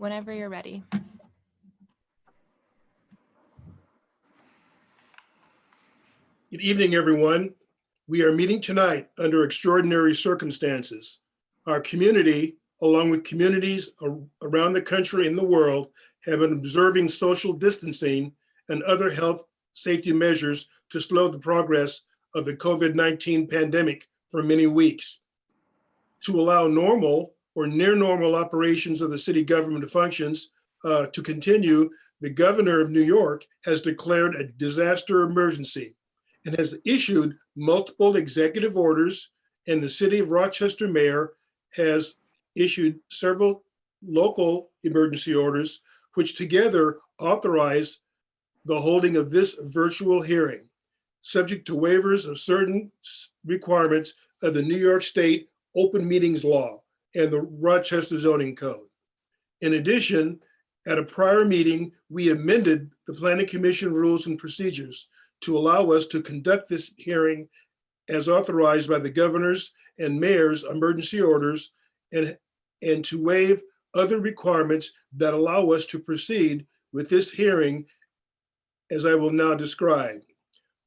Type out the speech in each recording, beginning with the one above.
Whenever you're ready. Good evening, everyone. We are meeting tonight under extraordinary circumstances. Our community, along with communities around the country and the world, have been observing social distancing and other health safety measures to slow the progress of the COVID-19 pandemic for many weeks. To allow normal or near normal operations of the city government functions to continue, the governor of New York has declared a disaster emergency and has issued multiple executive orders, and the city of Rochester mayor has issued several local emergency orders, which together authorize the holding of this virtual hearing, subject to waivers of certain requirements of the New York State Open Meetings Law and the Rochester Zoning Code. In addition, at a prior meeting, we amended the Planning Commission rules and procedures to allow us to conduct this hearing as authorized by the governor's and mayor's emergency orders and to waive other requirements that allow us to proceed with this hearing, as I will now describe.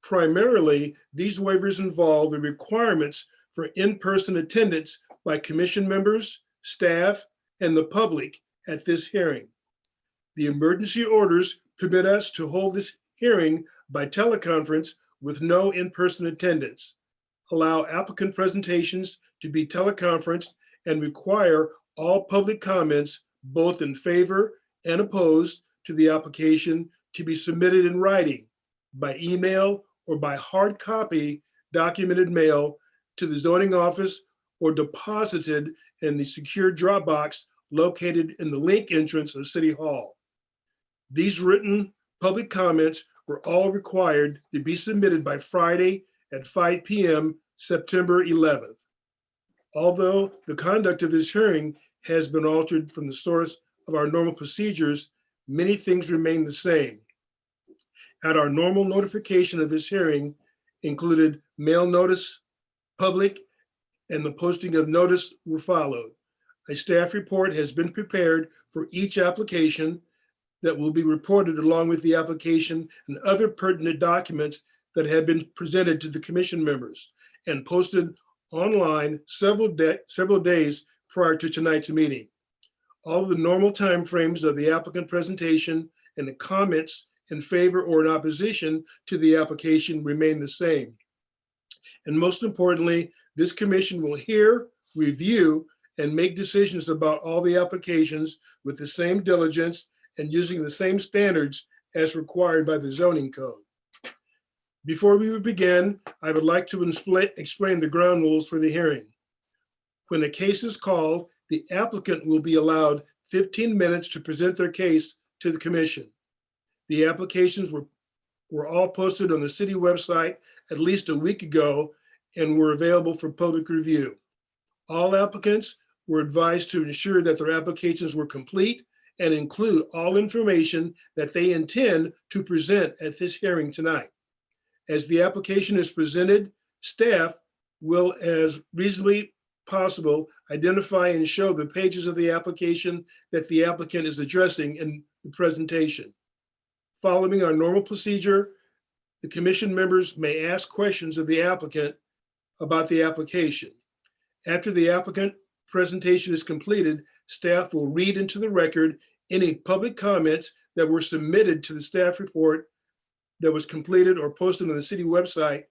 Primarily, these waivers involve the requirements for in-person attendance by commission members, staff, and the public at this hearing. The emergency orders permit us to hold this hearing by teleconference with no in-person attendance, allow applicant presentations to be teleconferenced, and require all public comments, both in favor and opposed to the application, to be submitted in writing by email or by hard copy documented mail to the zoning office or deposited in the secure drop box located in the link entrance of City Hall. These written public comments were all required to be submitted by Friday at 5 p.m. September 11th. Although the conduct of this hearing has been altered from the source of our normal procedures, many things remain the same. At our normal notification of this hearing included mail notice, public, and the posting of notice were followed. A staff report has been prepared for each application that will be reported along with the application and other pertinent documents that have been presented to the commission members and posted online several days prior to tonight's meeting. All of the normal timeframes of the applicant presentation and the comments in favor or in opposition to the application remain the same. And most importantly, this commission will hear, review, and make decisions about all the applications with the same diligence and using the same standards as required by the zoning code. Before we begin, I would like to explain the ground rules for the hearing. When a case is called, the applicant will be allowed 15 minutes to present their case to the commission. The applications were all posted on the city website at least a week ago and were available for public review. All applicants were advised to ensure that their applications were complete and include all information that they intend to present at this hearing tonight. As the application is presented, staff will, as reasonably possible, identify and show the pages of the application that the applicant is addressing in the presentation. Following our normal procedure, the commission members may ask questions of the applicant about the application. After the applicant presentation is completed, staff will read into the record any public comments that were submitted to the staff report that was completed or posted on the city website.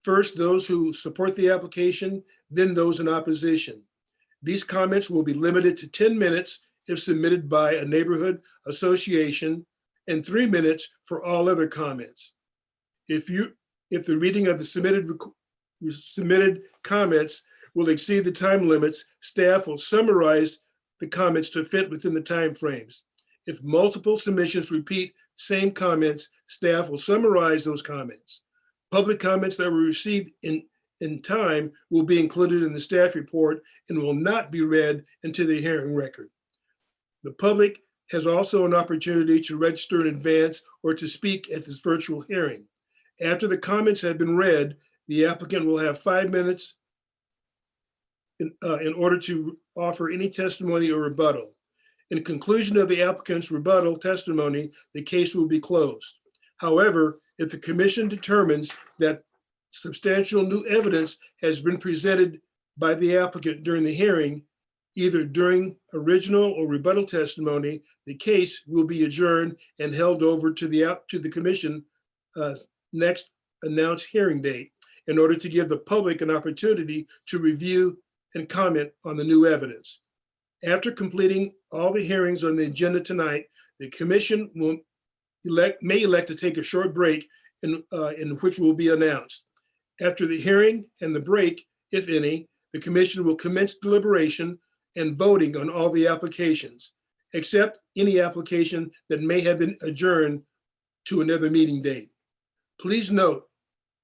First, those who support the application, then those in opposition. These comments will be limited to 10 minutes if submitted by a neighborhood association and 3 minutes for all other comments. If the reading of the submitted comments will exceed the time limits, staff will summarize the comments to fit within the time frames. If multiple submissions repeat same comments, staff will summarize those comments. Public comments that were received in time will be included in the staff report and will not be read into the hearing record. The public has also an opportunity to register in advance or to speak at this virtual hearing. After the comments have been read, the applicant will have 5 minutes in order to offer any testimony or rebuttal. In conclusion of the applicant's rebuttal testimony, the case will be closed. However, if the commission determines that substantial new evidence has been presented by the applicant during the hearing, either during original or rebuttal testimony, the case will be adjourned and held over to the commission next announced hearing date in order to give the public an opportunity to review and comment on the new evidence. After completing all the hearings on the agenda tonight, the commission may elect to take a short break in which will be announced. After the hearing and the break, if any, the commission will commence deliberation and voting on all the applications, except any application that may have been adjourned to another meeting date. Please note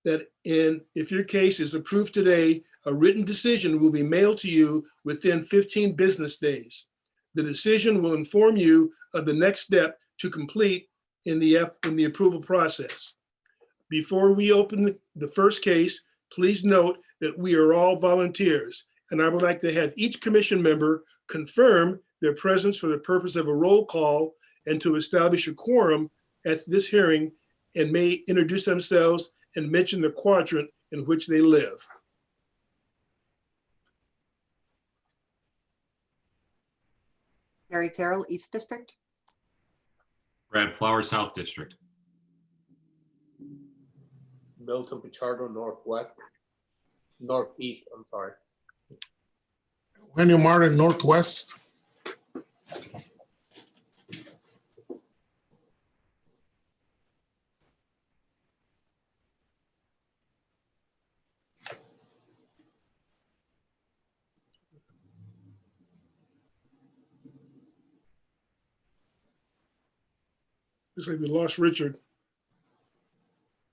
that if your case is approved today, a written decision will be mailed to you within 15 business days. The decision will inform you of the next step to complete in the approval process. Before we open the first case, please note that we are all volunteers, and I would like to have each commission member confirm their presence for the purpose of a roll call and to establish a quorum at this hearing, and may introduce themselves and mention the quadrant in which they live. Mary Carroll, East District. Brad Flower, South District. Milton Pichardo, Northeast, I'm sorry. Eugenio Martin, Northwest. Looks like we lost Richard.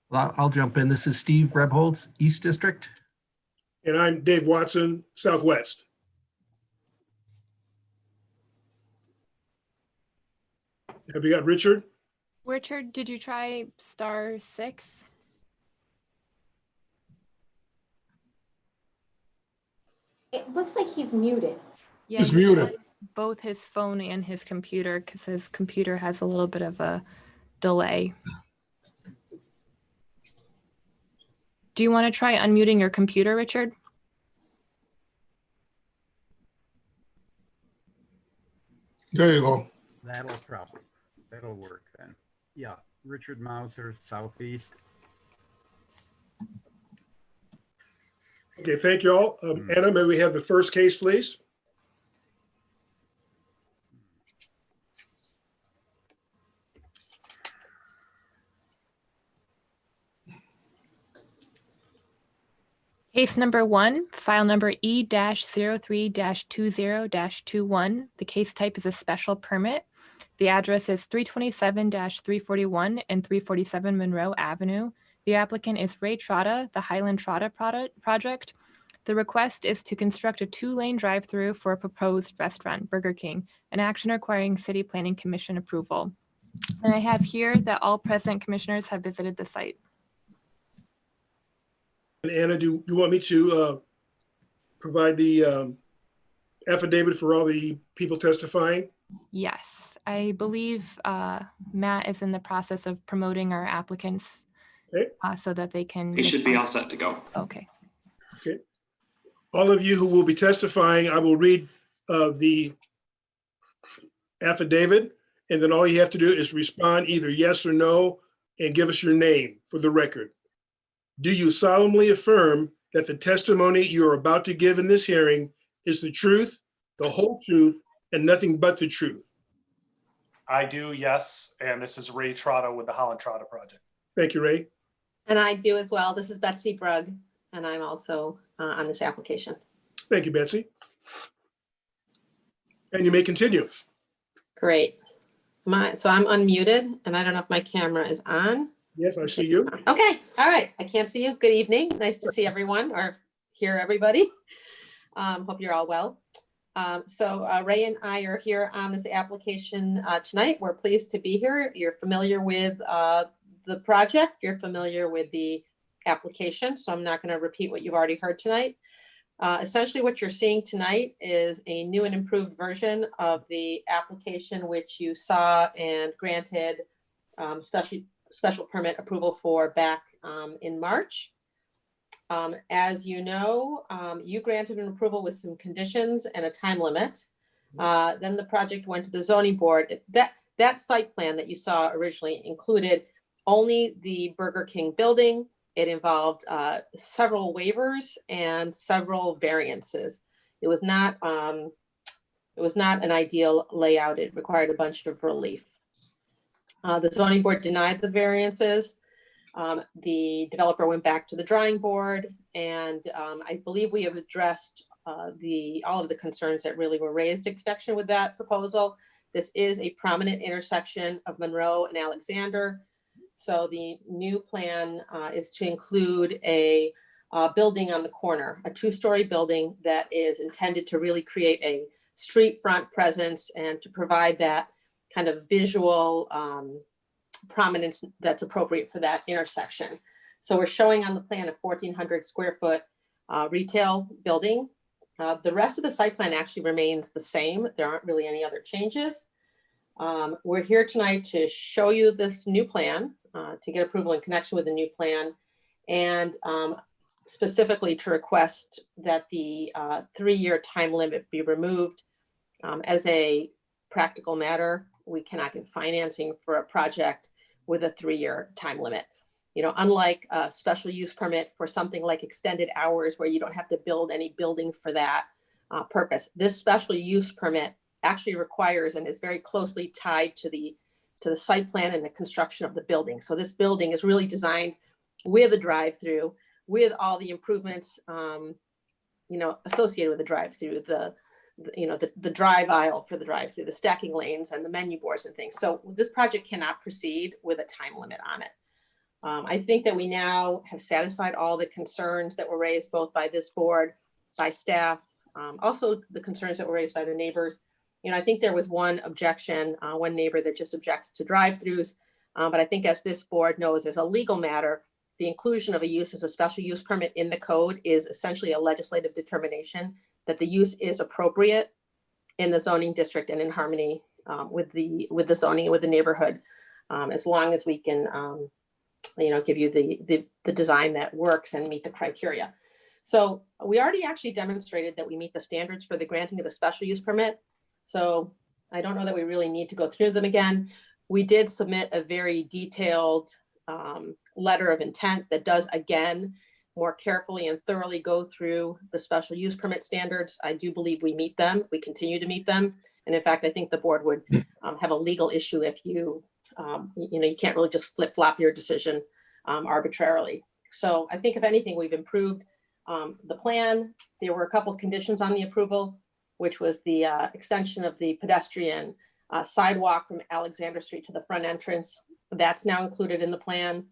Well, I'll jump in. This is Steve Rebholz, East District. And I'm Dave Watson, Southwest. Have we got Richard? Richard, did you try *6? It looks like he's muted. Yeah, He's he muted. had both his phone and his computer because his computer has a little bit of a delay. Do you want to try unmuting your computer, Richard? There you go. That'll work then. Yeah, Richard Mauser, Southeast. Okay, thank you all. Anna, may we have the first case, please? Case number 1, file number E-03-20-21. The case type is a special permit. The address is 327-341 and 347 Monroe Avenue. The applicant is Ray Trotta, the Highland Trotta project. The request is to construct a 2-lane drive-through for a proposed restaurant, Burger King, an action requiring City Planning Commission approval. And I have here that all present commissioners have visited the site. And Anna, do you want me to provide the affidavit for all the people testifying? Yes, I believe Matt is in the process of promoting our applicants so that they can. We should be all set to go. Okay. Okay. All of you who will be testifying, I will read the affidavit, and then all you have to do is respond either yes or no and give us your name for the record. Do you solemnly affirm that the testimony you are about to give in this hearing is the truth, the whole truth, and nothing but the truth? I do, yes. And this is Ray Trotta with the Holland Trotta Project. Thank you, Ray. And I do as well. This is Betsy Brugg, and I'm also on this application. Thank you, Betsy. And you may continue. Great. So I'm unmuted, and I don't know if my camera is on. Yes, I see you. Okay, all right. I can't see you. Good evening. Nice to see everyone or hear everybody. Hope you're all well. So Ray and I are here on this application tonight. We're pleased to be here. You're familiar with the project. You're familiar with the application, so I'm not going to repeat what you've already heard tonight. Essentially, what you're seeing tonight is a new and improved version of the application which you saw and granted special permit approval for back in March. As you know, you granted an approval with some conditions and a time limit. Then the project went to the zoning board. That site plan that you saw originally included only the Burger King building. It involved several waivers and several variances. It was not an ideal layout. It required a bunch of relief. The zoning board denied the variances. The developer went back to the drawing board, and I believe we have addressed all of the concerns that really were raised in connection with that proposal. This is a prominent intersection of Monroe and Alexander. So the new plan is to include a building on the corner, a 2-story building that is intended to really create a street front presence and to provide that kind of visual prominence that's appropriate for that intersection. So we're showing on the plan a 1,400 square foot retail building. The rest of the site plan actually remains the same. There aren't really any other changes. We're here tonight to show you this new plan, to get approval in connection with the new plan, and specifically to request that the 3-year time limit be removed. As a practical matter, we cannot get financing for a project with a 3-year time limit. Unlike a special use permit for something like extended hours where you don't have to build any building for that purpose, this special use permit actually requires and is very closely tied to the site plan and the construction of the building. So this building is really designed with a drive-through, with all the improvements, associated with the drive-through, the drive aisle for the drive-through, the stacking lanes and the menu boards and things. So this project cannot proceed with a time limit on it. I think that we now have satisfied all the concerns that were raised both by this board, by staff, also the concerns that were raised by the neighbors. I think there was one objection, one neighbor that just objects to drive-throughs. But I think as this board knows, as a legal matter, the inclusion of a use as a special use permit in the code is essentially a legislative determination that the use is appropriate in the zoning district and in harmony with the zoning, with the neighborhood, as long as we can, give you the design that works and meet the criteria. So we already actually demonstrated that we meet the standards for the granting of the special use permit. So I don't know that we really need to go through them again. We did submit a very detailed letter of intent that does, again, more carefully and thoroughly go through the special use permit standards. I do believe we meet them. We continue to meet them. And in fact, I think the board would have a legal issue if you can't really just flip-flop your decision arbitrarily. So I think if anything, we've improved the plan. There were a couple of conditions on the approval, which was the extension of the pedestrian sidewalk from Alexander Street to the front entrance. That's now included in the plan.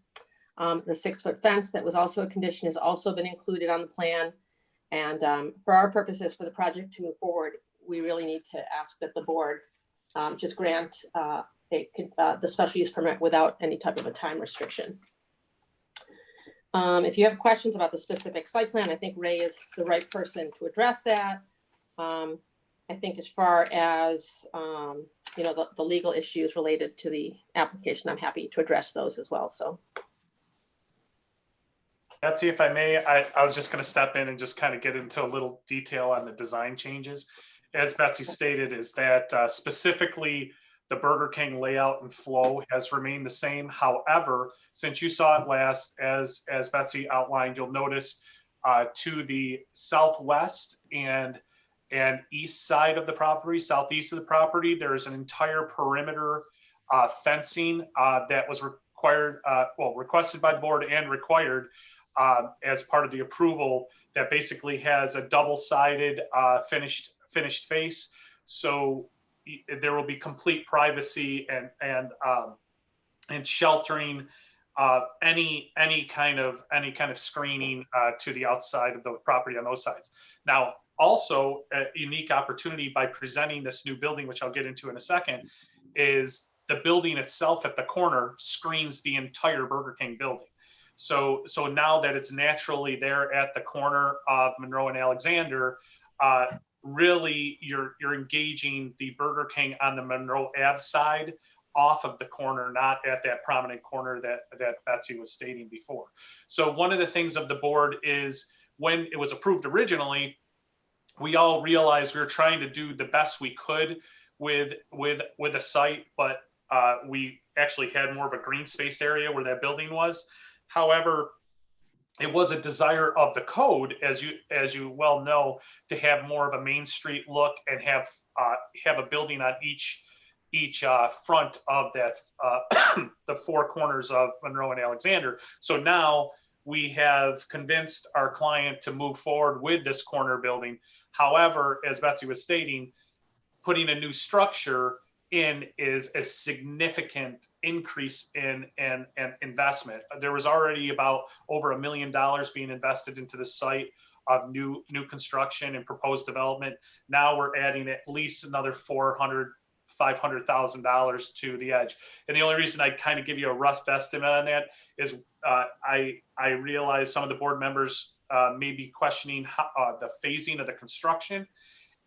The 6-foot fence that was also a condition has also been included on the plan. And for our purposes, for the project to move forward, we really need to ask that the board just grant the special use permit without any type of a time restriction. If you have questions about the specific site plan, I think Ray is the right person to address that. I think as far as the legal issues related to the application, I'm happy to address those as well. So, Betsy, if I may, I was just going to step in and just kind of get into a little detail on the design changes. As Betsy stated, is that specifically the Burger King layout and flow has remained the same. However, since you saw it last, as Betsy outlined, you'll notice to the southwest and east side of the property, southeast of the property, there's an entire perimeter fencing that was requested by the board and required as part of the approval, that basically has a double-sided finished face. So there will be complete privacy and sheltering any kind of screening to the outside of the property on those sides. Now, also a unique opportunity by presenting this new building, which I'll get into in a second, is the building itself at the corner screens the entire Burger King building. So now that it's naturally there at the corner of Monroe and Alexander, really you're engaging the Burger King on the Monroe Ave side off of the corner, not at that prominent corner that Betsy was stating before. So one of the things of the board is when it was approved originally, we all realized we were trying to do the best we could with a site, but we actually had more of a green space area where that building was. However, it was a desire of the code, as you well know, to have more of a Main Street look and have a building on each front of that the four corners of Monroe and Alexander. So now we have convinced our client to move forward with this corner building. However, as Betsy was stating, putting a new structure in is a significant increase in investment. There was already about over $1 million being invested into the site of new construction and proposed development. Now we're adding at least another $500,000 to the edge. And the only reason I kind of give you a rough estimate on that is I realize some of the board members may be questioning the phasing of the construction.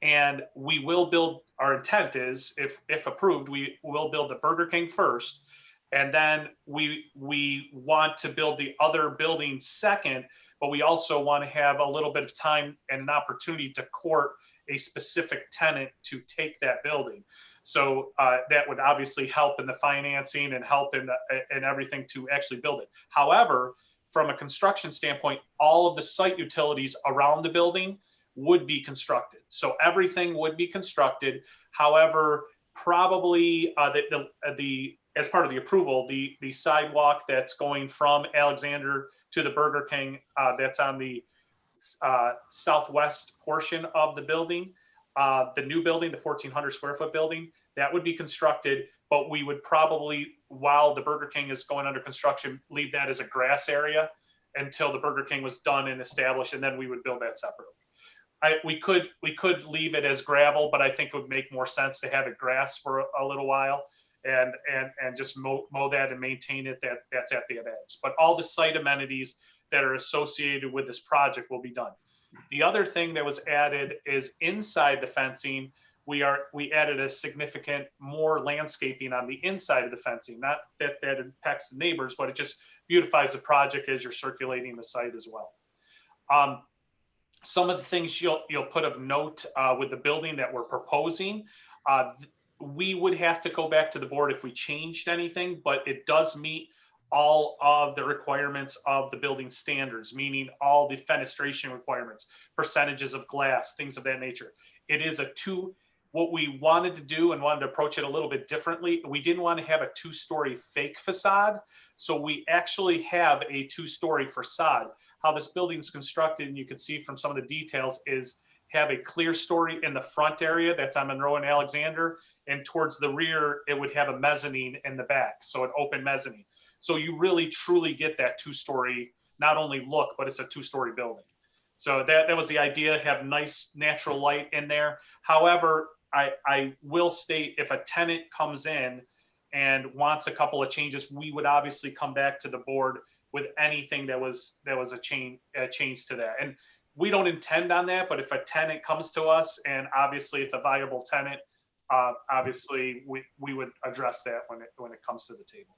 And we will build, our intent is, if approved, we will build the Burger King first. And then we want to build the other building second, but we also want to have a little bit of time and an opportunity to court a specific tenant to take that building. So that would obviously help in the financing and help in everything to actually build it. However, from a construction standpoint, all of the site utilities around the building would be constructed. So everything would be constructed. However, probably as part of the approval, the sidewalk that's going from Alexander to the Burger King, that's on the southwest portion of the building, the new building, the 1,400 square foot building, that would be constructed, but we would probably, while the Burger King is going under construction, leave that as a grass area until the Burger King was done and established, and then we would build that separately. We could leave it as gravel, but I think it would make more sense to have it grass for a little while and just mow that and maintain it. That's at the edge. But all the site amenities that are associated with this project will be done. The other thing that was added is inside the fencing, we added a significant more landscaping on the inside of the fencing. Not that impacts the neighbors, but it just beautifies the project as you're circulating the site as well. Some of the things you'll put of note with the building that we're proposing, we would have to go back to the board if we changed anything, but it does meet all of the requirements of the building standards, meaning all the fenestration requirements, percentages of glass, things of that nature. It is what we wanted to do and wanted to approach it a little bit differently. We didn't want to have a 2-story fake facade. So we actually have a 2-story facade. How this building is constructed, and you can see from some of the details, is have a clear story in the front area that's on Monroe and Alexander, and towards the rear, it would have a mezzanine in the back, so an open mezzanine. So you really truly get that 2-story, not only look, but it's a 2-story building. So that was the idea, have nice natural light in there. However, I will state, if a tenant comes in and wants a couple of changes, we would obviously come back to the board with anything that was a change to that. And we don't intend on that, but if a tenant comes to us and obviously it's a viable tenant, obviously we would address that when it comes to the table.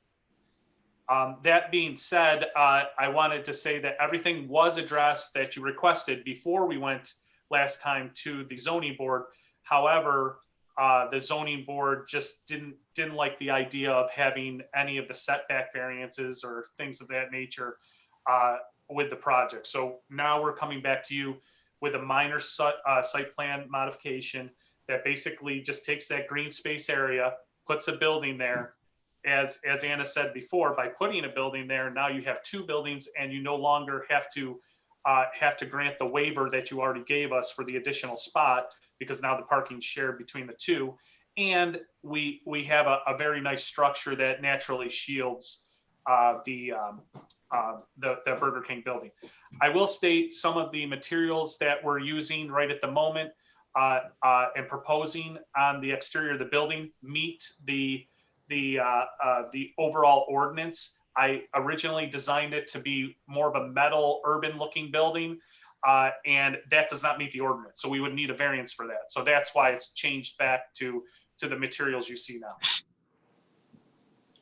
That being said, I wanted to say that everything was addressed that you requested before we went last time to the zoning board. However, the zoning board just didn't like the idea of having any of the setback variances or things of that nature with the project. So now we're coming back to you with a minor site plan modification that basically just takes that green space area, puts a building there. As Anna said before, by putting a building there, now you have 2 buildings, and you no longer have to grant the waiver that you already gave us for the additional spot, because now the parking's shared between the 2. And we have a very nice structure that naturally shields the Burger King building. I will state some of the materials that we're using right at the moment and proposing on the exterior of the building meet the overall ordinance. I originally designed it to be more of a metal urban looking building. And that does not meet the ordinance. So we would need a variance for that. So that's why it's changed back to the materials you see now.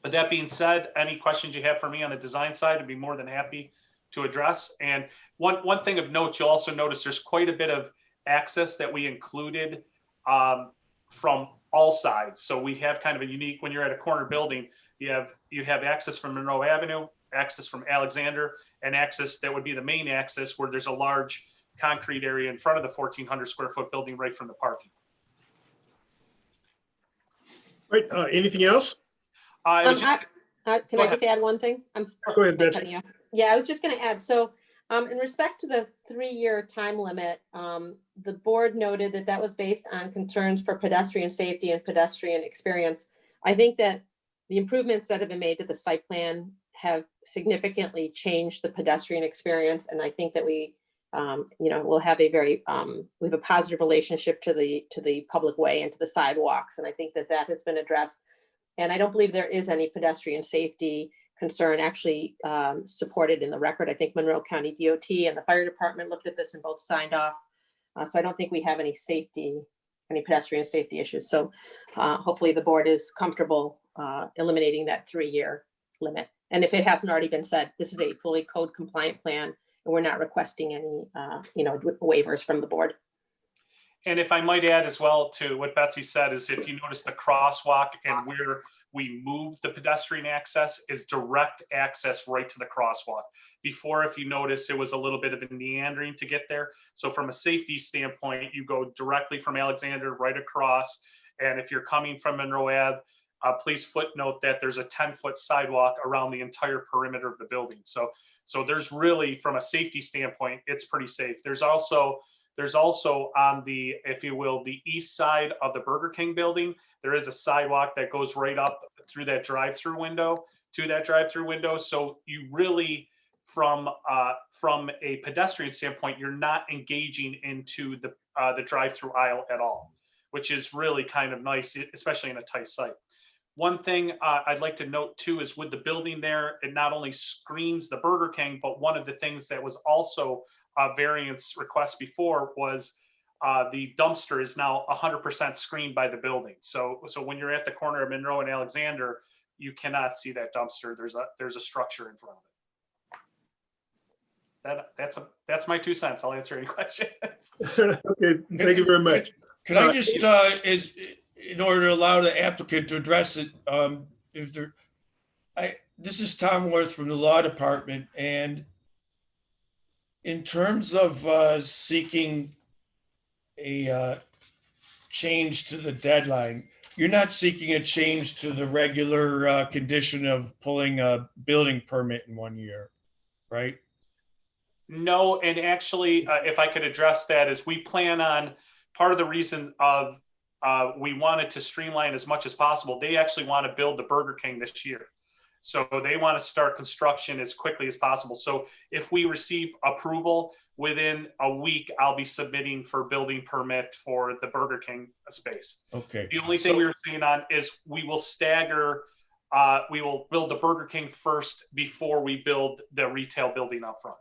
But that being said, any questions you have for me on the design side, I'd be more than happy to address. And one thing of note, you'll also notice there's quite a bit of access that we included from all sides. So we have kind of a unique, when you're at a corner building, you have access from Monroe Avenue, access from Alexander, and access that would be the main access where there's a large concrete area in front of the 1,400 square foot building right from the parking. Right, anything else? It was just- Can Go I just add one thing? Go ahead, I'm Betsy. cutting you off. Yeah, I was just going to add, so in respect to the 3-year time limit, the board noted that that was based on concerns for pedestrian safety and pedestrian experience. I think that the improvements that have been made to the site plan have significantly changed the pedestrian experience. And I think that we, will have a very, we have a positive relationship to the public way and to the sidewalks. And I think that that has been addressed. And I don't believe there is any pedestrian safety concern actually supported in the record. I think Monroe County DOT and the fire department looked at this and both signed off. So I don't think we have any pedestrian safety issues. So hopefully the board is comfortable eliminating that 3-year limit. And if it hasn't already been said, this is a fully code compliant plan and we're not requesting any, waivers from the board. And if I might add as well to what Betsy said, is if you notice the crosswalk and where we moved the pedestrian access is direct access right to the crosswalk. Before, if you notice, it was a little bit of a meandering to get there. So from a safety standpoint, you go directly from Alexander right across. And if you're coming from Monroe Ave, please footnote that there's a 10-foot sidewalk around the entire perimeter of the building. So there's really, from a safety standpoint, it's pretty safe. There's also on the, if you will, the east side of the Burger King building, there is a sidewalk that goes right up through that drive-through window to that drive-through window. So you really, from a pedestrian standpoint, you're not engaging into the drive-through aisle at all, which is really kind of nice, especially in a tight site. One thing I'd like to note too is with the building there, it not only screens the Burger King, but one of the things that was also a variance request before was the dumpster is now 100% screened by the building. So when you're at the corner of Monroe and Alexander, you cannot see that dumpster. There's a structure in front of it. That's my 2 cents. I'll answer any questions. Okay, thank you very much. Could I just, in order to allow the applicant to address it, this is Tom Worth from the Law Department, and in terms of seeking a change to the deadline, you're not seeking a change to the regular condition of pulling a building permit in 1 year, right? No, and actually, if I could address that, is we plan on, part of the reason of we wanted to streamline as much as possible. They actually want to build the Burger King this year. So they want to start construction as quickly as possible. So if we receive approval within a week, I'll be submitting for building permit for the Burger King space. Okay. The only thing we were seeing on is we will stagger, we will build the Burger King first before we build the retail building up front.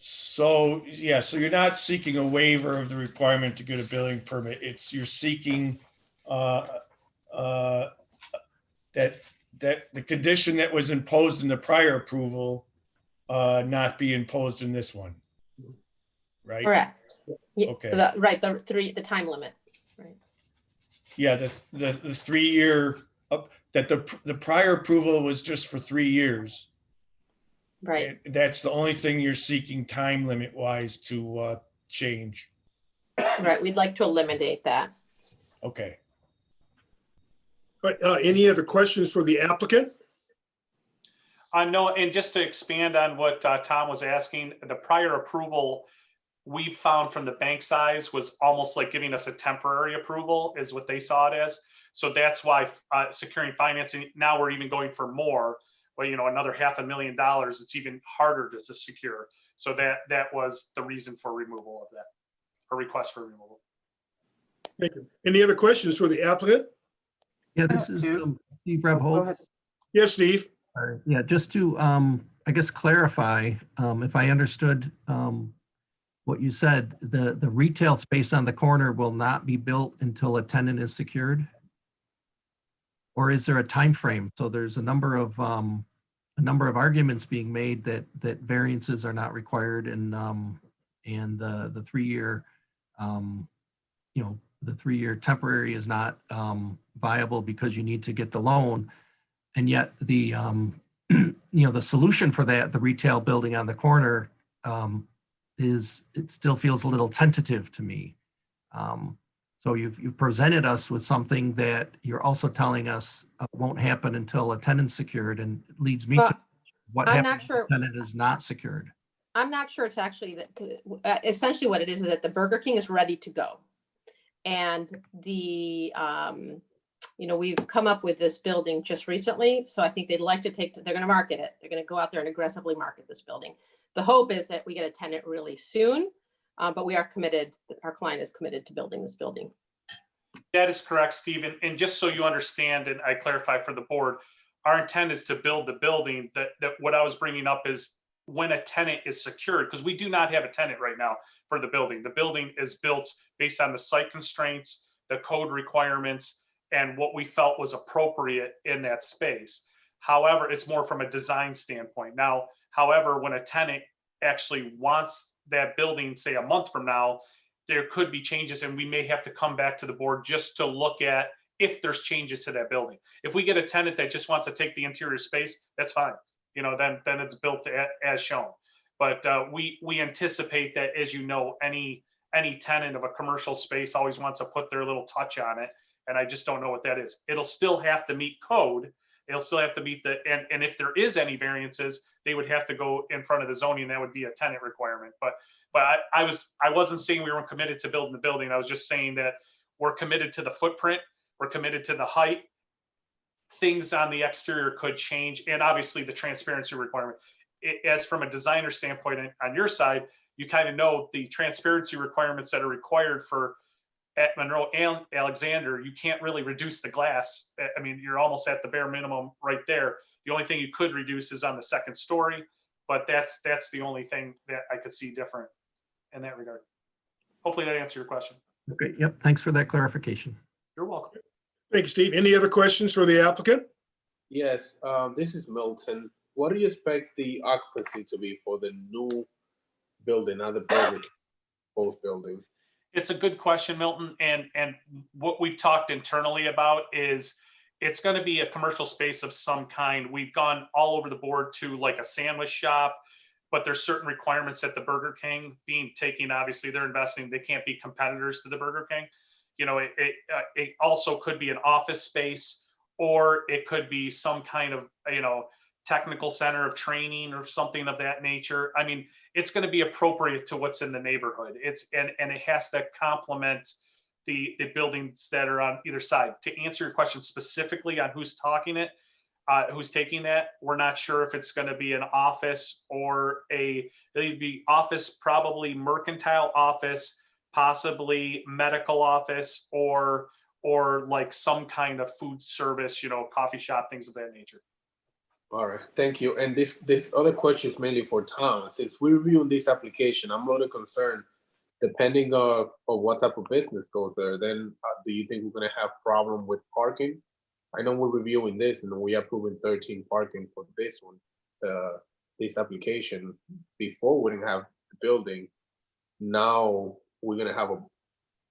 So you're not seeking a waiver of the requirement to get a building permit. You're seeking that the condition that was imposed in the prior approval not be imposed in this one, right? Correct. Yeah, Okay. The time limit. Right. Yeah, the 3-year, that the prior approval was just for 3 years. Right. And that's the only thing you're seeking time limit wise to change. Right. We'd like to eliminate that. Okay. All right, any other questions for the applicant? No, and just to expand on what Tom was asking, the prior approval we found from the bank size was almost like giving us a temporary approval is what they saw it as. So that's why securing financing, now we're even going for more, well, another $500,000, it's even harder to secure. So that was the reason for removal of that, or request for removal. Thank you. Any other questions for the applicant? Yeah, this is Steve Rebholz. Yes, Steve? Yeah, just to, I guess, clarify, if I understood what you said, the retail space on the corner will not be built until a tenant is secured? Or is there a time frame? So there's a number of arguments being made that variances are not required, and the 3-year, the 3-year temporary is not viable because you need to get the loan. And yet the the solution for that, the retail building on the corner, it still feels a little tentative to me. So you've presented us with something that you're also telling us won't happen until a tenant's secured, and it leads me to what I'm happens not sure. if the tenant is not secured. I'm not sure it's actually that, essentially what it is that the Burger King is ready to go. And the, we've come up with this building just recently. So I think they'd like to they're going to market it. They're going to go out there and aggressively market this building. The hope is that we get a tenant really soon, but we are committed, our client is committed to building this building. That is correct, Stephen. And just so you understand, and I clarify for the board, our intent is to build the building. That what I was bringing up is when a tenant is secured, because we do not have a tenant right now for the building. The building is built based on the site constraints, the code requirements, and what we felt was appropriate in that space. However, it's more from a design standpoint. Now, however, when a tenant actually wants that building, say a month from now, there could be changes, and we may have to come back to the board just to look at if there's changes to that building. If we get a tenant that just wants to take the interior space, that's fine. Then it's built as shown. But we anticipate that, as you know, any tenant of a commercial space always wants to put their little touch on it, and I just don't know what that is. It'll still have to meet code. It'll still have to meet and if there is any variances, they would have to go in front of the zoning, and that would be a tenant requirement. But I wasn't saying we weren't committed to building the building. I was just saying that we're committed to the footprint. We're committed to the height. Things on the exterior could change, and obviously the transparency requirement. As from a designer standpoint on your side, you kind of know the transparency requirements that are required for at Monroe and Alexander. You can't really reduce the glass. I mean, you're almost at the bare minimum right there. The only thing you could reduce is on the second story, but that's the only thing that I could see different in that regard. Hopefully that answered your question. Okay, yep, thanks for that clarification. You're welcome. Thank you, Steve. Any other questions for the applicant? Yes, this is Milton. What do you expect the occupancy to be for the new building, not the Burger King, both buildings? It's a good question, Milton. And what we've talked internally about is it's going to be a commercial space of some kind. We've gone all over the board to like a sandwich shop, but there's certain requirements at the Burger King being taken. Obviously, they're investing. They can't be competitors to the Burger King. It also could be an office space, or it could be some kind of, technical center of training or something of that nature. I mean, it's going to be appropriate to what's in the neighborhood. And it has to complement the buildings that are on either side. To answer your question specifically on who's taking that, we're not sure if it's going to be an office or it'd be office, probably mercantile office, possibly medical office, or like some kind of food service, coffee shop, things of that nature. All right, thank you. And this other question is mainly for Tom. Since we're reviewing this application, I'm really concerned, depending on what type of business goes there, then do you think we're gonna have problem with parking? I know we're reviewing this and we are approving 13 parking for this one, this application. Before we didn't have the building. Now we're gonna have a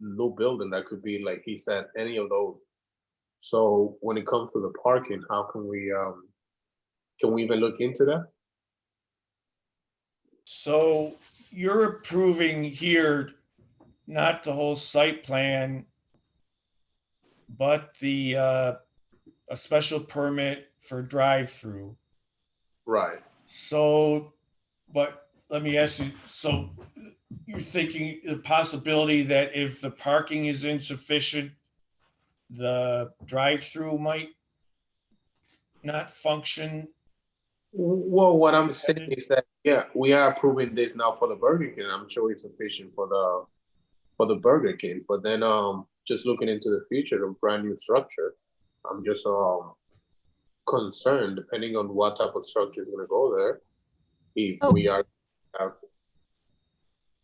new building that could be, like he said, any of those. So when it comes to the parking, how can we even look into that? So you're approving here, not the whole site plan, but a special permit for drive-through. Right. So, but let me ask you, so you're thinking the possibility that if the parking is insufficient, the drive-through might not function? Well, what I'm saying is that, yeah, we are approving this now for the Burger King. I'm sure it's sufficient for the Burger King, but then just looking into the future of brand new structure, I'm just concerned, depending on what type of structure is gonna go there. If Oh. we are,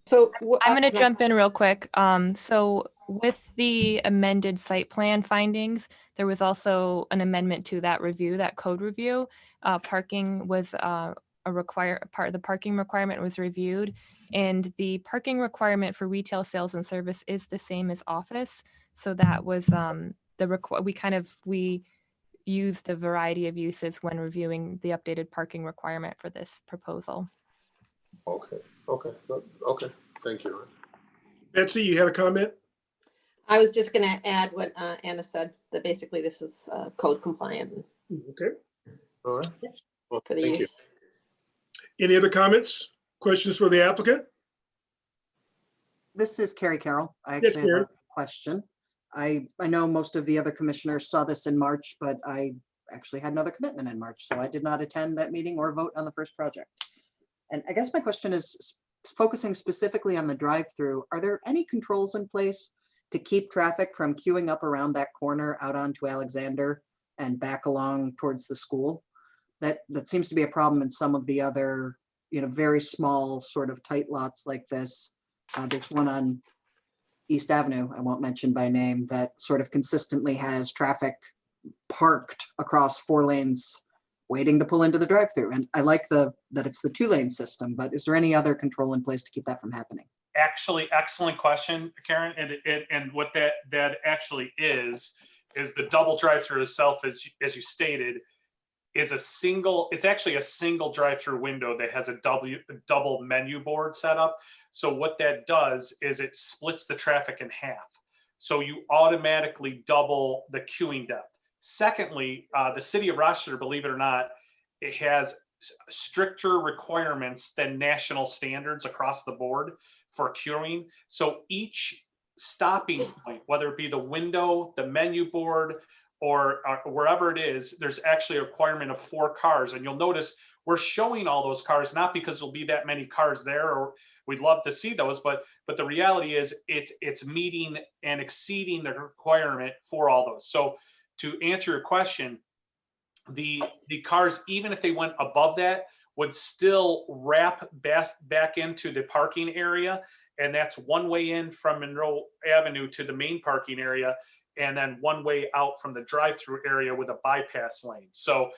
So. I'm going to jump in real quick. So with the amended site plan findings, there was also an amendment to that review, that code review. Parking was a part of the parking requirement was reviewed, and the parking requirement for retail sales and service is the same as office. So that was we used a variety of uses when reviewing the updated parking requirement for this proposal. okay, thank you. Betsy, you had a comment? I was just going to add what Anna said, that basically this is code compliant Okay. All right. Well, for the thank you. use. Any other comments, questions for the applicant? This is Carrie Carroll. I Yes, actually have Carrie. a question. I know most of the other commissioners saw this in March, but I actually had another commitment in March, so I did not attend that meeting or vote on the first project. And I guess my question is focusing specifically on the drive-through. Are there any controls in place to keep traffic from queuing up around that corner out onto Alexander and back along towards the school? That seems to be a problem in some of the other, very small sort of tight lots like this. There's one on East Avenue, I won't mention by name, that sort of consistently has traffic parked across 4 lanes waiting to pull into the drive-through. And I like that it's the 2-lane system, but is there any other control in place to keep that from happening? Actually, excellent question, Karen. And what that actually is the double drive-through itself, as you stated, is it's actually a single drive-through window that has a double menu board set up. So what that does is it splits the traffic in half. So you automatically double the queuing depth. Secondly, the city of Rochester, believe it or not, it has stricter requirements than national standards across the board for queuing. So each stopping point, whether it be the window, the menu board, or wherever it is, there's actually a requirement of 4 cars. And you'll notice we're showing all those cars, not because there'll be that many cars there, or we'd love to see those, but the reality is it's meeting and exceeding the requirement for all those. So to answer your question, the cars, even if they went above that, would still wrap back into the parking area. And that's one way in from Monroe Avenue to the main parking area, and then one way out from the drive-through area with a bypass lane. So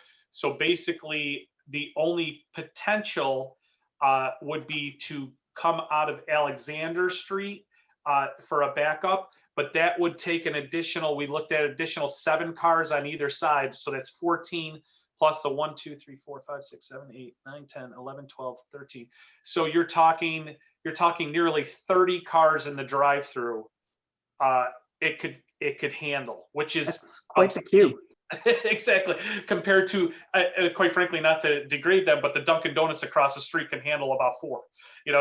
basically the only potential would be to come out of Alexander Street for a backup, but that would take an additional, we looked at additional 7 cars on either side. So that's 14 plus the 1, 2, 3, 4, 5, 6, 7, 8, 9, 10, 11, 12, 13. So you're talking nearly 30 cars in the drive-through. It could handle, which is That's quite the queue. exactly, compared to quite frankly, not to degrade them, but the Dunkin' Donuts across the street can handle about 4.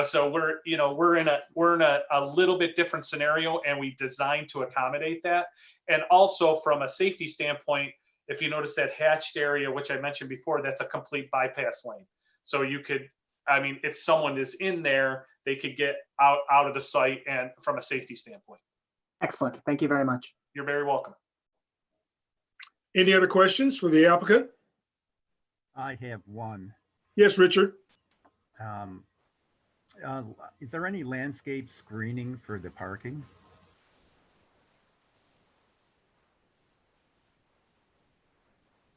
So we're in a little bit different scenario, and we designed to accommodate that. And also from a safety standpoint, if you notice that hatched area, which I mentioned before, that's a complete bypass lane. So you could, if someone is in there, they could get out of the site, and from a safety standpoint. Excellent. Thank you very much. You're very welcome. Any other questions for the applicant? I have one. Yes, Richard. Is there any landscape screening for the parking?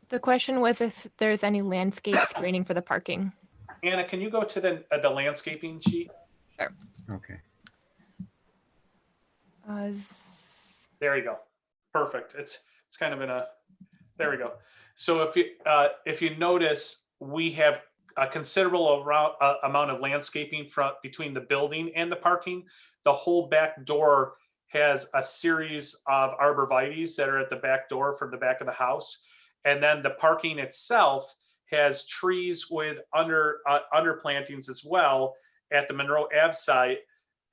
The question was if there's any landscape screening for the parking. Anna, can you go to the landscaping sheet? Sure. Okay. There you go. Perfect. It's kind of in a, there we go. So if you notice, we have a considerable amount of landscaping between the building and the parking. The whole back door has a series of arborvitaes that are at the back door from the back of the house. And then the parking itself has trees with underplantings as well at the Monroe Ave site.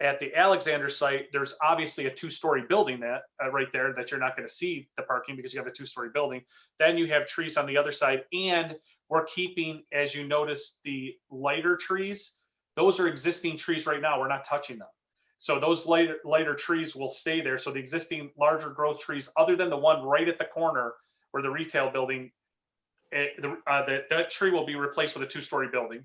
At the Alexander site, there's obviously a 2-story building that right there that you're not going to see the parking because you have a 2-story building. Then you have trees on the other side, and we're keeping, as you notice, the lighter trees. Those are existing trees right now. We're not touching them. So those lighter trees will stay there. So the existing larger growth trees, other than the one right at the corner where the retail building, that tree will be replaced with a 2-story building.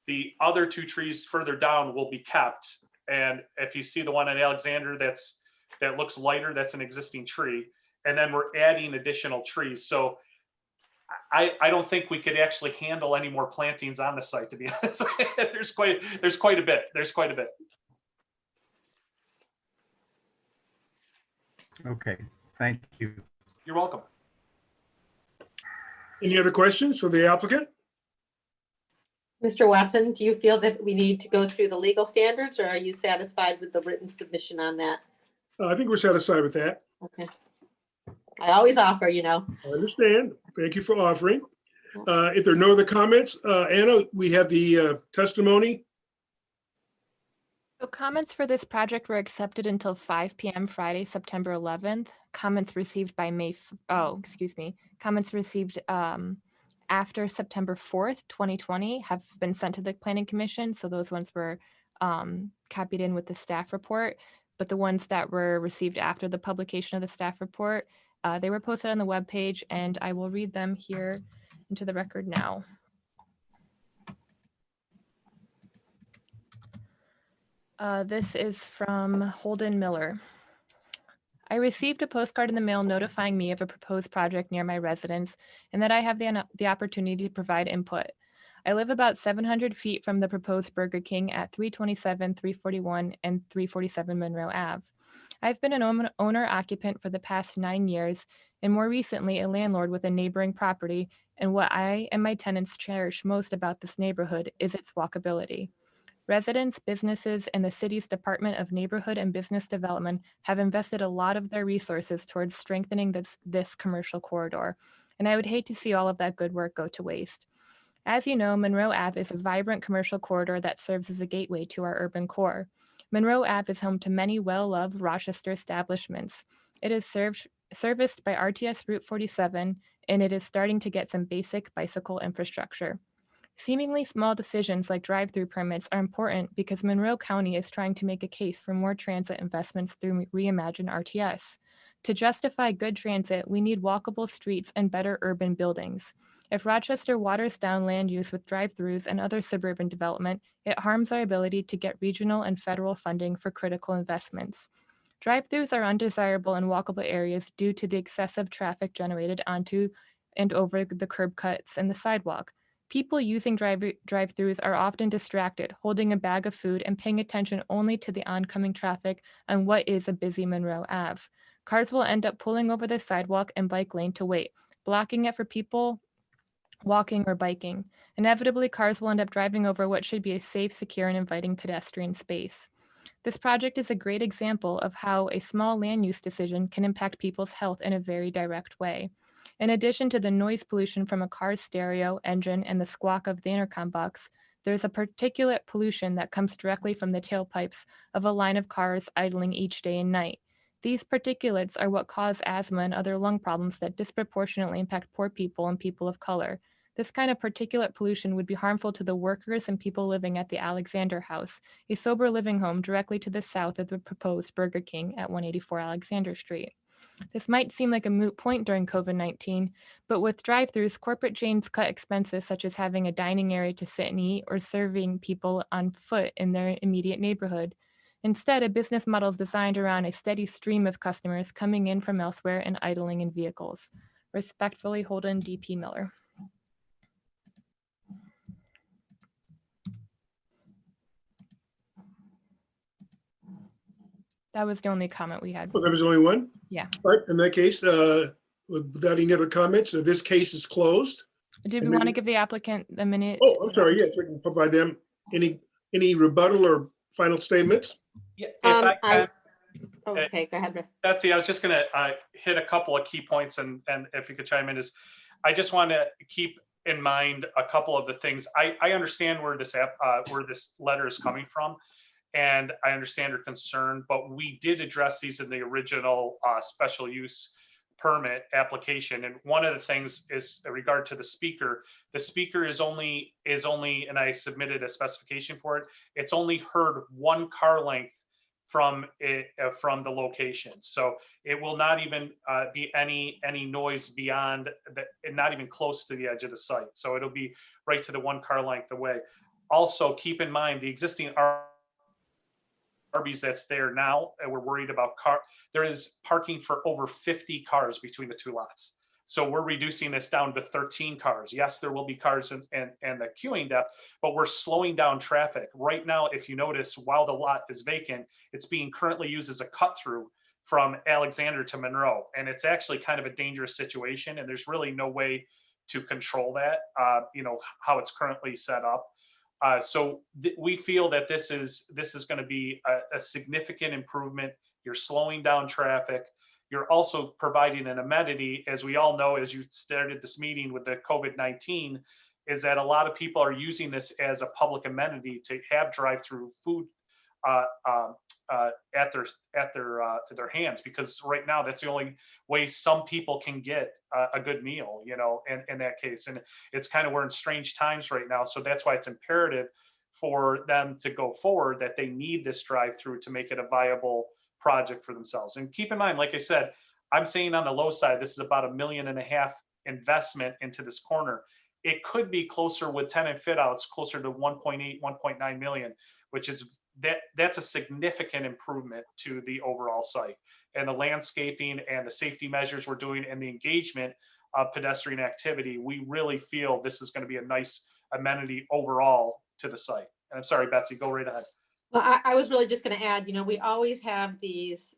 The other 2 trees further down will be kept. And if you see the one at Alexander that looks lighter, that's an existing tree. And then we're adding additional trees. So I don't think we could actually handle any more plantings on the site, to be honest. There's quite a bit. There's quite a bit. Okay, thank you. You're welcome. Any other questions for the applicant? Mr. Watson, do you feel that we need to go through the legal standards, or are you satisfied with the written submission on that? I think we're satisfied with that. Okay. I always offer, you know. I understand. Thank you for offering. If there are no other comments, Anna, we have the testimony. So comments for this project were accepted until 5 p.m. Friday, September 11th. Comments received by comments received after September 4th, 2020 have been sent to the Planning Commission. So those ones were copied in with the staff report, but the ones that were received after the publication of the staff report, they were posted on the webpage, and I will read them here into the record now. This is from Holden Miller. I received a postcard in the mail notifying me of a proposed project near my residence and that I have the opportunity to provide input. I live about 700 feet from the proposed Burger King at 327, 341, and 347 Monroe Ave. I've been an owner-occupant for the past 9 years and more recently a landlord with a neighboring property, and what I and my tenants cherish most about this neighborhood is its walkability. Residents, businesses, and the city's Department of Neighborhood and Business Development have invested a lot of their resources towards strengthening this commercial corridor, and I would hate to see all of that good work go to waste. As you know, Monroe Ave is a vibrant commercial corridor that serves as a gateway to our urban core. Monroe Ave is home to many well-loved Rochester establishments. It is serviced by RTS Route 47, and it is starting to get some basic bicycle infrastructure. Seemingly small decisions like drive-through permits are important because Monroe County is trying to make a case for more transit investments through Reimagine RTS. To justify good transit, we need walkable streets and better urban buildings. If Rochester waters down land use with drive-throughs and other suburban development, it harms our ability to get regional and federal funding for critical investments. Drive-throughs are undesirable in walkable areas due to the excessive traffic generated onto and over the curb cuts and the sidewalk. People using drive-throughs are often distracted, holding a bag of food and paying attention only to the oncoming traffic on what is a busy Monroe Ave. Cars will end up pulling over the sidewalk and bike lane to wait, blocking it for people walking or biking. Inevitably, cars will end up driving over what should be a safe, secure, and inviting pedestrian space. This project is a great example of how a small land use decision can impact people's health in a very direct way. In addition to the noise pollution from a car's stereo, engine, and the squawk of the intercom box, there's a particulate pollution that comes directly from the tailpipes of a line of cars idling each day and night. These particulates are what cause asthma and other lung problems that disproportionately impact poor people and people of color. This kind of particulate pollution would be harmful to the workers and people living at the Alexander House, a sober living home directly to the south of the proposed Burger King at 184 Alexander Street. This might seem like a moot point during COVID-19, but with drive-thrus, corporate chains cut expenses such as having a dining area to sit and eat or serving people on foot in their immediate neighborhood. Instead, a business model is designed around a steady stream of customers coming in from elsewhere and idling in vehicles. Respectfully, Holden D.P. Miller. That was the only comment we had. Well, there was only one? Yeah. All right, in that case, without any other comments, this case is closed. Did we want to give the applicant a minute? Oh, I'm sorry. Yes, we can provide them any rebuttal or final statements. Yeah, if I can, Okay, go ahead, Beth. Betsy, I was just gonna hit a couple of key points, and if you could chime in, is I just want to keep in mind a couple of the things. I understand where this letter is coming from, and I understand your concern, but we did address these in the original special use permit application. And one of the things is in regard to the speaker. The speaker is only, and I submitted a specification for it, it's only heard one car length from it, from the location. So it will not even be any noise beyond that, and not even close to the edge of the site. So it'll be right to the 1 car length away. Also, keep in mind the existing Arby's that's there now, and we're worried about there is parking for over 50 cars between the 2 lots. So we're reducing this down to 13 cars. Yes, there will be cars and the queuing depth, but we're slowing down traffic. Right now, if you notice, while the lot is vacant, it's being currently used as a cut through from Alexander to Monroe. And it's actually kind of a dangerous situation. And there's really no way to control that, how it's currently set up. So we feel that this is going to be a significant improvement. You're slowing down traffic. You're also providing an amenity, as we all know, as you started this meeting with the COVID-19, is that a lot of people are using this as a public amenity to have drive-through food at their hands, because right now that's the only way some people can get a good meal, in that case. And it's kind of, we're in strange times right now. So that's why it's imperative for them to go forward, that they need this drive-through to make it a viable project for themselves. And keep in mind, like I said, I'm saying on the low side, this is about $1.5 million investment into this corner. It could be closer with tenant fit outs, closer to 1.8, 1.9 million, which is that's a significant improvement to the overall site. And the landscaping and the safety measures we're doing and the engagement of pedestrian activity, we really feel this is going to be a nice amenity overall to the site. And I'm sorry, Betsy, go right ahead. Well, I was really just going to add, we always have these,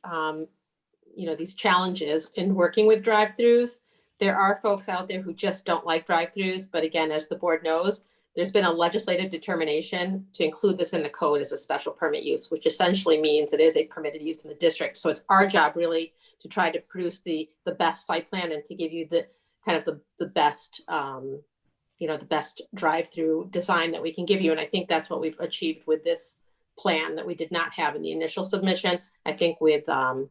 these challenges in working with drive-throughs. There are folks out there who just don't like drive-throughs, but again, as the board knows, there's been a legislative determination to include this in the code as a special permit use, which essentially means it is a permitted use in the district. So it's our job really to try to produce the best site plan and to give you the kind of the best, the best drive-through design that we can give you. And I think that's what we've achieved with this plan that we did not have in the initial submission. I think with, the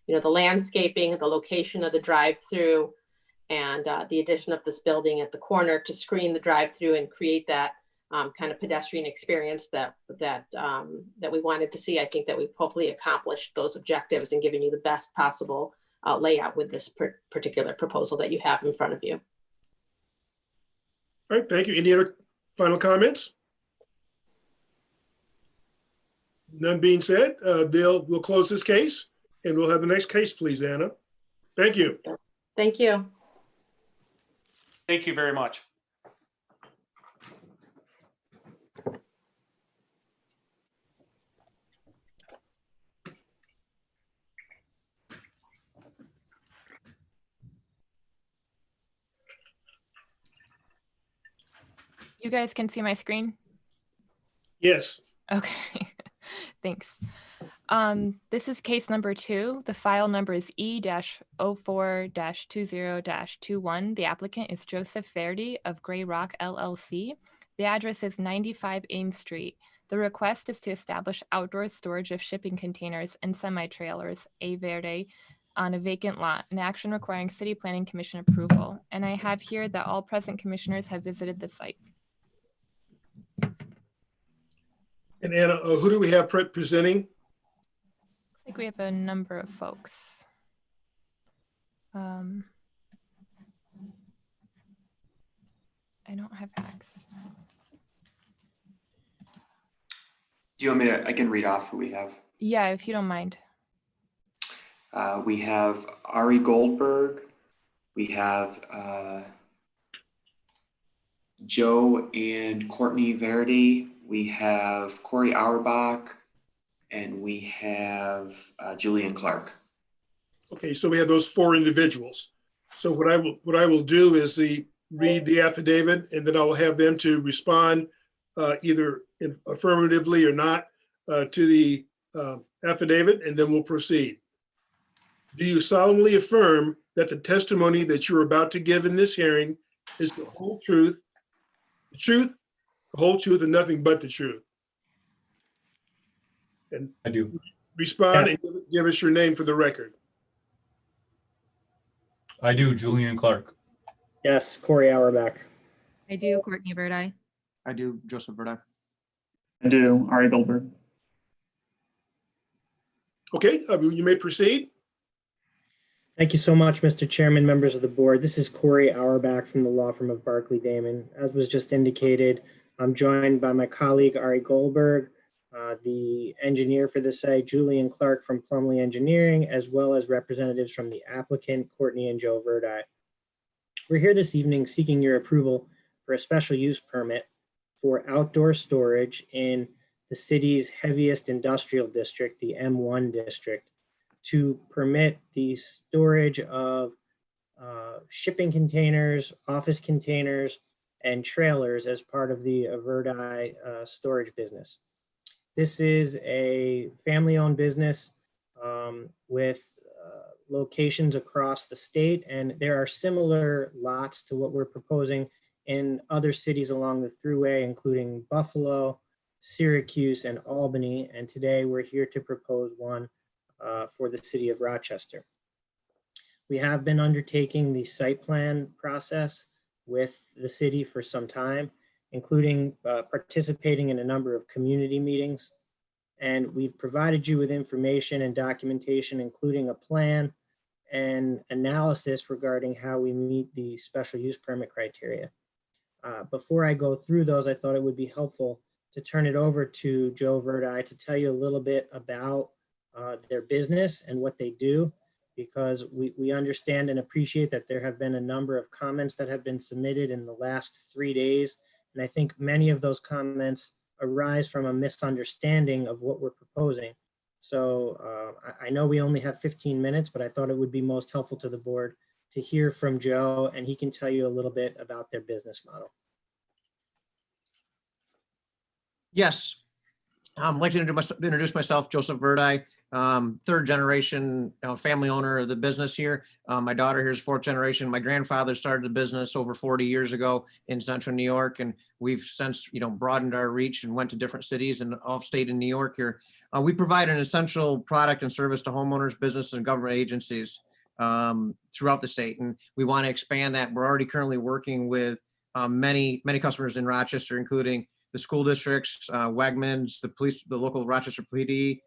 landscaping, the location of the drive-through, and the addition of this building at the corner to screen the drive-through and create that kind of pedestrian experience that we wanted to see. I think that we've hopefully accomplished those objectives and given you the best possible layout with this particular proposal that you have in front of you. All right, thank you. Any other final comments? None being said, we'll close this case and we'll have the next case, please, Anna. Thank you. Thank you. Thank you very much. You guys can see my screen? Yes. Okay, thanks. This is case number 2. The file number is E-04-20-21. The applicant is Joseph Verdi of Gray Rock LLC. The address is 95 Ames Street. The request is to establish outdoor storage of shipping containers and semi-trailers, A Verde, on a vacant lot, an action requiring City Planning Commission approval. And I have here that all present commissioners have visited the site. And Anna, who do we have presenting? I think we have a number of folks. I don't have Max. Do you want me to, I can read off who we have. Yeah, if you don't mind. We have Ari Goldberg. We have Joe and Courtney Verdi. We have Corey Auerbach. And we have Julian Clark. Okay, so we have those 4 individuals. So what I will do is read the affidavit, and then I will have them to respond either affirmatively or not to the affidavit, and then we'll proceed. Do you solemnly affirm that the testimony that you're about to give in this hearing is the whole truth, the whole truth, and nothing but the truth? And I do. Respond and give us your name for the record. I do, Julian Clark. Yes, Corey Auerbach. I do, Courtney Verdi. I do, Joseph Verdi. I do, Ari Goldberg. Okay, you may proceed. Thank you so much, Mr. Chairman, members of the board. This is Corey Auerbach from the law firm of Barclay Damon. As was just indicated, I'm joined by my colleague Ari Goldberg, the engineer for the site, Julian Clark from Plumley Engineering, as well as representatives from the applicant, Courtney and Joe Verdi. We're here this evening seeking your approval for a special use permit for outdoor storage in the city's heaviest industrial district, the M1 district, to permit the storage of shipping containers, office containers, and trailers as part of the Verdi storage business. This is a family-owned business with locations across the state, and there are similar lots to what we're proposing in other cities along the Thruway, including Buffalo, Syracuse, and Albany. And today we're here to propose one for the city of Rochester. We have been undertaking the site plan process with the city for some time, including participating in a number of community meetings. And we've provided you with information and documentation, including a plan and analysis regarding how we meet the special use permit criteria. Before I go through those, I thought it would be helpful to turn it over to Joe Verdi to tell you a little bit about their business and what they do, because we understand and appreciate that there have been a number of comments that have been submitted in the last 3 days. And I think many of those comments arise from a misunderstanding of what we're proposing. So I know we only have 15 minutes, but I thought it would be most helpful to the board to hear from Joe, and he can tell you a little bit about their business model. Yes, I'd like to introduce myself, Joseph Verdi, third generation family owner of the business here. My daughter here is fourth generation. My grandfather started the business over 40 years ago in central New York, and we've since broadened our reach and went to different cities and upstate in New York here. We provide an essential product and service to homeowners, business, and government agencies throughout the state, and we want to expand that. We're already currently working with many customers in Rochester, including the school districts, Wegmans, the police, the local Rochester PD,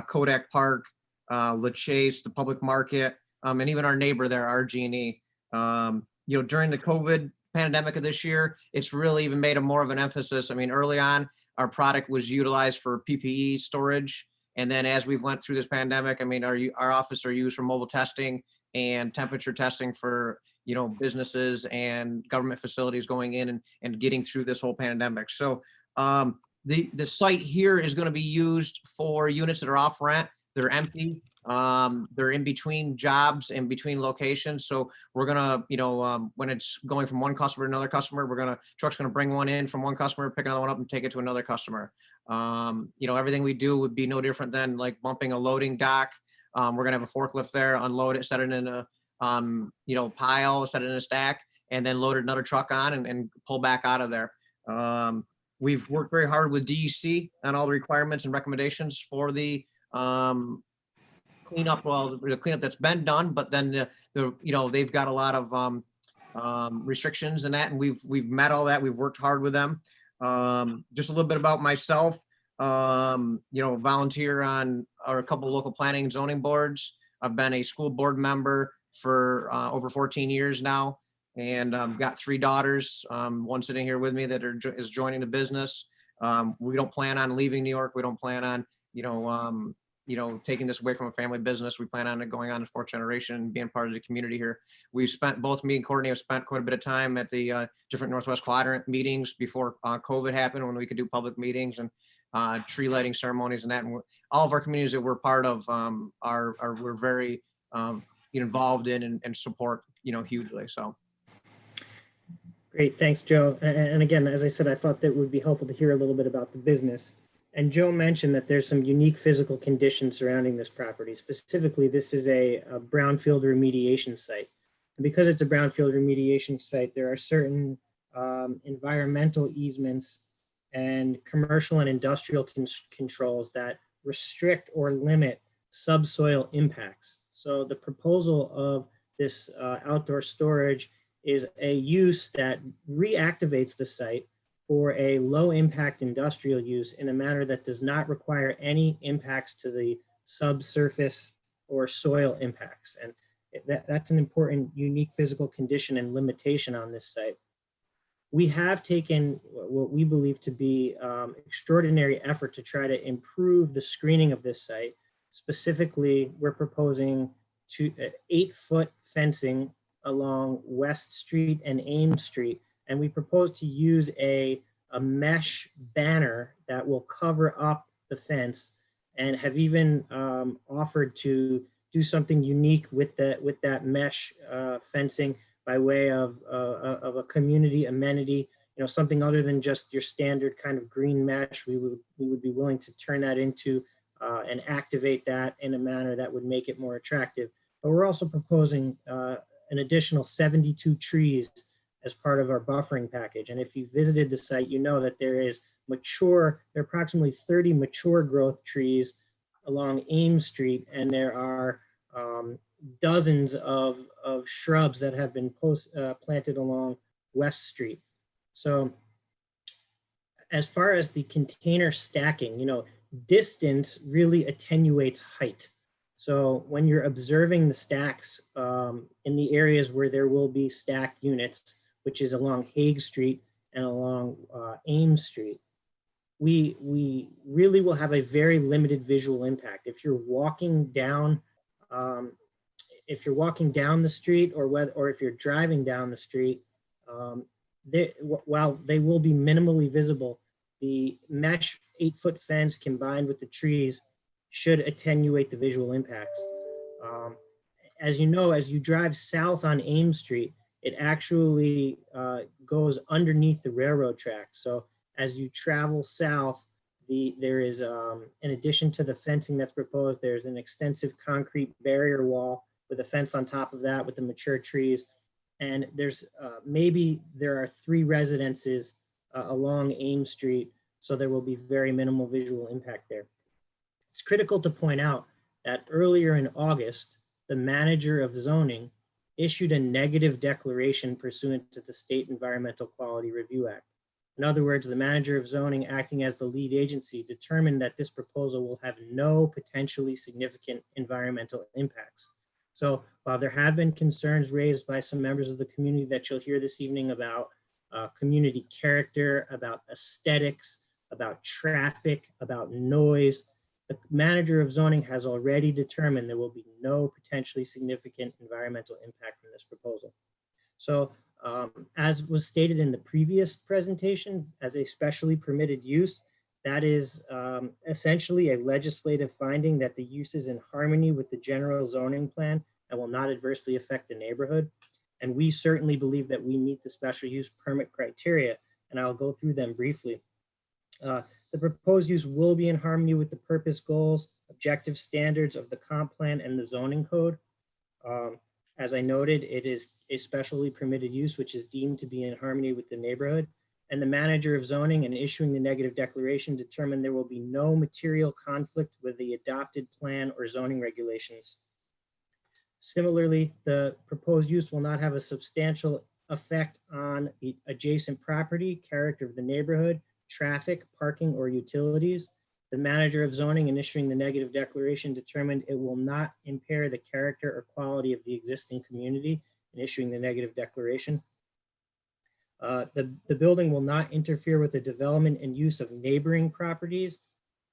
Kodak Park, La Chase, the public market, and even our neighbor there, RG&E. During the COVID pandemic of this year, it's really even made a more of an emphasis. I mean, early on, our product was utilized for PPE storage. And then as we've went through this pandemic, I mean, our office are used for mobile testing and temperature testing for, businesses and government facilities going in and getting through this whole pandemic. So the site here is going to be used for units that are off rent. They're empty. They're in between jobs, in between locations. So we're going to, when it's going from one customer to another customer, truck's going to bring one in from one customer, pick another one up and take it to another customer. Everything we do would be no different than like bumping a loading dock. We're going to have a forklift there, unload it, set it in a, pile, set it in a stack, and then load another truck on and pull back out of there. We've worked very hard with DEC on all the requirements and recommendations for the cleanup. Well, the cleanup that's been done, but then they've got a lot of restrictions and that, and we've met all that. We've worked hard with them. Just a little bit about myself. Volunteer on a couple of local planning and zoning boards. I've been a school board member for over 14 years now, and got 3 daughters. One sitting here with me that is joining the business. We don't plan on leaving New York. We don't plan on, taking this away from a family business. We plan on it going on to 4th generation and being part of the community here. Both me and Courtney have spent quite a bit of time at the different Northwest Quadrant meetings before COVID happened, when we could do public meetings and tree lighting ceremonies and that. And all of our communities that we're part of we're very involved in and support, hugely. So. Great, thanks, Joe. And again, as I said, I thought that would be helpful to hear a little bit about the business. And Joe mentioned that there's some unique physical conditions surrounding this property. Specifically, this is a brownfield remediation site. And because it's a brownfield remediation site, there are certain environmental easements and commercial and industrial controls that restrict or limit subsoil impacts. So the proposal of this outdoor storage is a use that reactivates the site for a low impact industrial use in a manner that does not require any impacts to the subsurface, or soil impacts. And that's an important, unique physical condition and limitation on this site. We have taken what we believe to be extraordinary effort to try to improve the screening of this site. Specifically, we're proposing 8-foot fencing along West Street and Ames Street. And we propose to use a mesh banner that will cover up the fence, and have even offered to do something unique with that mesh fencing by way of a community amenity, something other than just your standard kind of green mesh. We would be willing to turn that into and activate that in a manner that would make it more attractive. But we're also proposing an additional 72 trees as part of our buffering package. And if you visited the site, you know that there are approximately 30 mature growth trees along Ames Street, and there are dozens of shrubs that have been planted along West Street. So as far as the container stacking, distance really attenuates height. So when you're observing the stacks in the areas where there will be stacked units, which is along Hague Street and along Ames Street, we really will have a very limited visual impact. If you're walking down the street, or if you're driving down the street, while they will be minimally visible, the mesh 8-foot fence combined with the trees should attenuate the visual impacts. As you know, as you drive south on Ames Street, it actually goes underneath the railroad tracks. So as you travel south, there is, in addition to the fencing that's proposed, there's an extensive concrete barrier wall with a fence on top of that with the mature trees. And there's there are 3 residences along Ames Street, so there will be very minimal visual impact there. It's critical to point out that earlier in August, the manager of zoning issued a negative declaration pursuant to the State Environmental Quality Review Act. In other words, the manager of zoning, acting as the lead agency, determined that this proposal will have no potentially significant environmental impacts. So while there have been concerns raised by some members of the community that you'll hear this evening about community character, about aesthetics, about traffic, about noise, the manager of zoning has already determined there will be no potentially significant environmental impact from this proposal. So as was stated in the previous presentation, as a specially permitted use, that is essentially a legislative finding that the use is in harmony with the general zoning plan and will not adversely affect the neighborhood. And we certainly believe that we meet the special use permit criteria, and I'll go through them briefly. The proposed use will be in harmony with the purpose, goals, objective standards of the comp plan and the zoning code. As I noted, it is a specially permitted use, which is deemed to be in harmony with the neighborhood. And the manager of zoning, in issuing the negative declaration, determined there will be no material conflict with the adopted plan or zoning regulations. Similarly, the proposed use will not have a substantial effect on the adjacent property, character of the neighborhood, traffic, parking, or utilities. The manager of zoning, in issuing the negative declaration, determined it will not impair the character or quality of the existing community in issuing the negative declaration. The building will not interfere with the development and use of neighboring properties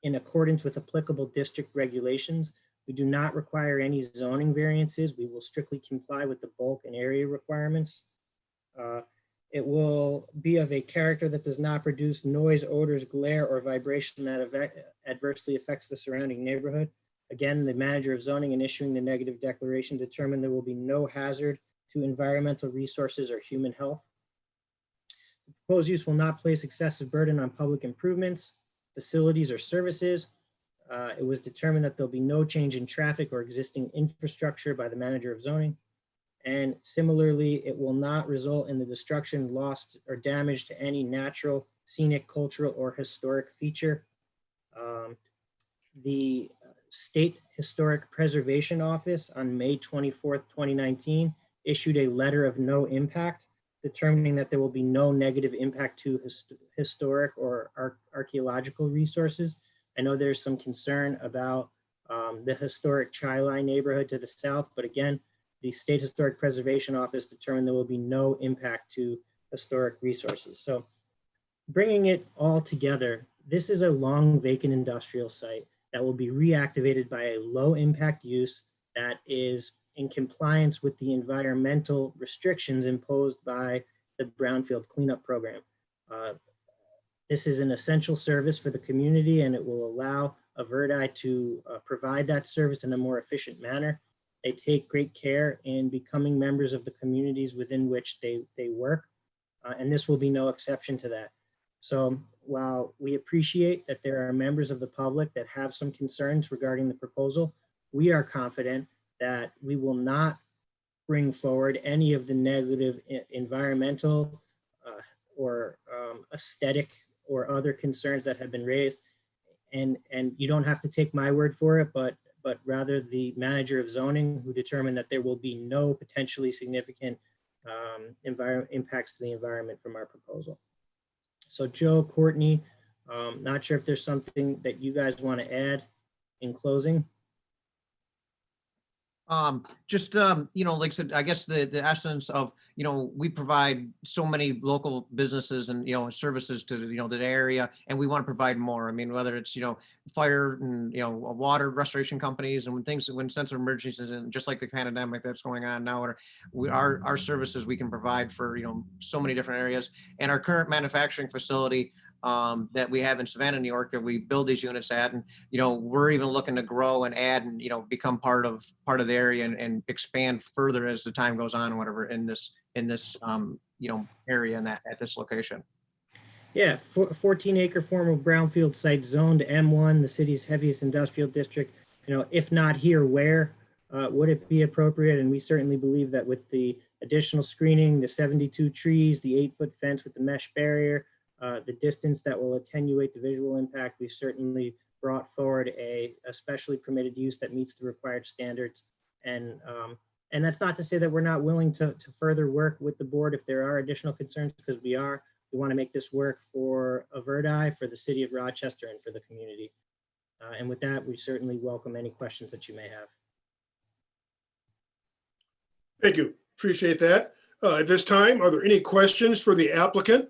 in accordance with applicable district regulations. We do not require any zoning variances. We will strictly comply with the bulk and area requirements. It will be of a character that does not produce noise, odors, glare, or vibration that adversely affects the surrounding neighborhood. Again, the manager of zoning, in issuing the negative declaration, determined there will be no hazard to environmental resources or human health. The proposed use will not place excessive burden on public improvements, facilities, or services. It was determined that there'll be no change in traffic or existing infrastructure by the manager of zoning. And similarly, it will not result in the destruction, loss, or damage to any natural, scenic, cultural, or historic feature. The State Historic Preservation Office on May 24th, 2019, issued a letter of no impact, determining that there will be no negative impact to historic or archaeological resources. I know there's some concern about the historic Chi-Line neighborhood to the south. But again, the State Historic Preservation Office determined there will be no impact to historic resources. So bringing it all together, this is a long vacant industrial site that will be reactivated by a low impact use that is in compliance with the environmental restrictions imposed by the Brownfield Cleanup Program. This is an essential service for the community, and it will allow Averdi to provide that service in a more efficient manner. They take great care in becoming members of the communities within which they work, and this will be no exception to that. So while we appreciate that there are members of the public that have some concerns regarding the proposal, we are confident that we will not bring forward any of the negative environmental or aesthetic or other concerns that have been raised. And you don't have to take my word for it, but rather the manager of zoning, who determined that there will be no potentially significant impacts to the environment from our proposal. So Joe, Courtney, not sure if there's something that you guys want to add in closing. Just, you know, like I said, I guess the essence of, you know, we provide so many local businesses and, you know, services to, you know, the area, and we want to provide more. I mean, whether it's, you know, fire and, you know, water restoration companies, and when sense of emergencies, and just like the pandemic that's going on now, or our services we can provide for, you know, so many different areas. And our current manufacturing facility that we have in Savannah, New York, that we build these units at, and you know, we're even looking to grow and add and, you know, become part of the area and expand further as the time goes on, or whatever, in this you know, area and at this location. Yeah, 14-acre former brownfield site zoned M1, the city's heaviest industrial district. You know, if not here, where would it be appropriate? And we certainly believe that with the additional screening, the 72 trees, the 8-foot fence with the mesh barrier, the distance that will attenuate the visual impact, we certainly brought forward a specially permitted use that meets the required standards. And that's not to say that we're not willing to further work with the board if there are additional concerns, because we are. We want to make this work for Averdi, for the city of Rochester, and for the community. And with that, we certainly welcome any questions that you may have. Thank you. Appreciate that. At this time, are there any questions for the applicant?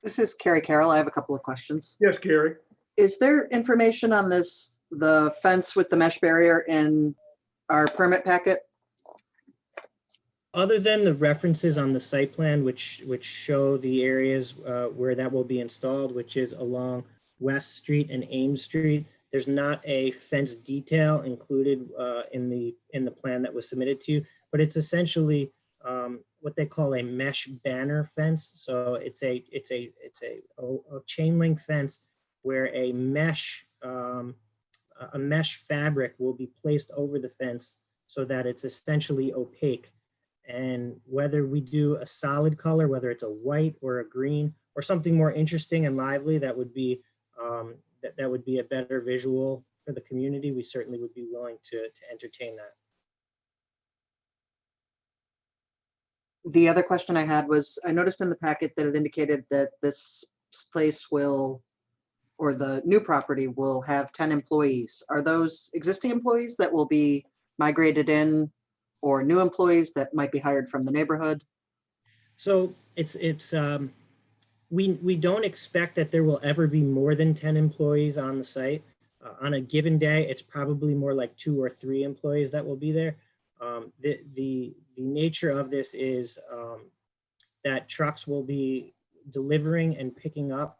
This is Carrie Carroll. I have a couple of questions. Yes, Carrie. Is there information on this, the fence with the mesh barrier, in our permit packet? Other than the references on the site plan, which show the areas where that will be installed, which is along West Street and Ames Street, there's not a fence detail included in the plan that was submitted to you, but it's essentially what they call a mesh banner fence. So it's a chain link fence where a mesh fabric will be placed over the fence so that it's essentially opaque. And whether we do a solid color, whether it's a white or a green or something more interesting and lively, that would be that would be a better visual for the community, we certainly would be willing to entertain that. The other question I had was, I noticed in the packet that it indicated that this place will, or the new property will have 10 employees. Are those existing employees that will be migrated in, or new employees that might be hired from the neighborhood? So we don't expect that there will ever be more than 10 employees on the site. On a given day, it's probably more like 2 or 3 employees that will be there. The nature of this is that trucks will be delivering and picking up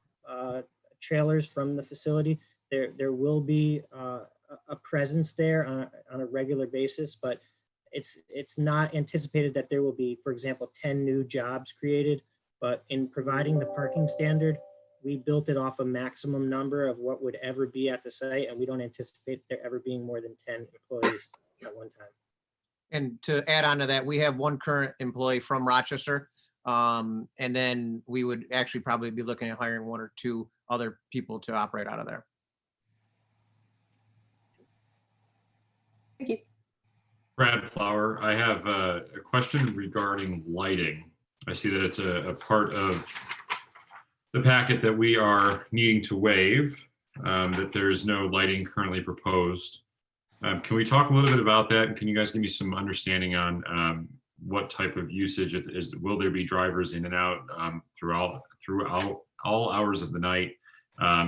trailers from the facility. There will be a presence there on a regular basis, but it's not anticipated that there will be, for example, 10 new jobs created. But in providing the parking standard, we built it off a maximum number of what would ever be at the site, and we don't anticipate there ever being more than 10 employees at one time. And to add on to that, we have one current employee from Rochester. And then we would actually probably be looking at hiring 1 or 2 other people to operate out of there. Thank you. Brad Flower, I have a question regarding lighting. I see that it's a part of the packet that we are needing to waive, that there is no lighting currently proposed. Can we talk a little bit about that? And can you guys give me some understanding on what type of usage will there be drivers in and out throughout all hours of the night?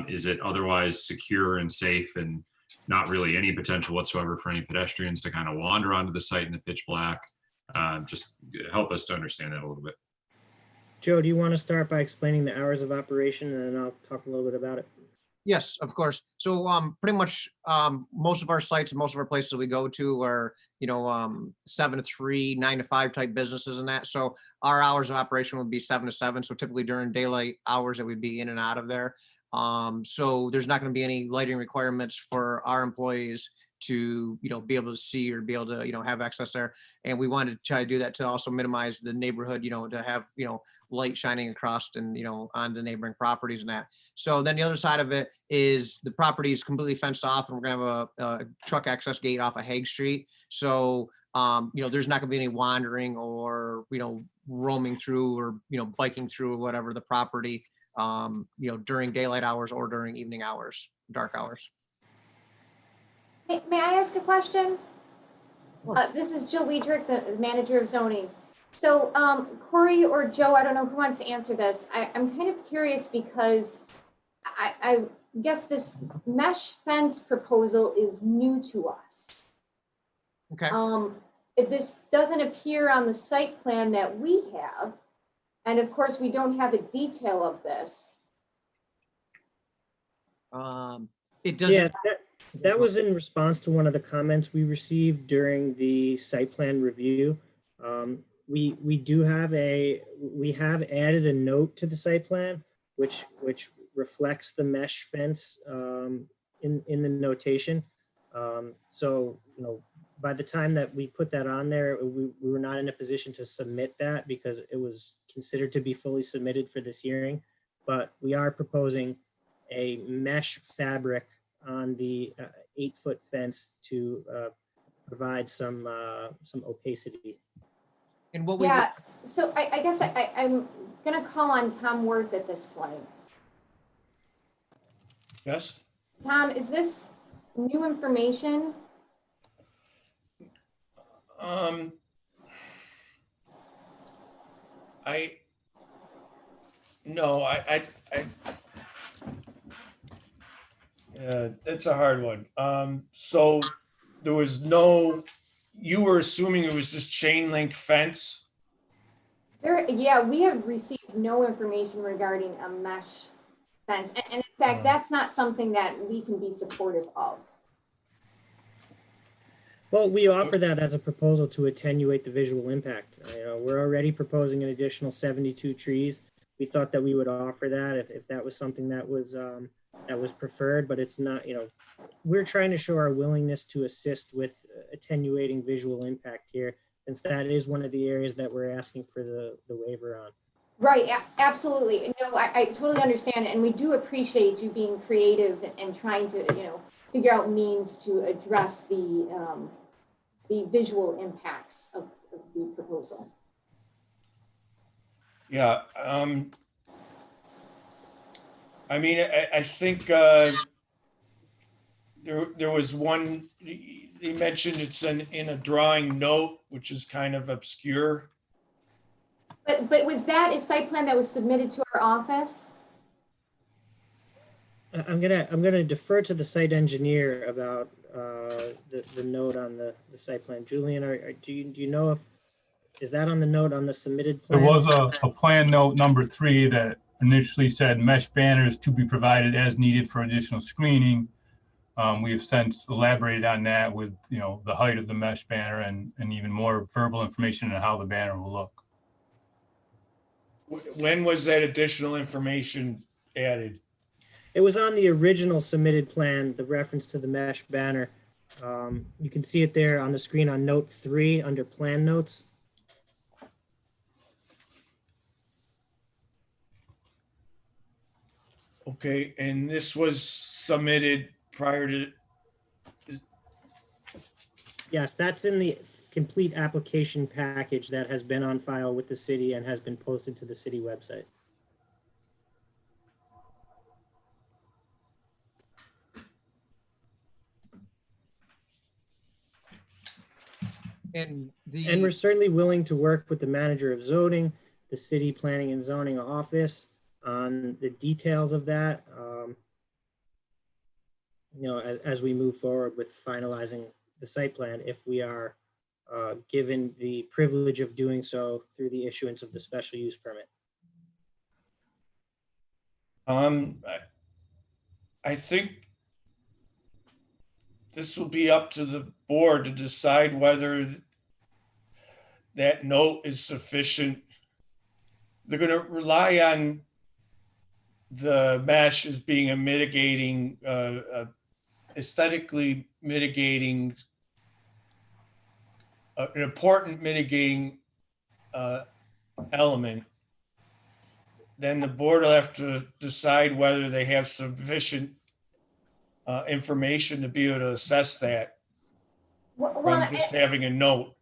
Is it otherwise secure and safe and not really any potential whatsoever for any pedestrians to kind of wander onto the site in the pitch black? Just help us to understand that a little bit. Joe, do you want to start by explaining the hours of operation, and then I'll talk a little bit about it? Yes, of course. So pretty much most of our sites and most of our places we go to are, 7 to 3, 9 to 5 type businesses and that. So our hours of operation would be 7 to 7. So typically during daylight hours that we'd be in and out of there. So there's not going to be any lighting requirements for our employees to, be able to see or be able to, have access there. And we wanted to try to do that to also minimize the neighborhood, to have, light shining across and, on the neighboring properties and that. So then the other side of it is the property is completely fenced off, and we're gonna have a truck access gate off of Hague Street. So, there's not gonna be any wandering or, roaming through or, biking through or whatever the property, during daylight hours or during evening hours, dark hours. May I ask a question? This is Jill Weidrich, the manager of zoning. So Corey or Joe, I don't know who wants to answer this. I'm kind of curious because I guess this mesh fence proposal is new to us. Okay. This doesn't appear on the site plan that we have. And of course, we don't have a detail of this. It doesn't. Yes, that was in response to one of the comments we received during the site plan review. We have added a note to the site plan, which reflects the mesh fence in the notation. So, by the time that we put that on there, we were not in a position to submit that because it was considered to be fully submitted for this hearing. But we are proposing a mesh fabric on the 8-foot fence to provide some opacity. And what we Yeah, so I guess I'm gonna call on Tom Worth at this point. Yes? Tom, is this new information? No, that's a hard one. So there was you were assuming it was this chain link fence? Yeah, we have received no information regarding a mesh fence. And in fact, that's not something that we can be supportive of. Well, we offer that as a proposal to attenuate the visual impact. We're already proposing an additional 72 trees. We thought that we would offer that if that was something that was preferred, but it's not. We're trying to show our willingness to assist with attenuating visual impact here, since that is one of the areas that we're asking for the waiver on. Right, absolutely. No, I totally understand, and we do appreciate you being creative and trying to, figure out means to address the visual impacts of the proposal. Yeah, I mean, I think there was one, they mentioned it's in a drawing note, which is kind of obscure. But was that a site plan that was submitted to our office? I'm gonna defer to the site engineer about the note on the site plan. Julian, do you know is that on the note on the submitted plan? There was a plan note number 3 that initially said mesh banners to be provided as needed for additional screening. We have since elaborated on that with the height of the mesh banner and even more verbal information on how the banner will look. When was that additional information added? It was on the original submitted plan, the reference to the mesh banner. You can see it there on the screen on note 3 under plan notes. Okay, and this was submitted prior to? Yes, that's in the complete application package that has been on file with the city and has been posted to the city website. And And we're certainly willing to work with the manager of zoning, the city planning and zoning office on the details of that. You know, as we move forward with finalizing the site plan, if we are given the privilege of doing so through the issuance of the special use permit. I think this will be up to the board to decide whether that note is sufficient. They're going to rely on the mesh as being a mitigating, aesthetically mitigating, an important mitigating element. Then the board will have to decide whether they have sufficient information to be able to assess that from just having a note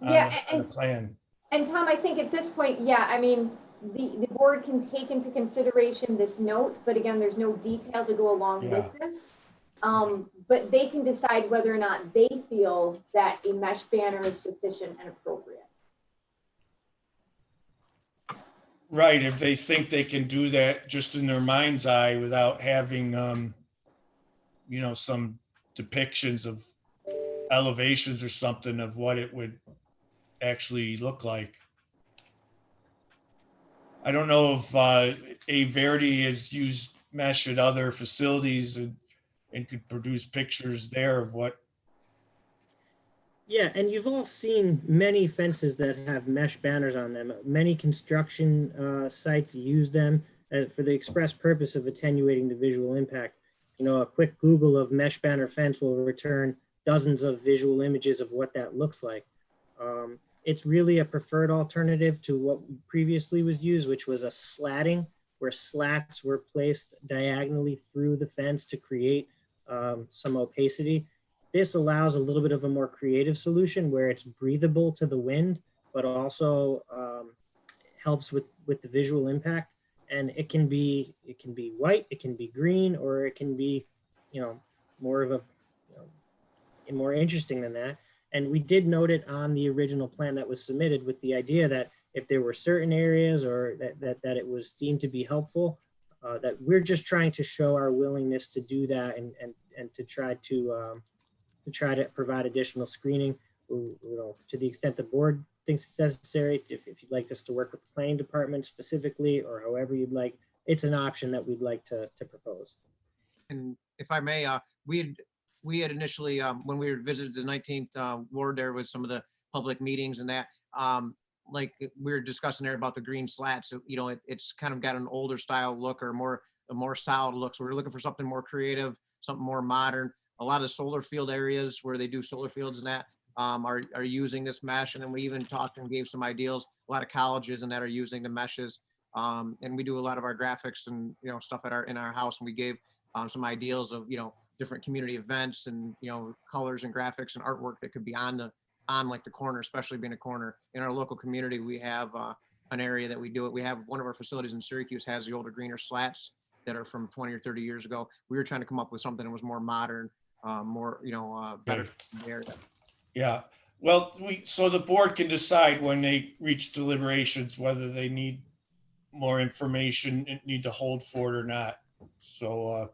on the plan. And Tom, I think at this point, yeah, I mean, the board can take into consideration this note, but again, there's no detail to go along with this. But they can decide whether or not they feel that a mesh banner is sufficient and appropriate. Right, if they think they can do that just in their mind's eye without having, you know, some depictions of elevations or something of what it would actually look like. I don't know if A Verdi has used mesh at other facilities and could produce pictures there of what. Yeah, and you've all seen many fences that have mesh banners on them. Many construction sites use them for the express purpose of attenuating the visual impact. You know, a quick Google of mesh banner fence will return dozens of visual images of what that looks like. It's really a preferred alternative to what previously was used, which was a slatting, where slats were placed diagonally through the fence to create some opacity. This allows a little bit of a more creative solution where it's breathable to the wind, but also helps with the visual impact. And it can be white, it can be green, or it can be, you know, more of a, you know, more interesting than that. And we did note it on the original plan that was submitted with the idea that if there were certain areas or that it was deemed to be helpful, that we're just trying to show our willingness to do that and to try to provide additional screening, you know, to the extent the board thinks it's necessary. If you'd like us to work with the planning department specifically, or however you'd like, it's an option that we'd like to propose. And if I may, we had initially, when we visited the 19th ward there with some of the public meetings and that, like we were discussing there about the green slats, you know, it's kind of got an older style look or a more solid look. So we're looking for something more creative, something more modern. A lot of solar field areas where they do solar fields and that are using this mesh. And then we even talked and gave some ideas. A lot of colleges and that are using the meshes. And we do a lot of our graphics and, you know, stuff in our house. And we gave some ideas of, you know, different community events and, you know, colors and graphics and artwork that could be on like the corner, especially being a corner. In our local community, we have an area that we do it. We have one of our facilities in Syracuse has the older greener slats that are from 20 or 30 years ago. We were trying to come up with something that was more modern, more, you know, better for the area. Yeah, well, so the board can decide when they reach deliberations whether they need more information and need to hold for it or not. So.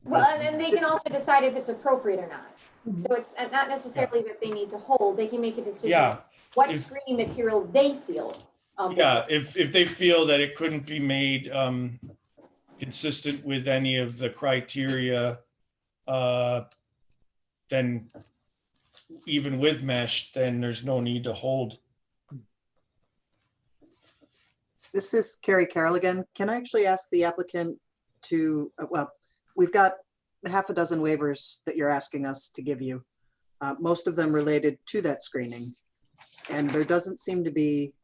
Well, and then they can also decide if it's appropriate or not. So it's not necessarily that they need to hold, they can make a decision what screening material they feel. Yeah, if they feel that it couldn't be made consistent with any of the criteria, then even with mesh, then there's no need to hold. This is Carrie Carroll again. Can I actually ask the applicant to, well, we've got half a dozen waivers that you're asking us to give you, most of them related to that screening. And there doesn't seem to be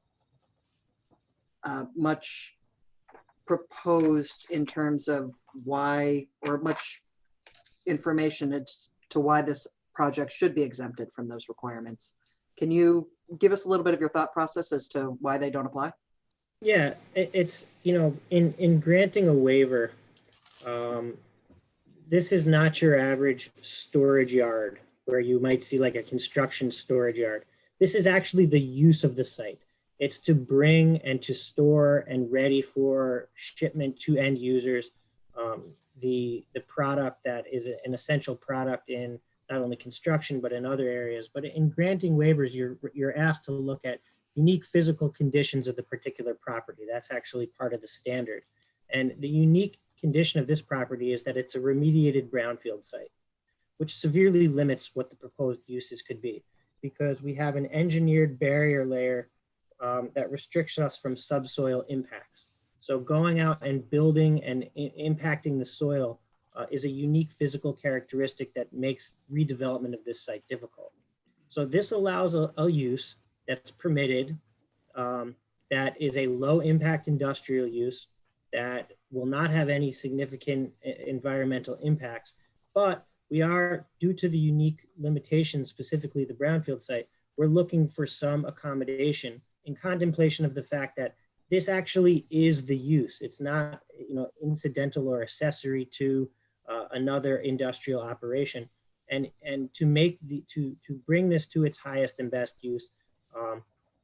much proposed in terms of why, or much information as to why this project should be exempted from those requirements. Can you give us a little bit of your thought process as to why they don't apply? Yeah, it's, you know, in granting a waiver, this is not your average storage yard where you might see like a construction storage yard. This is actually the use of the site. It's to bring and to store and ready for shipment to end users the product that is an essential product in not only construction, but in other areas. But in granting waivers, you're asked to look at unique physical conditions of the particular property. That's actually part of the standard. And the unique condition of this property is that it's a remediated brownfield site, which severely limits what the proposed uses could be, because we have an engineered barrier layer that restricts us from subsoil impacts. So going out and building and impacting the soil is a unique physical characteristic that makes redevelopment of this site difficult. So this allows a use that's permitted that is a low impact industrial use that will not have any significant environmental impacts, but we are, due to the unique limitations, specifically the brownfield site, we're looking for some accommodation in contemplation of the fact that this actually is the use. It's not, incidental or accessory to another industrial operation. And to make to bring this to its highest and best use,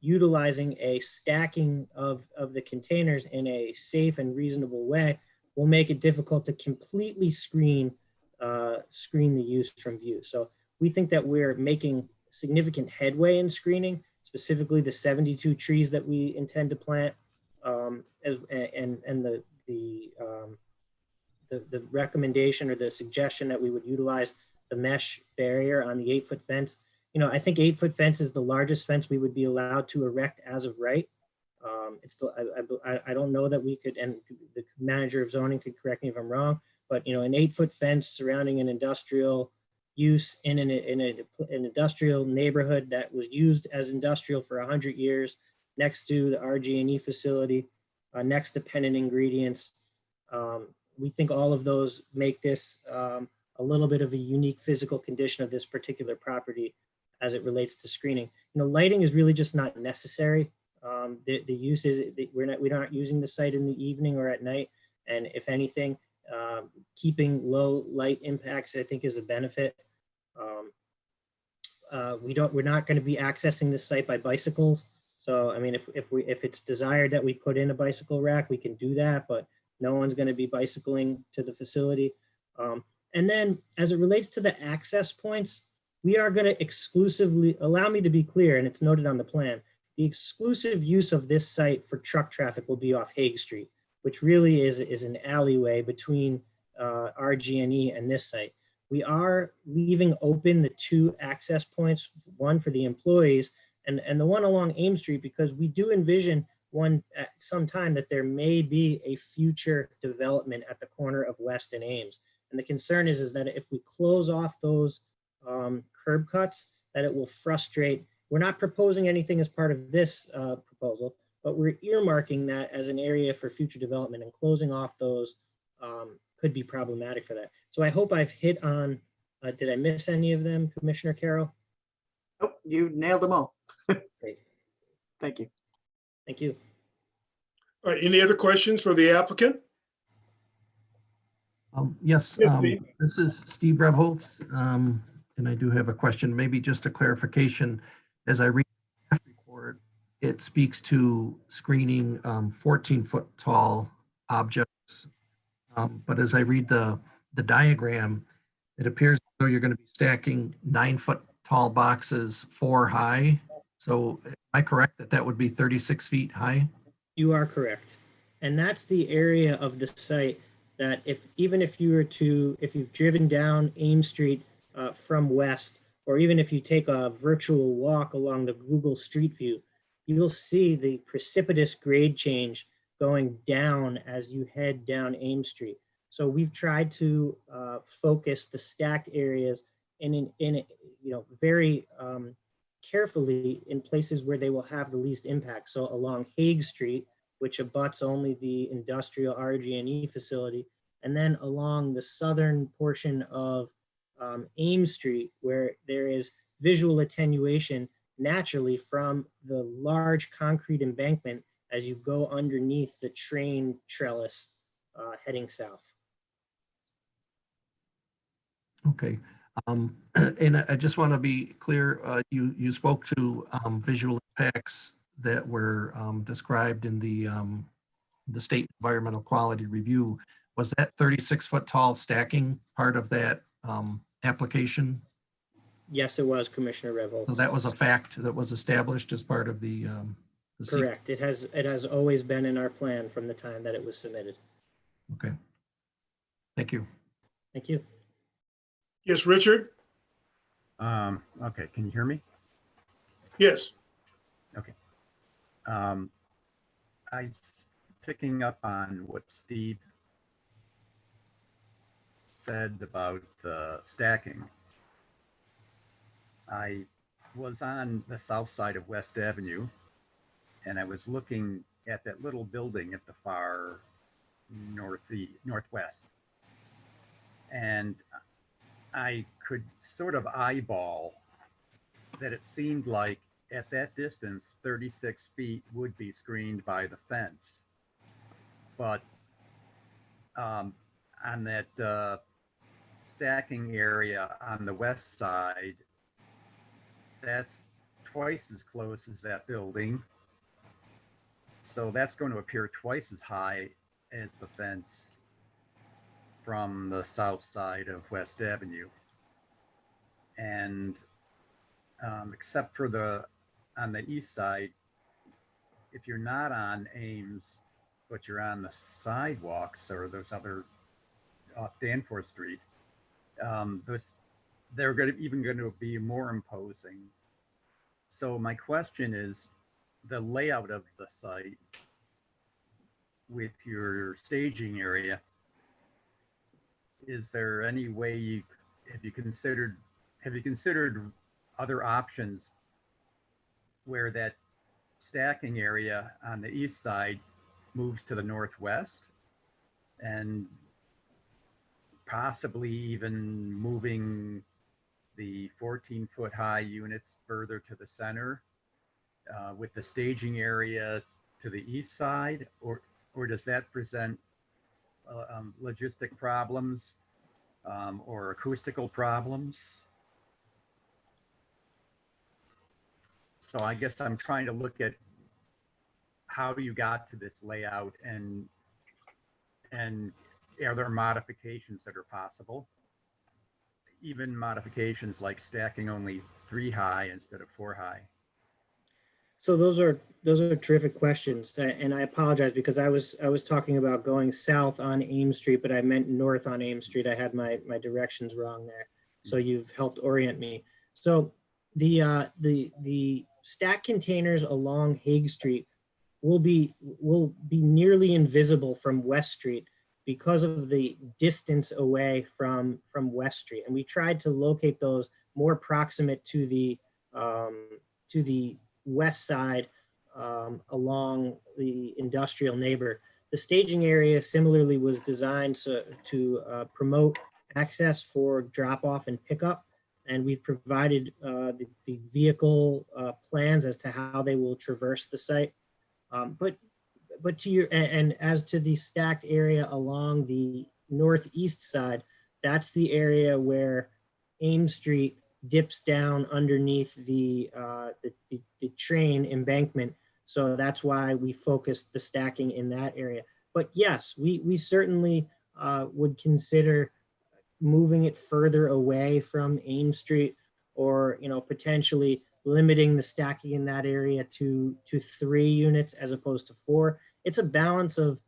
utilizing a stacking of the containers in a safe and reasonable way will make it difficult to completely screen the use from view. So we think that we're making significant headway in screening, specifically the 72 trees that we intend to plant, and the recommendation or the suggestion that we would utilize the mesh barrier on the 8-foot fence. I think 8-foot fence is the largest fence we would be allowed to erect as of right. It's still, I don't know that we could, and the manager of zoning could correct me if I'm wrong, but an 8-foot fence surrounding an industrial use in an industrial neighborhood that was used as industrial for 100 years, next to the RG&E facility, next to Pennant Ingredients. We think all of those make this a little bit of a unique physical condition of this particular property as it relates to screening. Lighting is really just not necessary. The use is, we're not using the site in the evening or at night. And if anything, keeping low light impacts, I think, is a benefit. We're not going to be accessing this site by bicycles. So, I mean, if it's desired that we put in a bicycle rack, we can do that, but no one's going to be bicycling to the facility. And then as it relates to the access points, we are going to exclusively, allow me to be clear, and it's noted on the plan, the exclusive use of this site for truck traffic will be off Hague Street, which really is an alleyway between RG&E and this site. We are leaving open the 2 access points, one for the employees and the one along Ames Street, because we do envision one at some time that there may be a future development at the corner of West and Ames. And the concern is that if we close off those curb cuts, that it will frustrate. We're not proposing anything as part of this proposal, but we're earmarking that as an area for future development, and closing off those could be problematic for that. So I hope I've hit on, did I miss any of them, Commissioner Carroll? Nope, you nailed them all. Great. Thank you. Thank you. All right, any other questions for the applicant? Yes, this is Steve Rebholz, and I do have a question, maybe just a clarification. As I read the staff report, it speaks to screening 14-foot tall objects. But as I read the diagram, it appears as though you're going to be stacking 9-foot tall boxes 4 high. So am I correct that that would be 36 feet high? You are correct. And that's the area of the site that even if you've driven down Ames Street from west, or even if you take a virtual walk along the Google Street View, you'll see the precipitous grade change going down as you head down Ames Street. So we've tried to focus the stacked areas in very carefully in places where they will have the least impact. So along Hague Street, which abuts only the industrial RG&E facility, and then along the southern portion of Ames Street, where there is visual attenuation naturally from the large concrete embankment as you go underneath the train trellis heading south. Okay. And I just want to be clear, you spoke to visual impacts that were described in the state environmental quality review. Was that 36-foot tall stacking part of that application? Yes, it was, Commissioner Revolts. So that was a fact that was established as part of the Correct. It has always been in our plan from the time that it was submitted. Okay. Thank you. Thank you. Yes, Richard? Okay, can you hear me? Yes. Okay. I picking up on what Steve said about stacking. I was on the south side of West Avenue, and I was looking at that little building at the far northwest, and I could sort of eyeball that it seemed like at that distance, 36 feet would be screened by the fence. But on that stacking area on the west side, that's twice as close as that building. So that's going to appear twice as high as the fence from the south side of West Avenue. And except for on the east side, if you're not on Ames, but you're on the sidewalks or those other off Danforth Street, they're even going to be more imposing. So my question is, the layout of the site with your staging area, is there any way have you considered other options where that stacking area on the east side moves to the northwest, and possibly even moving the 14-foot high units further to the center with the staging area to the east side, or does that present logistic problems or acoustical problems? So I guess I'm trying to look at how you got to this layout, and are there modifications that are possible? Even modifications like stacking only 3 high instead of 4 high. So those are terrific questions, and I apologize because I was talking about going south on Ames Street, but I meant north on Ames Street. I had my directions wrong there, so you've helped orient me. So the stack containers along Hague Street will be nearly invisible from West Street because of the distance away from West Street, and we tried to locate those more proximate to the west side along the industrial neighbor. The staging area similarly was designed to promote access for drop-off and pickup, and we've provided the vehicle plans as to how they will traverse the site. But to your, and as to the stacked area along the northeast side, that's the area where Ames Street dips down underneath the train embankment. So that's why we focused the stacking in that area. But yes, we certainly would consider moving it further away from Ames Street, or potentially limiting the stacking in that area to 3 units as opposed to 4. It's a balance of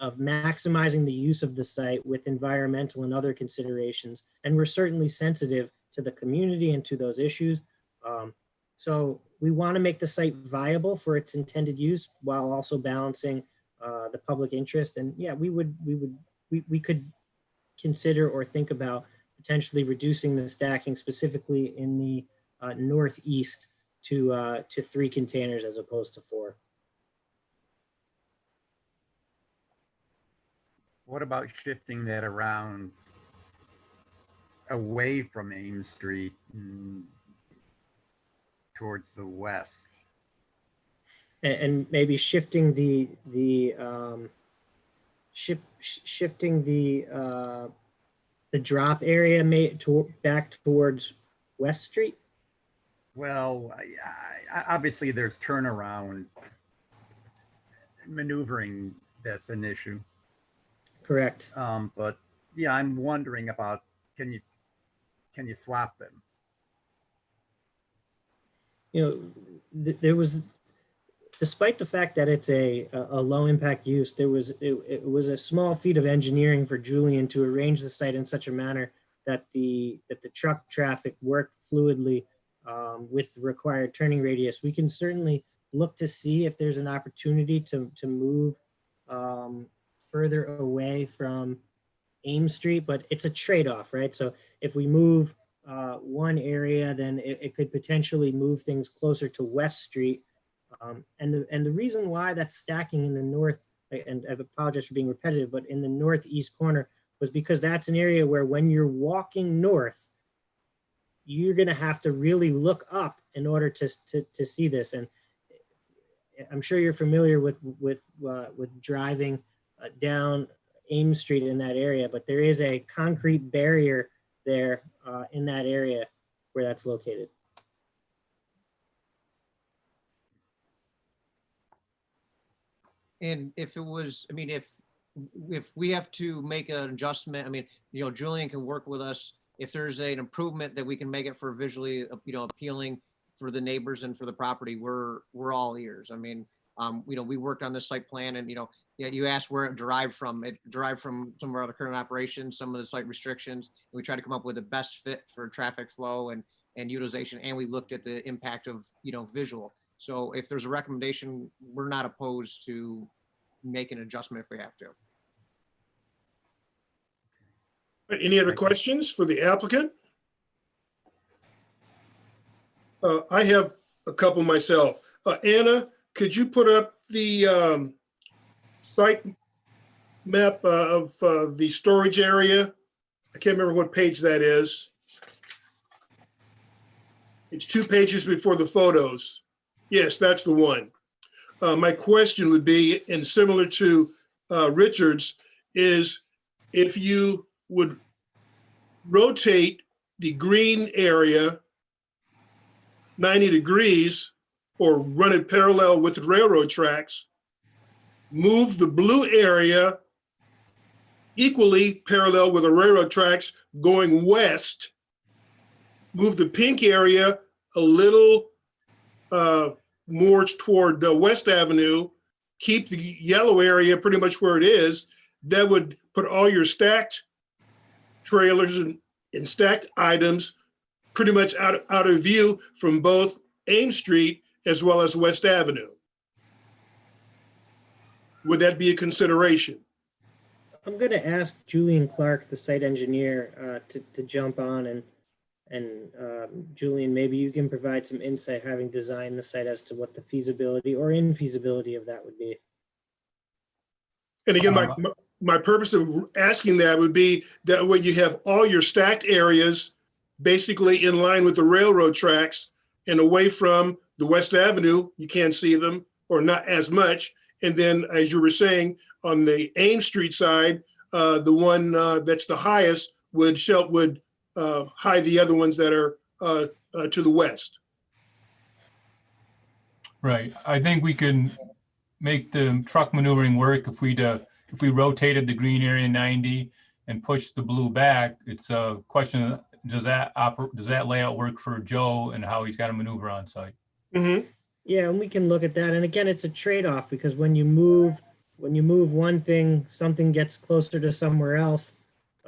maximizing the use of the site with environmental and other considerations. And we're certainly sensitive to the community and to those issues. So we want to make the site viable for its intended use while also balancing the public interest. And yeah, we could consider or think about potentially reducing the stacking specifically in the northeast to 3 containers as opposed to 4. What about shifting that around away from Ames Street towards the west? And maybe shifting the, the drop area back towards West Street? Well, obviously there's turnaround maneuvering that's an issue. Correct. But yeah, I'm wondering about, can you swap them? You know, there was, despite the fact that it's a low impact use, it was a small feat of engineering for Julian to arrange the site in such a manner that the truck traffic worked fluidly with the required turning radius. We can certainly look to see if there's an opportunity to move further away from Ames Street, but it's a trade-off, right? So if we move one area, then it could potentially move things closer to West Street. And the reason why that's stacking in the north, and I apologize for being repetitive, but in the northeast corner was because that's an area where when you're walking north, you're gonna have to really look up in order to see this. And I'm sure you're familiar with driving down Ames Street in that area, but there is a concrete barrier there in that area where that's located. And if it was, I mean, if we have to make an adjustment, I mean, you know, Julian can work with us. If there's an improvement that we can make it for visually, you know, appealing for the neighbors and for the property, we're all ears. I mean, you know, we worked on this site plan, and, you know, yeah, you asked where it derived from. It derived from some of our other current operations, some of the site restrictions. And we tried to come up with the best fit for traffic flow and utilization. And we looked at the impact of, you know, visual. So if there's a recommendation, we're not opposed to make an adjustment if we have to. Any other questions for the applicant? I have a couple myself. Anna, could you put up the site map of the storage area? I can't remember what page that is. It's 2 pages before the photos. Yes, that's the one. My question would be, and similar to Richard's, is if you would rotate the green area 90 degrees or run it parallel with the railroad tracks, move the blue area equally parallel with the railroad tracks going west, move the pink area a little more toward West Avenue, keep the yellow area pretty much where it is. That would put all your stacked trailers and stacked items pretty much out of view from both Ames Street as well as West Avenue. Would that be a consideration? I'm going to ask Julian Clark, the site engineer, to jump on, and Julian, maybe you can provide some insight, having designed the site, as to what the feasibility or infeasibility of that would be. And again, my purpose of asking that would be that way you have all your stacked areas basically in line with the railroad tracks and away from the West Avenue. You can't see them, or not as much. And then, as you were saying, on the Ames Street side, the one that's the highest would hide the other ones that are to the west. Right. I think we can make the truck maneuvering work if we rotated the green area 90 and pushed the blue back. It's a question of, does that layout work for Joe and how he's got to maneuver on site? Mm-hmm. Yeah, and we can look at that. And again, it's a trade-off, because when you move one thing, something gets closer to somewhere else.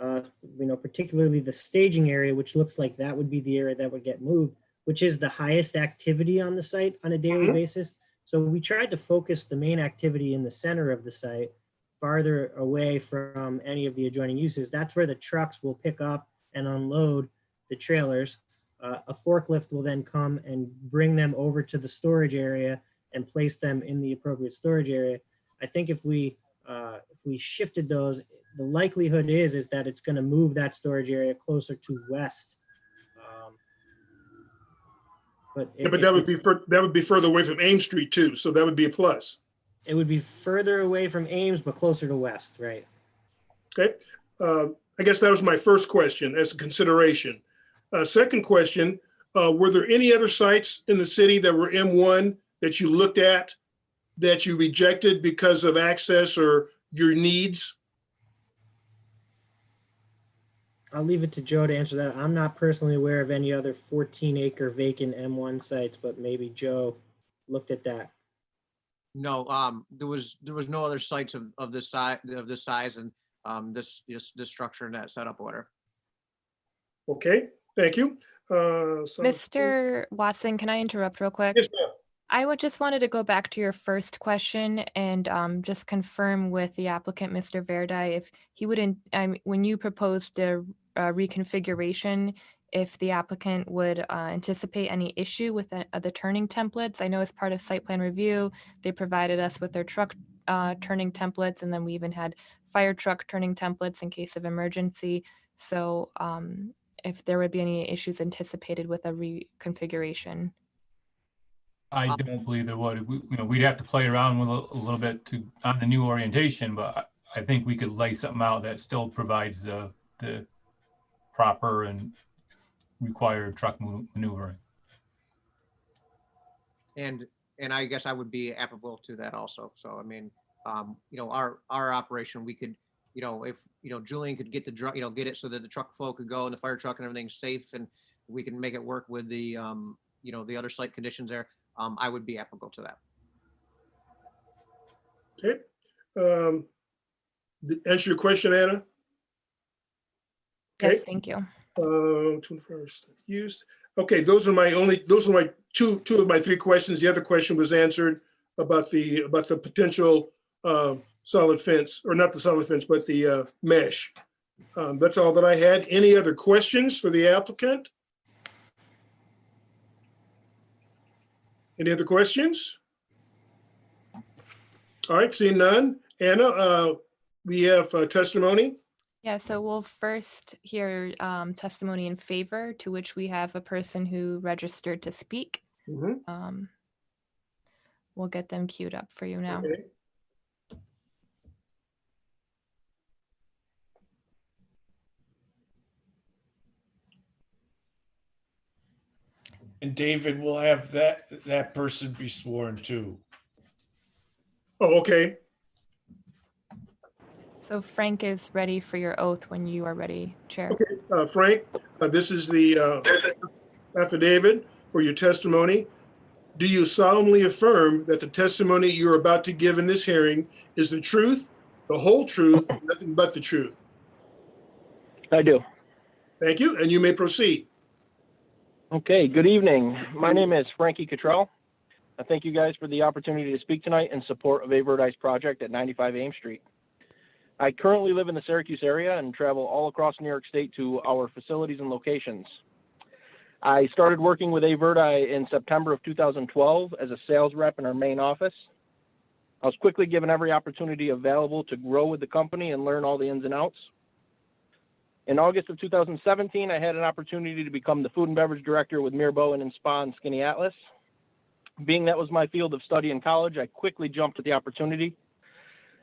You know, particularly the staging area, which looks like that would be the area that would get moved, which is the highest activity on the site on a daily basis. So we tried to focus the main activity in the center of the site, farther away from any of the adjoining uses. That's where the trucks will pick up and unload the trailers. A forklift will then come and bring them over to the storage area and place them in the appropriate storage area. I think if we shifted those, the likelihood is that it's going to move that storage area closer to west. But that would be further away from Ames Street too, so that would be a plus. It would be further away from Ames, but closer to west, right? Okay. I guess that was my first question as a consideration. Second question, were there any other sites in the city that were M1 that you looked at that you rejected because of access or your needs? I'll leave it to Joe to answer that. I'm not personally aware of any other 14-acre vacant M1 sites, but maybe Joe looked at that. No, there was no other sites of this size and this structure in that setup order. Okay, thank you. Mr. Watson, can I interrupt real quick? Yes, ma'am. I would just wanted to go back to your first question and just confirm with the applicant, Mr. Verdi, if he wouldn't, when you proposed the reconfiguration, if the applicant would anticipate any issue with the turning templates. I know as part of site plan review, they provided us with their truck turning templates, and then we even had fire truck turning templates in case of emergency. So if there would be any issues anticipated with a reconfiguration. I don't believe there would. We'd have to play around with a little bit on the new orientation, but I think we could lay something out that still provides the proper and required truck maneuvering. And I guess I would be applicable to that also. So, I mean, our operation, we could, if, Julian could get get it so that the truck flow could go and the fire truck and everything's safe, and we can make it work with the, the other site conditions there. I would be applicable to that. Okay. Answer your question, Anna? Okay. Yes, thank you. 21st used. Okay, those are my two of my three questions. The other question was answered about the potential solid fence, or not the solid fence, but the mesh. That's all that I had. Any other questions for the applicant? Any other questions? All right, seeing none. Anna, we have testimony. Yeah, so we'll first hear testimony in favor, to which we have a person who registered to speak. Mhm. We'll get them queued up for you now. Okay. And David will have that person be sworn too. Oh, okay. So Frank is ready for your oath when you are ready, Chair. Okay, Frank, this is the affidavit for your testimony. Do you solemnly affirm that the testimony you're about to give in this hearing is the truth, the whole truth, and nothing but the truth? I do. Thank you, and you may proceed. Okay, good evening. My name is Frankie Cottrell. I thank you guys for the opportunity to speak tonight in support of A Verdi's project at 95 Ames Street. I currently live in the Syracuse area and travel all across New York State to our facilities and locations. I started working with A Verdi in September of 2012 as a sales rep in our main office. I was quickly given every opportunity available to grow with the company and learn all the ins and outs. In August of 2017, I had an opportunity to become the food and beverage director with Mirbeau and Spa and Skinny Atlas. Being that was my field of study in college, I quickly jumped at the opportunity.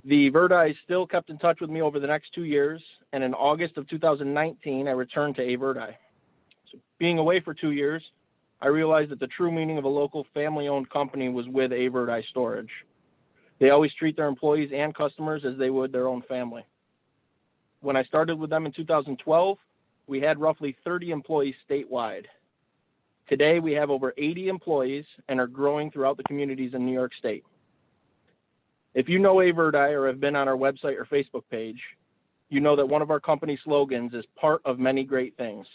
The Verdi still kept in touch with me over the next 2 years, and in August of 2019, I returned to A Verdi. So being away for 2 years, I realized that the true meaning of a local family-owned company was with A Verdi Storage. They always treat their employees and customers as they would their own family. When I started with them in 2012, we had roughly 30 employees statewide. Today, we have over 80 employees and are growing throughout the communities in New York State. If you know A Verdi or have been on our website or Facebook page, you know that one of our company slogans is part of many great things.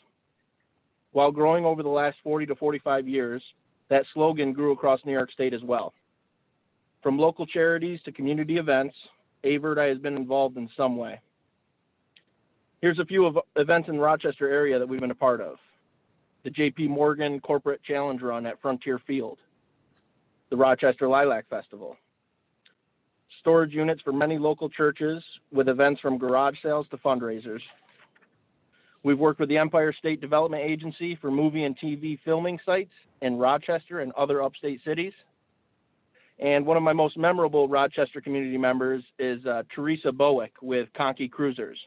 While growing over the last 40 to 45 years, that slogan grew across New York State as well. From local charities to community events, A Verdi has been involved in some way. Here's a few of events in the Rochester area that we've been a part of. The JP Morgan Corporate Challenge Run at Frontier Field, the Rochester Lilac Festival, storage units for many local churches with events from garage sales to fundraisers. We've worked with the Empire State Development Agency for movie and TV filming sites in Rochester and other upstate cities. And one of my most memorable Rochester community members is Teresa Bowick with Conkey Cruisers.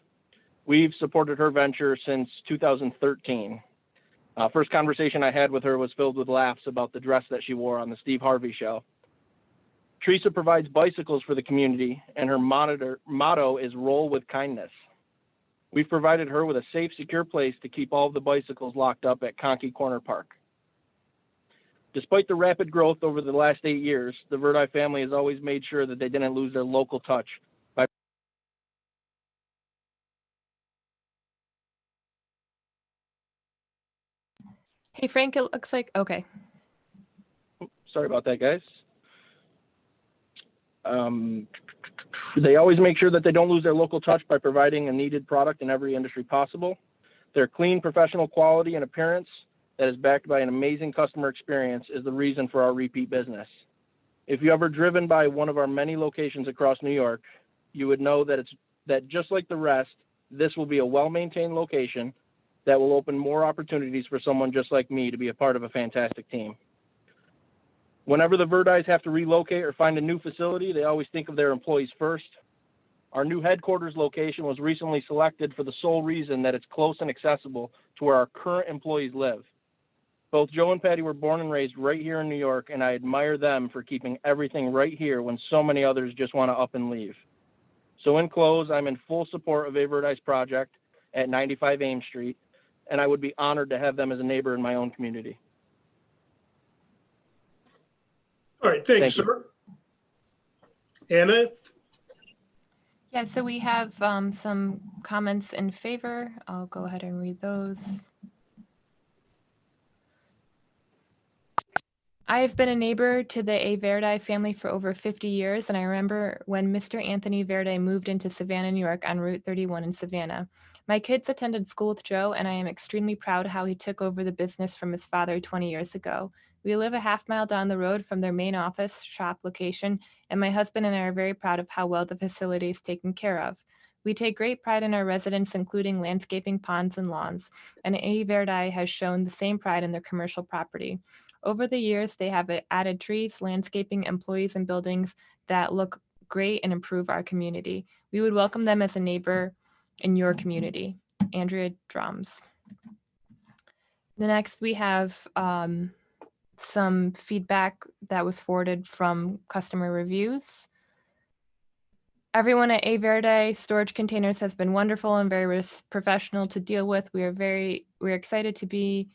We've supported her venture since 2013. First conversation I had with her was filled with laughs about the dress that she wore on the Steve Harvey show. Teresa provides bicycles for the community, and her motto is roll with kindness. We've provided her with a safe, secure place to keep all of the bicycles locked up at Conkey Corner Park. Despite the rapid growth over the last 8 years, the Verdi family has always made sure that they didn't lose their local touch by Hey, Frank, it looks like, okay. Sorry about that, guys. They always make sure that they don't lose their local touch by providing a needed product in every industry possible. Their clean, professional quality and appearance that is backed by an amazing customer experience is the reason for our repeat business. If you ever driven by one of our many locations across New York, you would know that just like the rest, this will be a well-maintained location that will open more opportunities for someone just like me to be a part of a fantastic team. Whenever the Verdis have to relocate or find a new facility, they always think of their employees first. Our new headquarters location was recently selected for the sole reason that it's close and accessible to where our current employees live. Both Joe and Patty were born and raised right here in New York, and I admire them for keeping everything right here when so many others just want to up and leave. So in close, I'm in full support of A Verdi's project at 95 Ames Street, and I would be honored to have them as a neighbor in my own community. All right, thank you, Thank you. sir. Anna, Yeah, so we have some comments in favor. I'll go ahead and read those. I have been a neighbor to the A. Verdi family for over 50 years, and I remember when Mr. Anthony Verdi moved into Savannah, New York on Route 31 in Savannah. My kids attended school with Joe, and I am extremely proud how he took over the business from his father 20 years ago. We live a half-mile down the road from their main office shop location, and my husband and I are very proud of how well the facility is taken care of. We take great pride in our residents, including landscaping, ponds, and lawns, and A. Verdi has shown the same pride in their commercial property. Over the years, they have added trees, landscaping, employees, and buildings that look great and improve our community. We would welcome them as a neighbor in your community. Andrea Drums. The next, we have some feedback that was forwarded from customer reviews. Everyone at A. Verdi Storage Containers has been wonderful and very professional to deal with. We're excited to be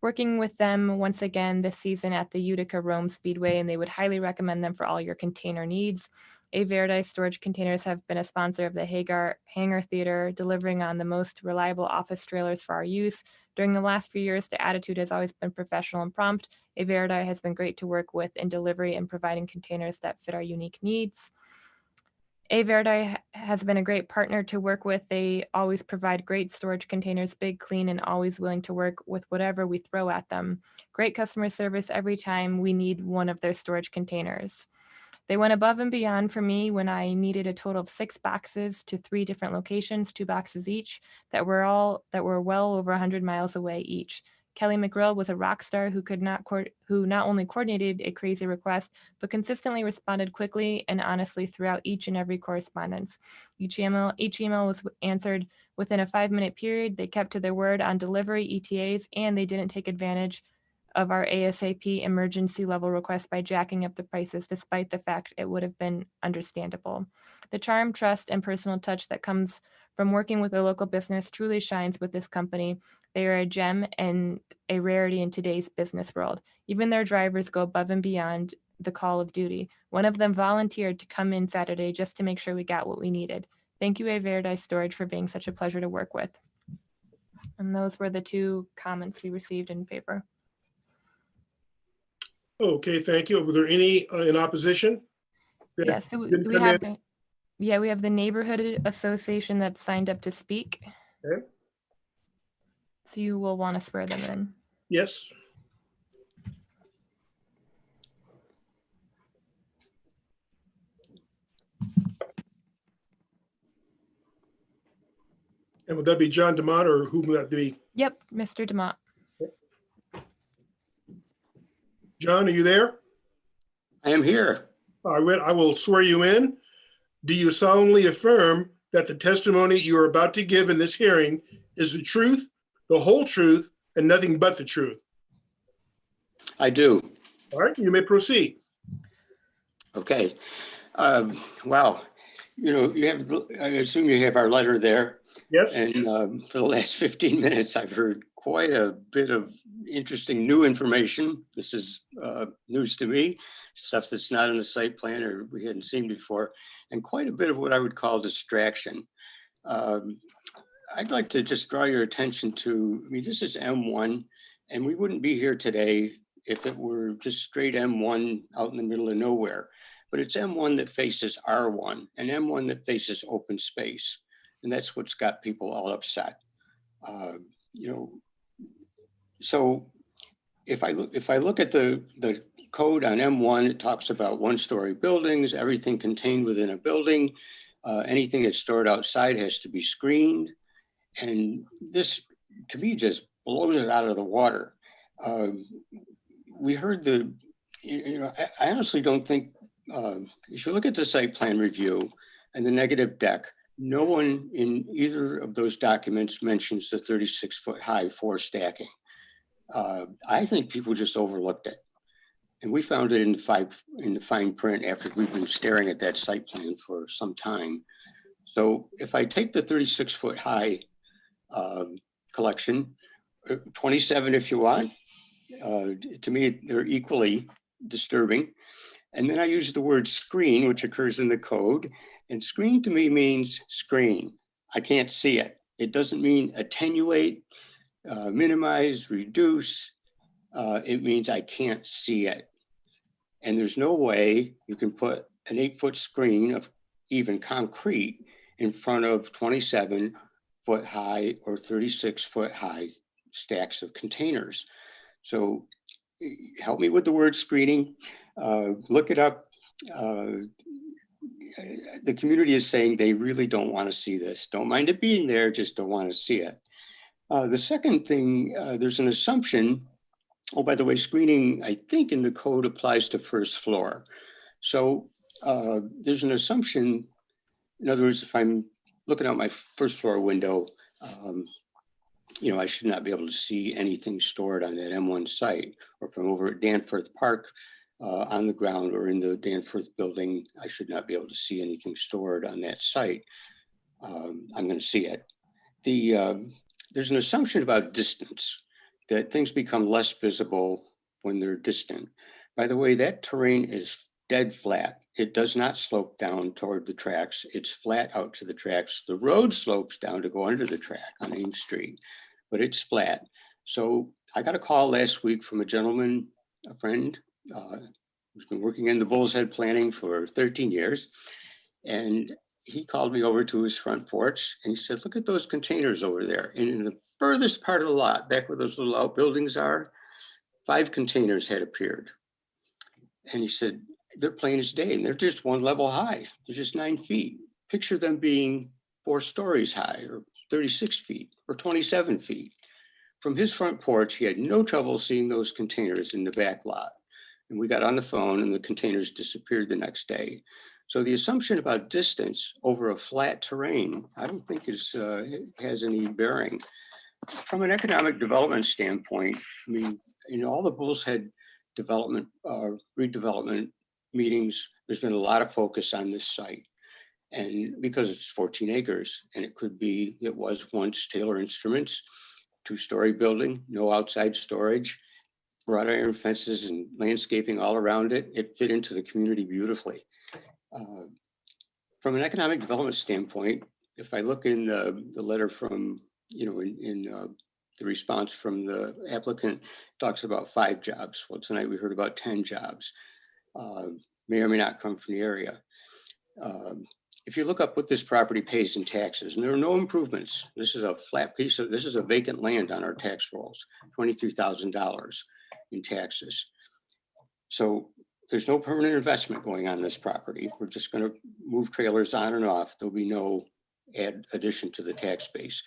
working with them once again this season at the Utica Rome Speedway, and they would highly recommend them for all your container needs. A. Verdi Storage Containers have been a sponsor of the Hangar Theater, delivering on the most reliable office trailers for our use. During the last few years, the attitude has always been professional and prompt. A. Verdi has been great to work with in delivery and providing containers that fit our unique needs. A. Verdi has been a great partner to work with. They always provide great storage containers, big, clean, and always willing to work with whatever we throw at them. Great customer service every time we need one of their storage containers. They went above and beyond for me when I needed a total of 6 boxes to 3 different locations, 2 boxes each, that were well over 100 miles away each. Kelly McGrill was a rock star who not only coordinated a crazy request, but consistently responded quickly and honestly throughout each and every correspondence. Each email was answered within a 5-minute period. They kept to their word on delivery, ETAs, and they didn't take advantage of our ASAP emergency level request by jacking up the prices, despite the fact it would have been understandable. The charm, trust, and personal touch that comes from working with a local business truly shines with this company. They are a gem and a rarity in today's business world. Even their drivers go above and beyond the call of duty. One of them volunteered to come in Saturday just to make sure we got what we needed. Thank you, A. Verdi Storage, for being such a pleasure to work with. And those were the 2 comments we received in favor. okay, thank you. Were there any in opposition? that Yeah, so didn't we come have in? we have the neighborhood association that signed up to speak. Okay. So you will want to swear them in. Yes. And would that be John DeMott or who would that be? Yep, Mr. DeMott. John, are you there? I am here. I will swear you in. Do you solemnly affirm that the testimony you are about to give in this hearing is the truth, the whole truth, and nothing but the truth? I do. All right, you may proceed. Okay. Wow. You have, I assume you have our letter there. Yes. And for the last 15 minutes, I've heard quite a bit of interesting new information. This is news to me, stuff that's not in the site plan or we hadn't seen before, and quite a bit of what I would call distraction. I'd like to just draw your attention to, this is M1, and we wouldn't be here today if it were just straight M1 out in the middle of nowhere. But it's M1 that faces R1 and M1 that faces open space. And that's what's got people all upset. So if I look at the code on M1, it talks about one-story buildings, everything contained within a building, anything that's stored outside has to be screened. And this, to me, just blows it out of the water. We heard I honestly don't think, if you look at the site plan review and the negative deck, no one in either of those documents mentions the 36-foot high floor stacking. I think people just overlooked it. And we found it in the fine print after we've been staring at that site plan for some time. So if I take the 36-foot high collection, 27 if you want, to me, they're equally disturbing. And then I use the word screen, which occurs in the code. And screen to me means screen. I can't see it. It doesn't mean attenuate, minimize, reduce. It means I can't see it. And there's no way you can put an 8-foot screen of even concrete in front of 27-foot high or 36-foot high stacks of containers. So help me with the word screening. Look it up. The community is saying they really don't want to see this. Don't mind it being there, just don't want to see it. The second thing, there's an assumption. Oh, by the way, screening, I think in the code applies to first floor. So there's an assumption. In other words, if I'm looking out my first floor window, I should not be able to see anything stored on that M1 site. Or if I'm over at Danforth Park on the ground or in the Danforth building, I should not be able to see anything stored on that site. I'm going to see it. There's an assumption about distance, that things become less visible when they're distant. By the way, that terrain is dead flat. It does not slope down toward the tracks. It's flat out to the tracks. The road slopes down to go under the track on Ames Street, but it's flat. So I got a call last week from a gentleman, a friend, who's been working in the Bull's Head planning for 13 years. And he called me over to his front porch and he said, look at those containers over there. And in the furthest part of the lot, back where those little outbuildings are, 5 containers had appeared. And he said, they're plain as day and they're just one level high. They're just 9 feet. Picture them being 4 stories high or 36 feet or 27 feet. From his front porch, he had no trouble seeing those containers in the back lot. And we got on the phone and the containers disappeared the next day. So the assumption about distance over a flat terrain, I don't think has any bearing. From an economic development standpoint, all the Bull's Head development, redevelopment meetings, there's been a lot of focus on this site. And because it's 14 acres and it was once Taylor Instruments, 2-story building, no outside storage, wrought iron fences and landscaping all around it. It fit into the community beautifully. From an economic development standpoint, if I look in the letter from, the response from the applicant, talks about 5 jobs. Well, tonight we heard about 10 jobs. May or may not come from the area. If you look up what this property pays in taxes, and there are no improvements. This is a flat piece of, this is a vacant land on our tax rolls, $23,000 in taxes. So there's no permanent investment going on this property. We're just going to move trailers on and off. There'll be no addition to the tax base.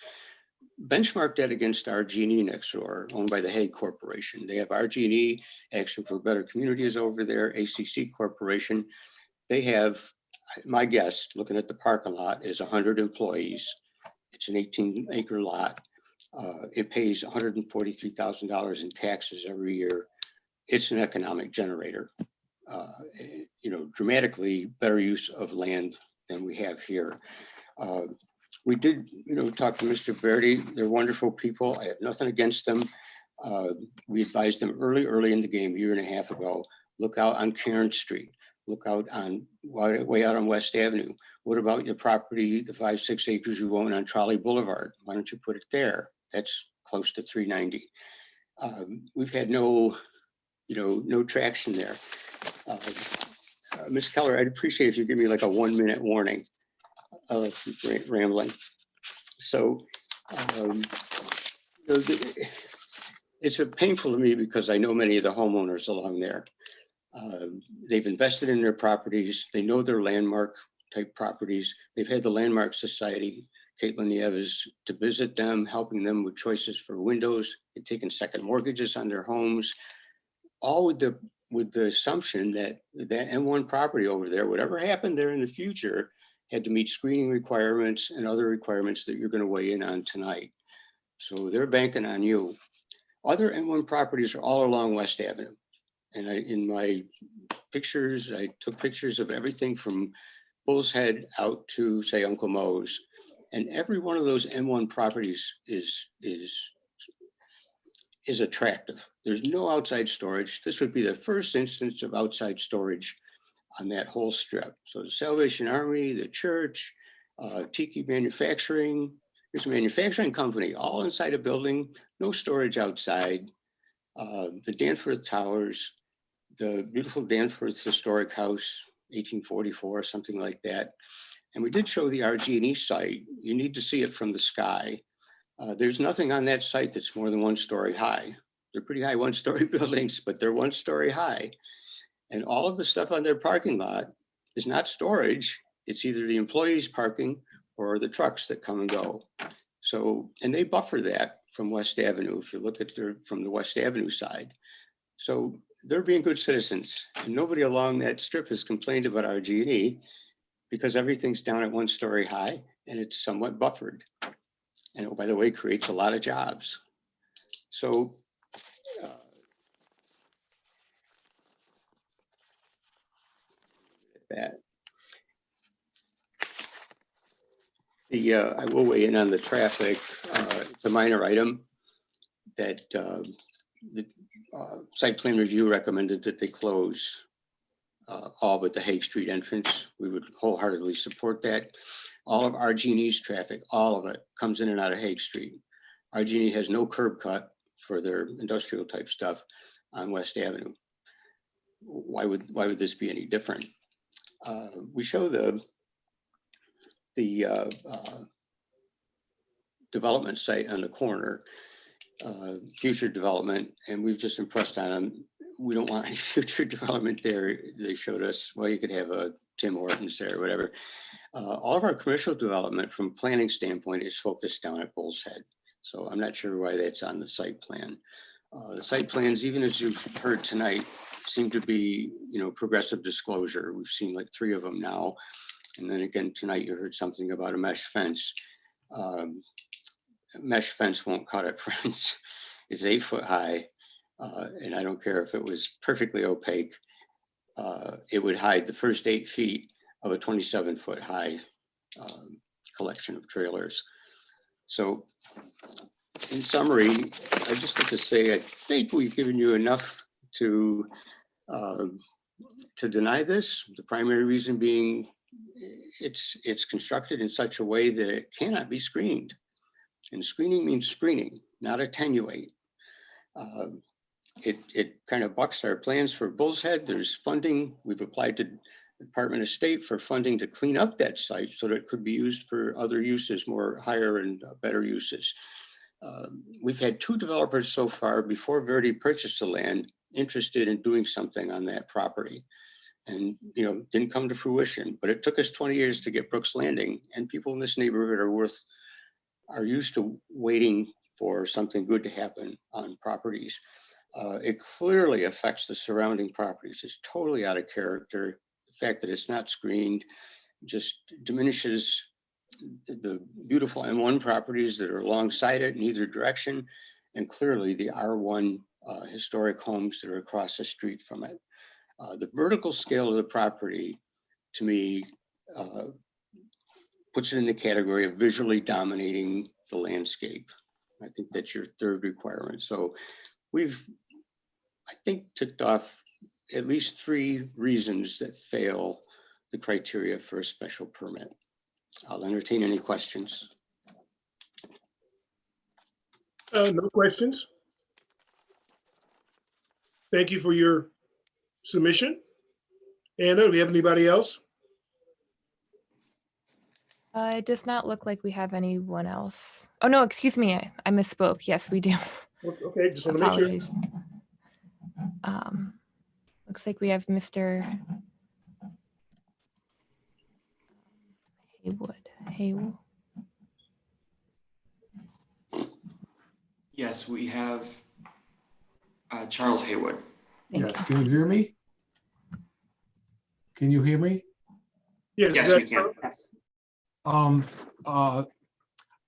Benchmark that against RG&E next door, owned by the Hague Corporation. They have RG&E, Action for Better Communities over there, ACC Corporation. They have My guess, looking at the parking lot, is 100 employees. It's an 18-acre lot. It pays $143,000 in taxes every year. It's an economic generator. Dramatically better use of land than we have here. We did, talk to Mr. Verdi. They're wonderful people. I have nothing against them. We advised them early in the game, a year and a half ago. Look out on Karen Street. Look out on way out on West Avenue. What about your property, the 5-6 acres you own on Trolley Boulevard? Why don't you put it there? That's close to 390. We've had no traction there. Ms. Keller, I'd appreciate if you give me like a 1-minute warning. I'll keep rambling. So it's painful to me because I know many of the homeowners along there. They've invested in their properties. They know their landmark type properties. They've had the Landmark Society, Caitlin Nieves, to visit them, helping them with choices for windows and taking second mortgages on their homes, all with the assumption that that M1 property over there, whatever happened there in the future, had to meet screening requirements and other requirements that you're going to weigh in on tonight. So they're banking on you. Other M1 properties are all along West Avenue. And in my pictures, I took pictures of everything from Bull's Head out to, say, Uncle Mo's. And every one of those M1 properties is attractive. There's no outside storage. This would be the first instance of outside storage on that whole strip. So the Salvation Army, the church, Tiki Manufacturing, there's a manufacturing company all inside a building, no storage outside. The Danforth Towers, the beautiful Danforth Historic House, 1844, something like that. And we did show the RG&E site. You need to see it from the sky. There's nothing on that site that's more than 1 story high. They're pretty high 1-story buildings, but they're 1 story high. And all of the stuff on their parking lot is not storage. It's either the employees parking or the trucks that come and go. So, and they buffer that from West Avenue, if you look at from the West Avenue side. So they're being good citizens. And nobody along that strip has complained about RG&E because everything's down at 1 story high and it's somewhat buffered. And oh, by the way, creates a lot of jobs. So that. I will weigh in on the traffic. It's a minor item that the site plan review recommended that they close all but the Hague Street entrance. We would wholeheartedly support that. All of RG&E's traffic, all of it, comes in and out of Hague Street. RG&E has no curb cut for their industrial type stuff on West Avenue. Why would this be any different? We show the development site on the corner, future development, and we've just impressed on them, we don't want any future development there. They showed us, well, you could have a Tim Hortons there or whatever. All of our commercial development from planning standpoint is focused down at Bull's Head. So I'm not sure why that's on the site plan. The site plans, even as you've heard tonight, seem to be, progressive disclosure. We've seen like 3 of them now. And then again, tonight you heard something about a mesh fence. Mesh fence won't cut it, friends. It's 8 foot high. And I don't care if it was perfectly opaque. It would hide the first 8 feet of a 27 foot high collection of trailers. So in summary, I just have to say, I think we've given you enough to deny this. The primary reason being it's constructed in such a way that it cannot be screened. And screening means screening, not attenuate. It kind of bucks our plans for Bull's Head. There's funding. We've applied to the Department of State for funding to clean up that site so that it could be used for other uses, more higher and better uses. We've had 2 developers so far before Verdi purchased the land interested in doing something on that property, and didn't come to fruition. But it took us 20 years to get Brooks Landing, and people in this neighborhood are used to waiting for something good to happen on properties. It clearly affects the surrounding properties. It's totally out of character. fact that it's not screened just diminishes the beautiful M1 properties that are alongside it in either direction, and clearly the R1 historic homes that are across the street from it. The vertical scale of the property, to me, puts it in the category of visually dominating the landscape. I think that's your third requirement. So we've, I think, ticked off at least 3 reasons that fail the criteria for a special permit. I'll entertain any questions. No questions. Thank you for your submission. Anna, do we have anybody else? It does not look like we have anyone else. Oh, no, excuse me. I misspoke. Yes, we do. Okay, just want to make sure. Apologies. Looks like we have Mr. Haywood. Yes, we have Charles Haywood. Yes, can you hear me? Can you hear me? Yes, we can.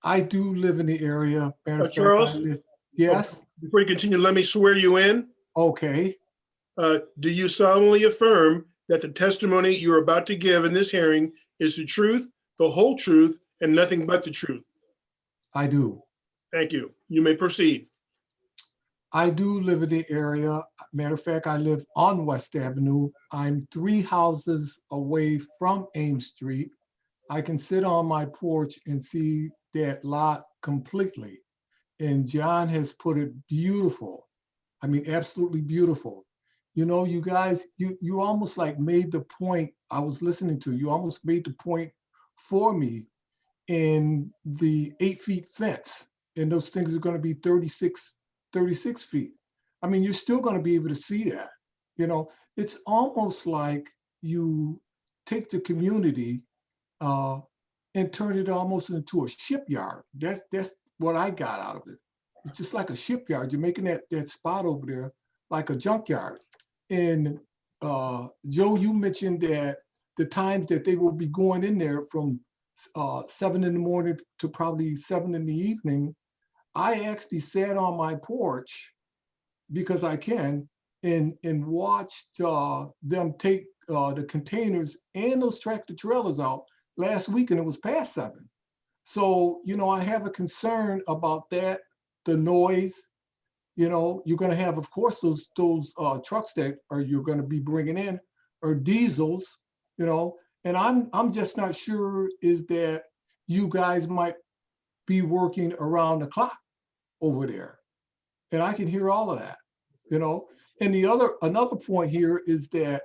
I do live in the area. Matter of fact, Charles? Yes, Before you continue, let me swear you in. okay. Do you solemnly affirm that the testimony you are about to give in this hearing is the truth, the whole truth, and nothing but the truth? I do. Thank you. You may proceed. I do live in the area. Matter of fact, I live on West Avenue. I'm 3 houses away from Ames Street. I can sit on my porch and see that lot completely. And John has put it beautiful. I mean, absolutely beautiful. You know, you guys, you almost like made the point I was listening to. You almost made the point for me in the 8-feet fence. And those things are going to be 36 feet. I mean, you're still going to be able to see that. You know, it's almost like you take the community and turn it almost into a shipyard. That's what I got out of it. It's just like a shipyard. You're making that spot over there like a junkyard. And Joe, you mentioned that the times that they will be going in there from 7 in the morning to probably 7 in the evening. I actually sat on my porch because I can and watched them take the containers and those tractor trailers out last week, and it was past 7. So, you know, I have a concern about that, the noise. You know, you're going to have, of course, those trucks that you're going to be bringing in are diesels, you know, and I'm just not sure is that you guys might be working around the clock over there. And I can hear all of that, you know. And another point here is that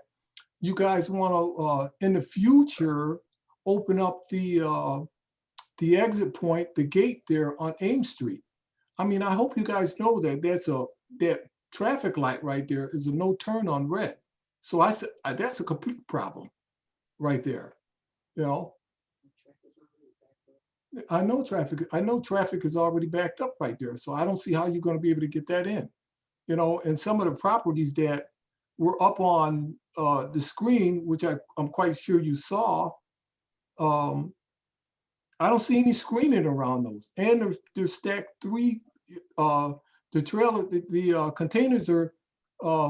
you guys want to, in the future, open up the exit point, the gate there on Ames Street. I mean, I hope you guys know that that traffic light right there is a no turn on red. So I said, that's a complete problem right there, you know. I know traffic is already backed up right there. So I don't see how you're going to be able to get that in, you know. And some of the properties that were up on the screen, which I'm quite sure you saw, I don't see any screening around those. And they're stacked 3, the trailer, the containers are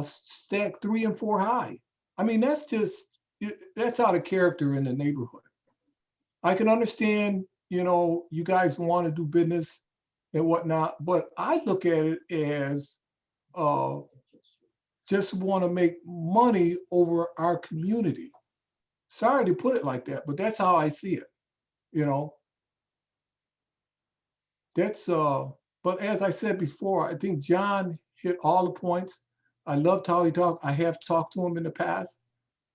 stacked 3 and 4 high. I mean, that's out of character in the neighborhood. I can understand, you know, you guys want to do business and whatnot, but I look at it as just want to make money over our community. Sorry to put it like that, but that's how I see it, you know. That's, but as I said before, I think John hit all the points. I loved how he talked. I have talked to him in the past.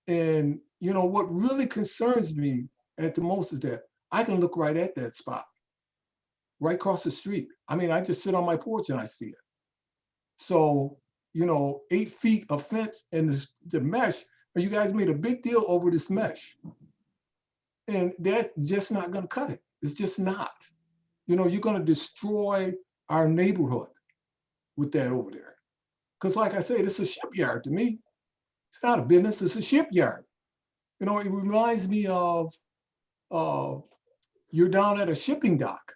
And, you know, what really concerns me at the most is that I can look right at that spot, right across the street. I mean, I just sit on my porch and I see it. So, you know, 8 feet of fence and the mesh, and you guys made a big deal over this mesh. And that's just not going to cut it. It's just not. You know, you're going to destroy our neighborhood with that over there. Because like I said, it's a shipyard to me. It's not a business, it's a shipyard. You know, it reminds me of you're down at a shipping dock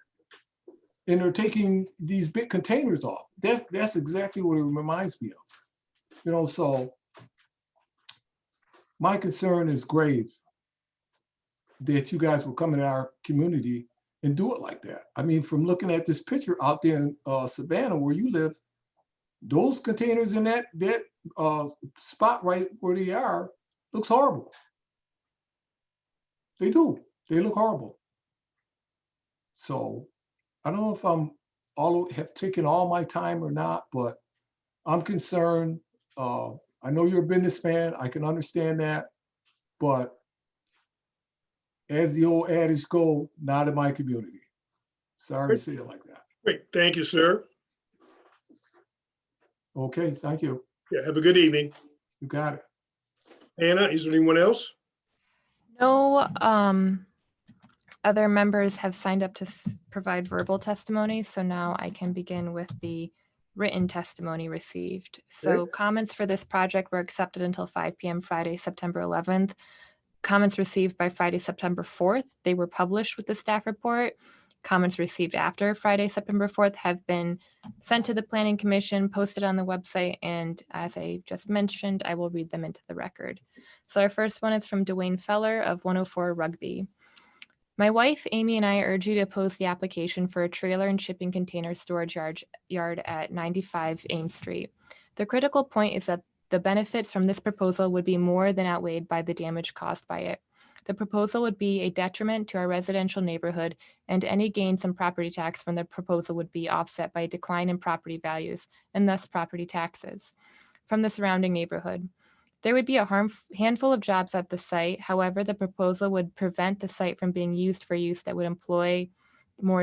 and they're taking these big containers off. That's exactly what it reminds me of. You know, so my concern is grave that you guys will come in our community and do it like that. I mean, from looking at this picture out there in Savannah where you live, those containers in that spot right where they are looks horrible. They do. They look horrible. So I don't know if have taken all my time or not, but I'm concerned. I know you're a businessman. I can understand that, but as the old adage go, not in my community. Sorry to say it like that. Great, thank you, sir. Okay, thank you. Yeah, have a good evening. You got it. Anna, is there anyone else? No other members have signed up to provide verbal testimony, so now I can begin with the written testimony received. So Okay. comments for this project were accepted until 5 p.m. Friday, September 11th. Comments received by Friday, September 4th, they were published with the staff report. Comments received after Friday, September 4th have been sent to the Planning Commission, posted on the website, and as I just mentioned, I will read them into the record. So our first one is from Dwayne Feller of 104 Rugby. My wife, Amy, and I urge you to oppose the application for a trailer and shipping container storage yard at 95 Ames Street. The critical point is that the benefits from this proposal would be more than outweighed by the damage caused by it. The proposal would be a detriment to our residential neighborhood, and any gains in property tax from the proposal would be offset by a decline in property values and thus property taxes from the surrounding neighborhood. There would be a handful of jobs at the site. However, the proposal would prevent the site from being used for use that would employ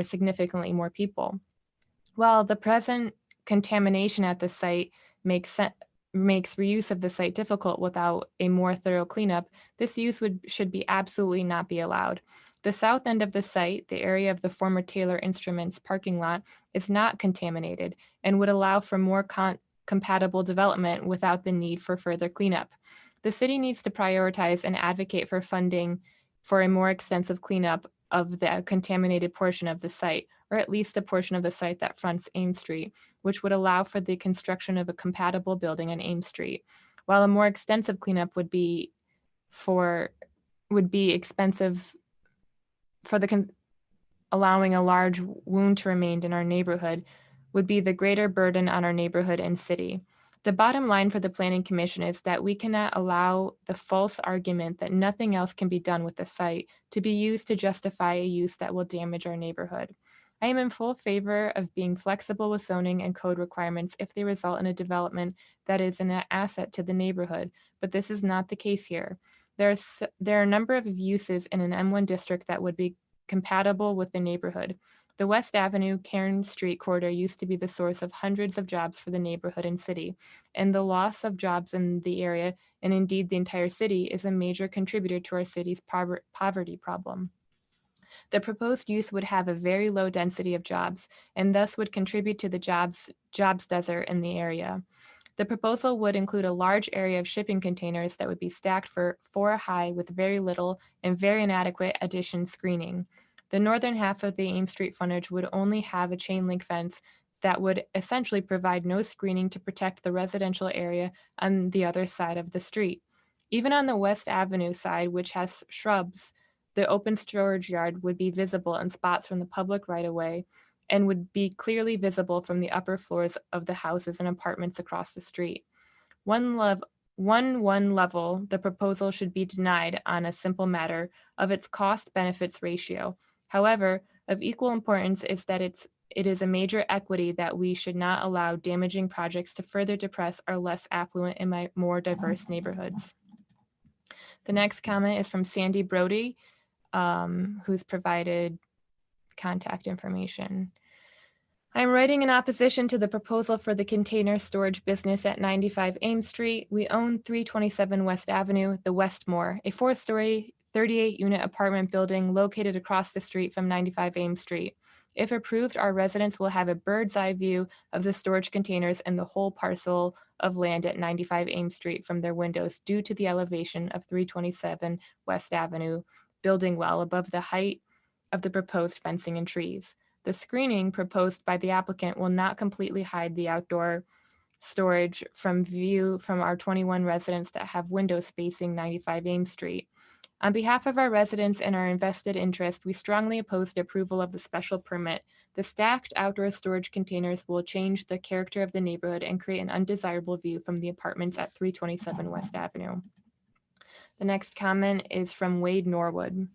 significantly more people. While the present contamination at the site makes reuse of the site difficult without a more thorough cleanup, this use should be absolutely not be allowed. The south end of the site, the area of the former Taylor Instruments parking lot, is not contaminated and would allow for more compatible development without the need for further cleanup. The city needs to prioritize and advocate for funding for a more extensive cleanup of the contaminated portion of the site, or at least a portion of the site that fronts Ames Street, which would allow for the construction of a compatible building on Ames Street. While a more extensive cleanup would be expensive for allowing a large wound to remain in our neighborhood, would be the greater burden on our neighborhood and city. The bottom line for the Planning Commission is that we cannot allow the false argument that nothing else can be done with the site to be used to justify a use that will damage our neighborhood. I am in full favor of being flexible with zoning and code requirements if they result in a development that is an asset to the neighborhood, but this is not the case here. There are a number of uses in an M1 district that would be compatible with the neighborhood. The West Avenue Cairn Street corridor used to be the source of hundreds of jobs for the neighborhood and city, and the loss of jobs in the area, and indeed the entire city, is a major contributor to our city's poverty problem. The proposed use would have a very low density of jobs, and thus would contribute to the jobs desert in the area. The proposal would include a large area of shipping containers that would be stacked for 4 high with very little and very inadequate addition screening. The northern half of the Ames Street frontage would only have a chain link fence that would essentially provide no screening to protect the residential area on the other side of the street. Even on the West Avenue side, which has shrubs, the open storage yard would be visible in spots from the public right-of-way and would be clearly visible from the upper floors of the houses and apartments across the street. One level, the proposal should be denied on a simple matter of its cost-benefits ratio. However, of equal importance is that it is a major equity that we should not allow damaging projects to further depress our less affluent and more diverse neighborhoods. The next comment is from Sandy Brody, who's provided contact information. I'm writing in opposition to the proposal for the container storage business at 95 Ames Street. We own 327 West Avenue, the Westmore, a 4-story, 38-unit apartment building located across the street from 95 Ames Street. If approved, our residents will have a bird's eye view of the storage containers and the whole parcel of land at 95 Ames Street from their windows due to the elevation of 327 West Avenue, building well above the height of the proposed fencing and trees. The screening proposed by the applicant will not completely hide the outdoor storage from view from our 21 residents that have windows facing 95 Ames Street. On behalf of our residents and our invested interest, we strongly oppose the approval of the special permit. The stacked outdoor storage containers will change the character of the neighborhood and create an undesirable view from the apartments at 327 West Avenue. The next comment is from Wade Norwood.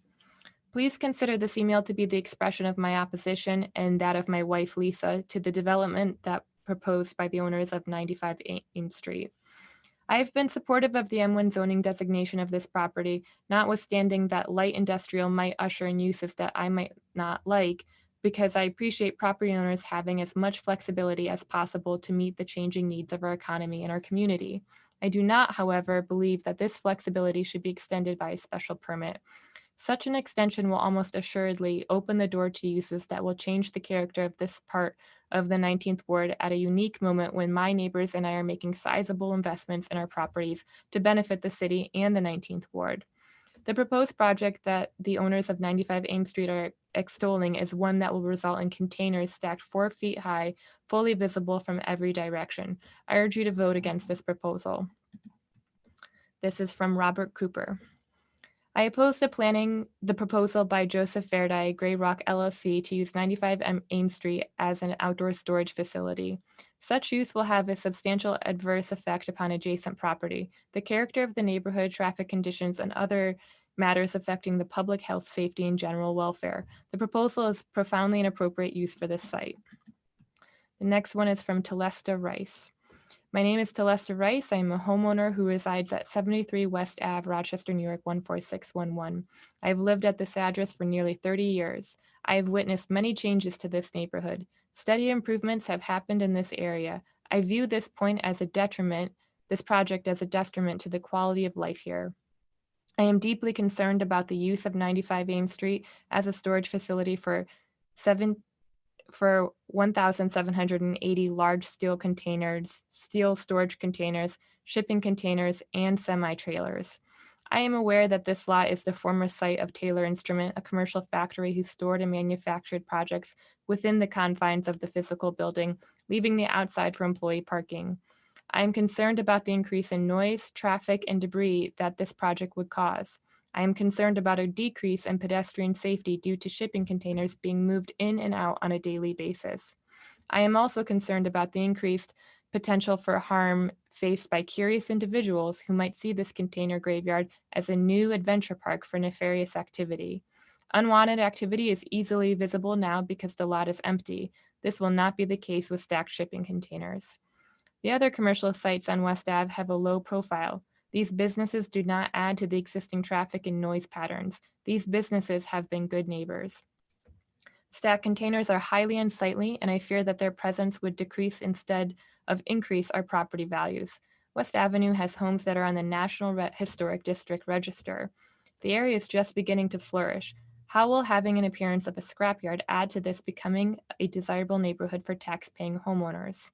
Please consider this email to be the expression of my opposition and that of my wife, Lisa, to the development that proposed by the owners of 95 Ames Street. I have been supportive of the M1 zoning designation of this property, notwithstanding that light industrial might usher in uses that I might not like, because I appreciate property owners having as much flexibility as possible to meet the changing needs of our economy and our community. I do not, however, believe that this flexibility should be extended by a special permit. Such an extension will almost assuredly open the door to uses that will change the character of this part of the 19th Ward at a unique moment when my neighbors and I are making sizable investments in our properties to benefit the city and the 19th Ward. The proposed project that the owners of 95 Ames Street are extolling is one that will result in containers stacked 4 feet high, fully visible from every direction. I urge you to vote against this proposal. This is from Robert Cooper. I oppose the proposal by Joseph Verdi, Gray Rock LLC, to use 95 Ames Street as an outdoor storage facility. Such use will have a substantial adverse effect upon adjacent property, the character of the neighborhood, traffic conditions, and other matters affecting the public health, safety, and general welfare. The proposal is profoundly inappropriate use for this site. The next one is from Telesta Rice. My name is Telesta Rice. I am a homeowner who resides at 73 West Ave, Rochester, New York, 14611. I have lived at this address for nearly 30 years. I have witnessed many changes to this neighborhood. Steady improvements have happened in this area. I view this project as a detriment to the quality of life here. I am deeply concerned about the use of 95 Ames Street as a storage facility for 1,780 large steel containers, steel storage containers, shipping containers, and semi-trailers. I am aware that this lot is the former site of Taylor Instrument, a commercial factory who stored and manufactured projects within the confines of the physical building, leaving the outside for employee parking. I am concerned about the increase in noise, traffic, and debris that this project would cause. I am concerned about a decrease in pedestrian safety due to shipping containers being moved in and out on a daily basis. I am also concerned about the increased potential for harm faced by curious individuals who might see this container graveyard as a new adventure park for nefarious activity. Unwanted activity is easily visible now because the lot is empty. This will not be the case with stacked shipping containers. The other commercial sites on West Ave have a low profile. These businesses do not add to the existing traffic and noise patterns. These businesses have been good neighbors. Stacked containers are highly unsightly, and I fear that their presence would decrease instead of increase our property values. West Avenue has homes that are on the National Historic District Register. The area is just beginning to flourish. How will having an appearance of a scrapyard add to this becoming a desirable neighborhood for tax-paying homeowners?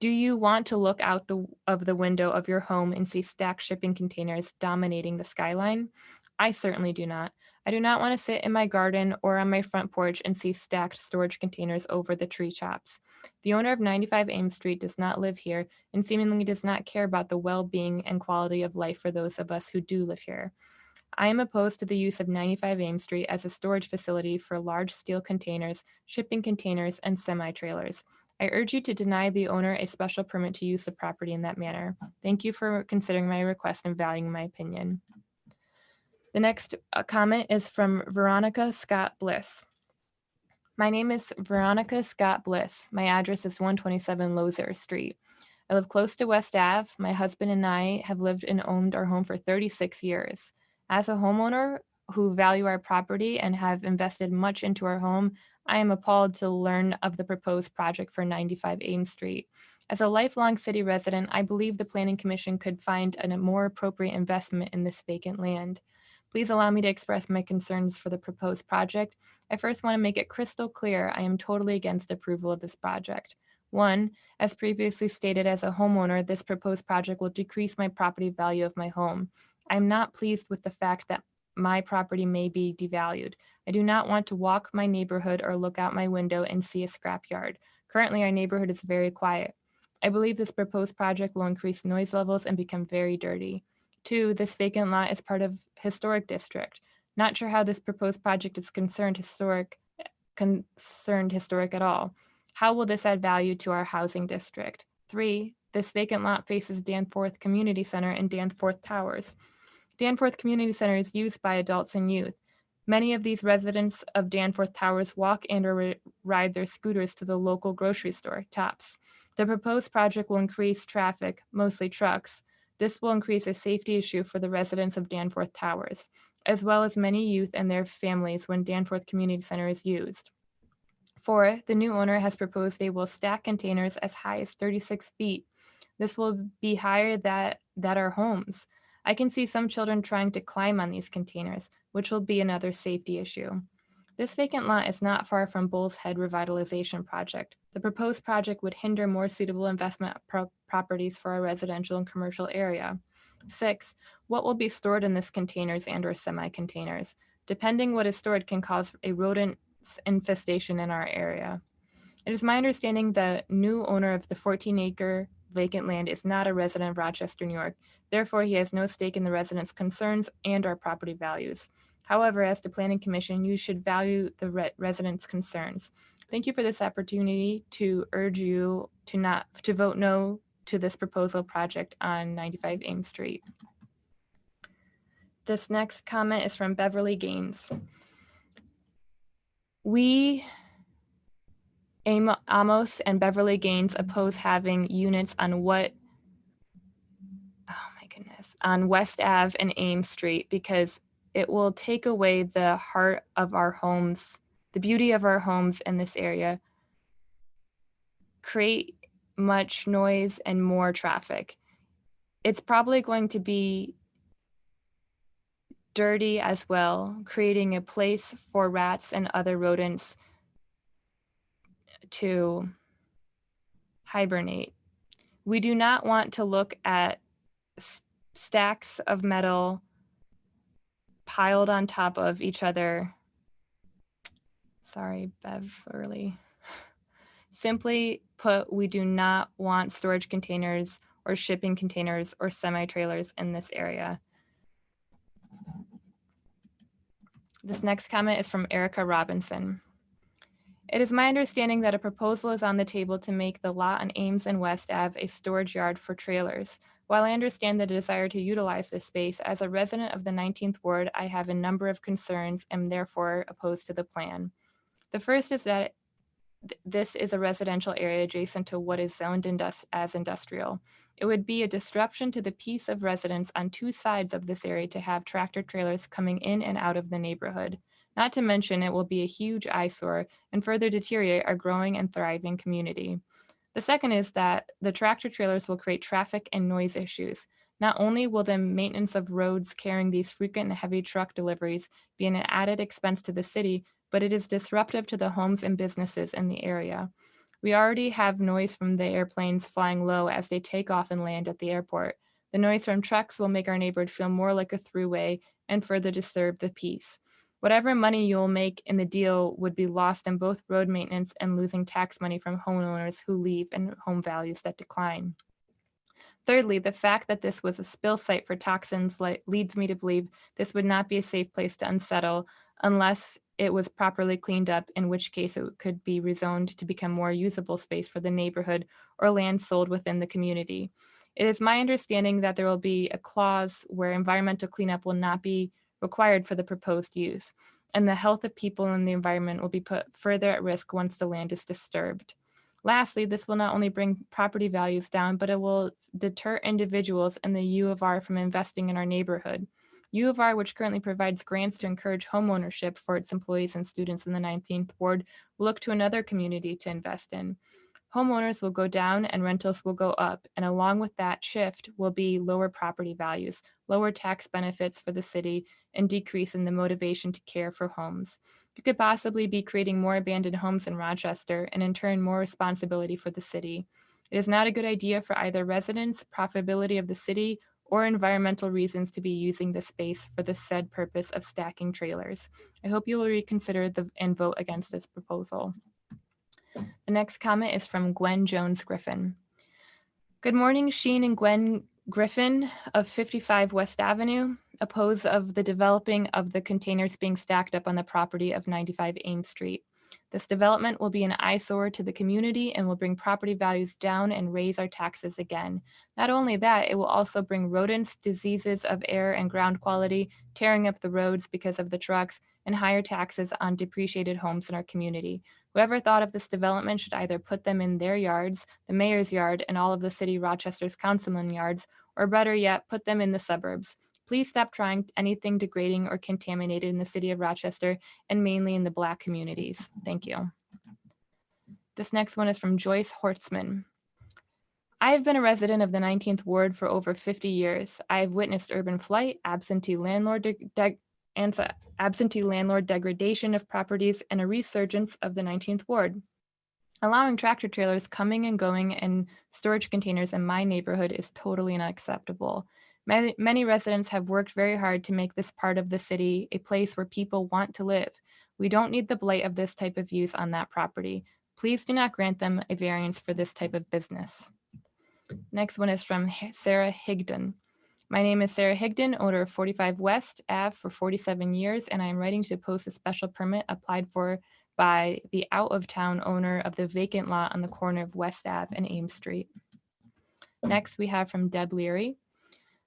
Do you want to look out of the window of your home and see stacked shipping containers dominating the skyline? I certainly do not. I do not want to sit in my garden or on my front porch and see stacked storage containers over the tree tops. The owner of 95 Ames Street does not live here and seemingly does not care about the well-being and quality of life for those of us who do live here. I am opposed to the use of 95 Ames Street as a storage facility for large steel containers, shipping containers, and semi-trailers. I urge you to deny the owner a special permit to use the property in that manner. Thank you for considering my request and valuing my opinion. The next comment is from Veronica Scott Bliss. My name is Veronica Scott Bliss. My address is 127 Lozer Street. I live close to West Ave. My husband and I have lived and owned our home for 36 years. As a homeowner who value our property and have invested much into our home, I am appalled to learn of the proposed project for 95 Ames Street. As a lifelong city resident, I believe the Planning Commission could find a more appropriate investment in this vacant land. Please allow me to express my concerns for the proposed project. I first want to make it crystal clear I am totally against approval of this project. One, as previously stated, as a homeowner, this proposed project will decrease my property value of my home. I'm not pleased with the fact that my property may be devalued. I do not want to walk my neighborhood or look out my window and see a scrapyard. Currently, our neighborhood is very quiet. I believe this proposed project will increase noise levels and become very dirty. Two, this vacant lot is part of historic district. Not sure how this proposed project is concerned historic at all. How will this add value to our housing district? Three, this vacant lot faces Danforth Community Center and Danforth Towers. Danforth Community Center is used by adults and youth. Many of these residents of Danforth Towers walk and or ride their scooters to the local grocery store, Tops. The proposed project will increase traffic, mostly trucks. This will increase a safety issue for the residents of Danforth Towers, as well as many youth and their families when Danforth Community Center is used. Four, the new owner has proposed they will stack containers as high as 36 feet. This will be higher than our homes. I can see some children trying to climb on these containers, which will be another safety issue. This vacant lot is not far from Bull's Head Revitalization Project. The proposed project would hinder more suitable investment properties for our residential and commercial area. Six, what will be stored in these containers and or semi-containers? Depending what is stored can cause a rodent infestation in our area. It is my understanding the new owner of the 14-acre vacant land is not a resident of Rochester, New York. Therefore, he has no stake in the residents' concerns and our property values. However, as the Planning Commission, you should value the residents' concerns. Thank you for this opportunity to urge you to vote no to this proposal project on 95 Ames Street. This next comment is from Beverly Gaines. We, Amos and Beverly Gaines, oppose having units on on West Ave and Ames Street because it will take away the heart of our homes, the beauty of our homes in this area, create much noise and more traffic. It's probably going to be dirty as well, creating a place for rats and other rodents to hibernate. We do not want to look at stacks of metal piled on top of each other. Sorry, Beverly. Simply put, we do not want storage containers or shipping containers or semi-trailers in this area. This next comment is from Erica Robinson. It is my understanding that a proposal is on the table to make the lot on Ames and West Ave a storage yard for trailers. While I understand the desire to utilize this space, as a resident of the 19th Ward, I have a number of concerns and therefore opposed to the plan. The first is that this is a residential area adjacent to what is zoned as industrial. It would be a disruption to the peace of residents on two sides of this area to have tractor trailers coming in and out of the neighborhood. Not to mention, it will be a huge eyesore and further deteriorate our growing and thriving community. The second is that the tractor trailers will create traffic and noise issues. Not only will the maintenance of roads carrying these frequent and heavy truck deliveries be an added expense to the city, but it is disruptive to the homes and businesses in the area. We already have noise from the airplanes flying low as they take off and land at the airport. The noise from trucks will make our neighborhood feel more like a throughway and further disturb the peace. Whatever money you'll make in the deal would be lost in both road maintenance and losing tax money from homeowners who leave and home values that decline. Thirdly, the fact that this was a spill site for toxins leads me to believe this would not be a safe place to unsettle unless it was properly cleaned up, in which case it could be rezoned to become more usable space for the neighborhood or land sold within the community. It is my understanding that there will be a clause where environmental cleanup will not be required for the proposed use, and the health of people and the environment will be put further at risk once the land is disturbed. Lastly, this will not only bring property values down, but it will deter individuals and the U of R from investing in our neighborhood. U of R, which currently provides grants to encourage home ownership for its employees and students in the 19th Ward, will look to another community to invest in. Homeowners will go down and rentals will go up, and along with that shift will be lower property values, lower tax benefits for the city, and decrease in the motivation to care for homes. You could possibly be creating more abandoned homes in Rochester and in turn more responsibility for the city. It is not a good idea for either residents, profitability of the city, or environmental reasons to be using the space for the said purpose of stacking trailers. I hope you will reconsider and vote against this proposal. The next comment is from Gwen Jones Griffin. Good morning, Sheen and Gwen Griffin of 55 West Avenue. Oppose of the developing of the containers being stacked up on the property of 95 Ames Street. This development will be an eyesore to the community and will bring property values down and raise our taxes again. Not only that, it will also bring rodents, diseases of air and ground quality, tearing up the roads because of the trucks, and higher taxes on depreciated homes in our community. Whoever thought of this development should either put them in their yards, the mayor's yard, and all of the city Rochester's councilman yards, or better yet, put them in the suburbs. Please stop trying anything degrading or contaminated in the city of Rochester and mainly in the Black communities. Thank you. This next one is from Joyce Hortzman. I have been a resident of the 19th Ward for over 50 years. I have witnessed urban flight, absentee landlord degradation of properties, and a resurgence of the 19th Ward. Allowing tractor trailers coming and going and storage containers in my neighborhood is totally unacceptable. Many residents have worked very hard to make this part of the city a place where people want to live. We don't need the blight of this type of use on that property. Please do not grant them a variance for this type of business. Next one is from Sarah Higdon. My name is Sarah Higdon, owner of 45 West Ave for 47 years, and I am writing to post a special permit applied for by the out-of-town owner of the vacant lot on the corner of West Ave and Ames Street. Next, we have from Deb Leary.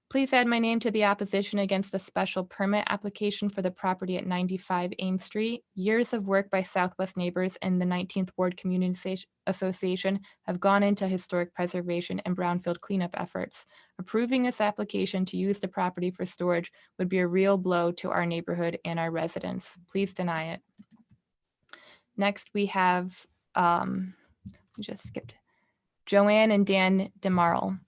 Please add my name to the opposition against a special permit application for the property at 95 Ames Street. Years of work by Southwest Neighbors and the 19th Ward Community Association have gone into historic preservation and brownfield cleanup efforts. Approving this application to use the property for storage would be a real blow to our neighborhood and our residents. Please deny it. Next, we have, just skipped, Joanne and Dan DeMarle.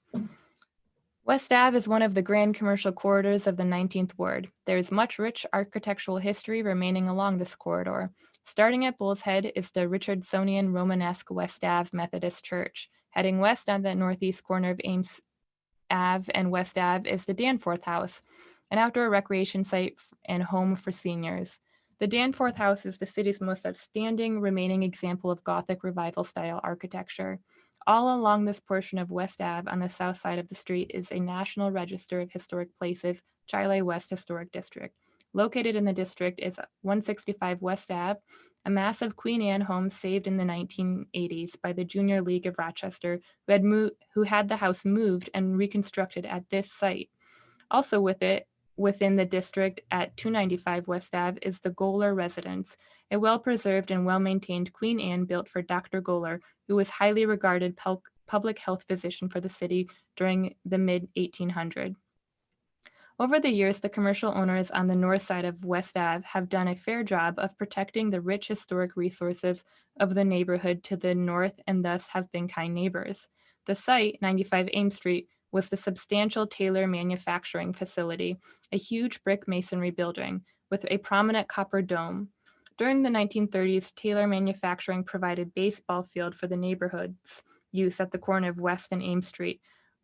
West Ave is one of the grand commercial corridors of the 19th Ward. There is much rich architectural history remaining along this corridor. Starting at Bull's Head is the Richardsonian Romanesque West Ave Methodist Church. Heading west on the northeast corner of Ames Ave and West Ave is the Danforth House, an outdoor recreation site and home for seniors. The Danforth House is the city's most outstanding remaining example of Gothic Revival style architecture. All along this portion of West Ave on the south side of the street is a National Register of Historic Places, Chile West Historic District. Located in the district is 165 West Ave, a massive Queen Anne home saved in the 1980s by the Junior League of Rochester, who had the house moved and reconstructed at this site. Also within the district at 295 West Ave is the Goler Residence, a well-preserved and well-maintained Queen Anne built for Dr. Goler, who was highly regarded public health physician for the city during the mid-1800s. Over the years, the commercial owners on the north side of West Ave have done a fair job of protecting the rich historic resources of the neighborhood to the north and thus have been kind neighbors. The site, 95 Ames Street, was the substantial Taylor manufacturing facility, a huge brick masonry building with a prominent copper dome. During the 1930s, Taylor Manufacturing provided baseball field for the neighborhood's use at the corner of West and Ames Street.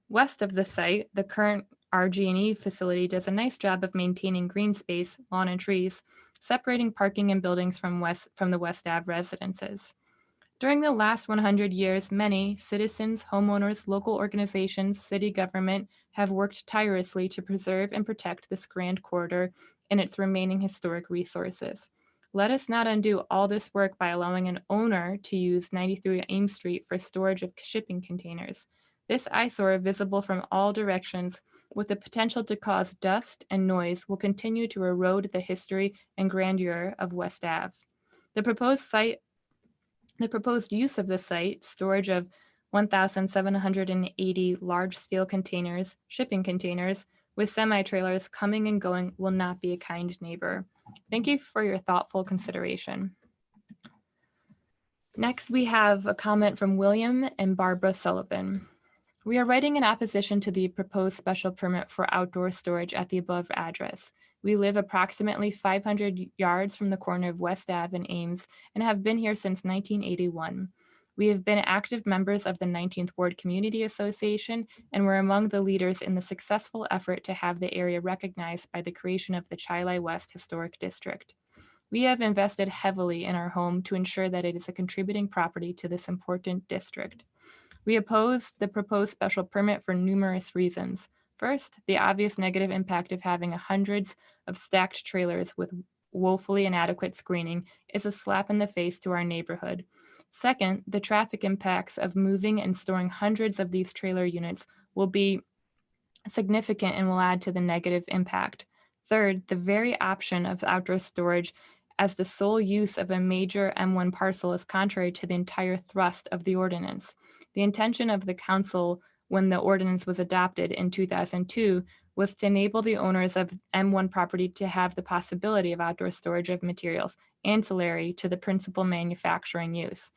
West of the site, the current RG&E facility does a nice job of maintaining green space, lawn and trees, separating parking and buildings from the West Ave residences. During the last 100 years, many citizens, homeowners, local organizations, city government have worked tirelessly to preserve and protect this grand corridor and its remaining historic resources. Let us not undo all this work by allowing an owner to use 93 Ames Street for storage of shipping containers. This eyesore, visible from all directions, with the potential to cause dust and noise, will continue to erode the history and grandeur of West Ave. The proposed use of the site, storage of 1,780 large steel containers, shipping containers, with semi-trailers coming and going, will not be a kind neighbor. Thank you for your thoughtful consideration. Next, we have a comment from William and Barbara Sullivan. We are writing in opposition to the proposed special permit for outdoor storage at the above address. We live approximately 500 yards from the corner of West Ave and Ames and have been here since 1981. We have been active members of the 19th Ward Community Association and were among the leaders in the successful effort to have the area recognized by the creation of the Chili West Historic District. We have invested heavily in our home to ensure that it is a contributing property to this important district. We oppose the proposed special permit for numerous reasons. First, the obvious negative impact of having hundreds of stacked trailers with woefully inadequate screening is a slap in the face to our neighborhood. Second, the traffic impacts of moving and storing hundreds of these trailer units will be significant and will add to the negative impact. Third, the very option of outdoor storage as the sole use of a major M1 parcel is contrary to the entire thrust of the ordinance. The intention of the council when the ordinance was adopted in 2002 was to enable the owners of M1 property to have the possibility of outdoor storage of materials ancillary to the principal manufacturing use.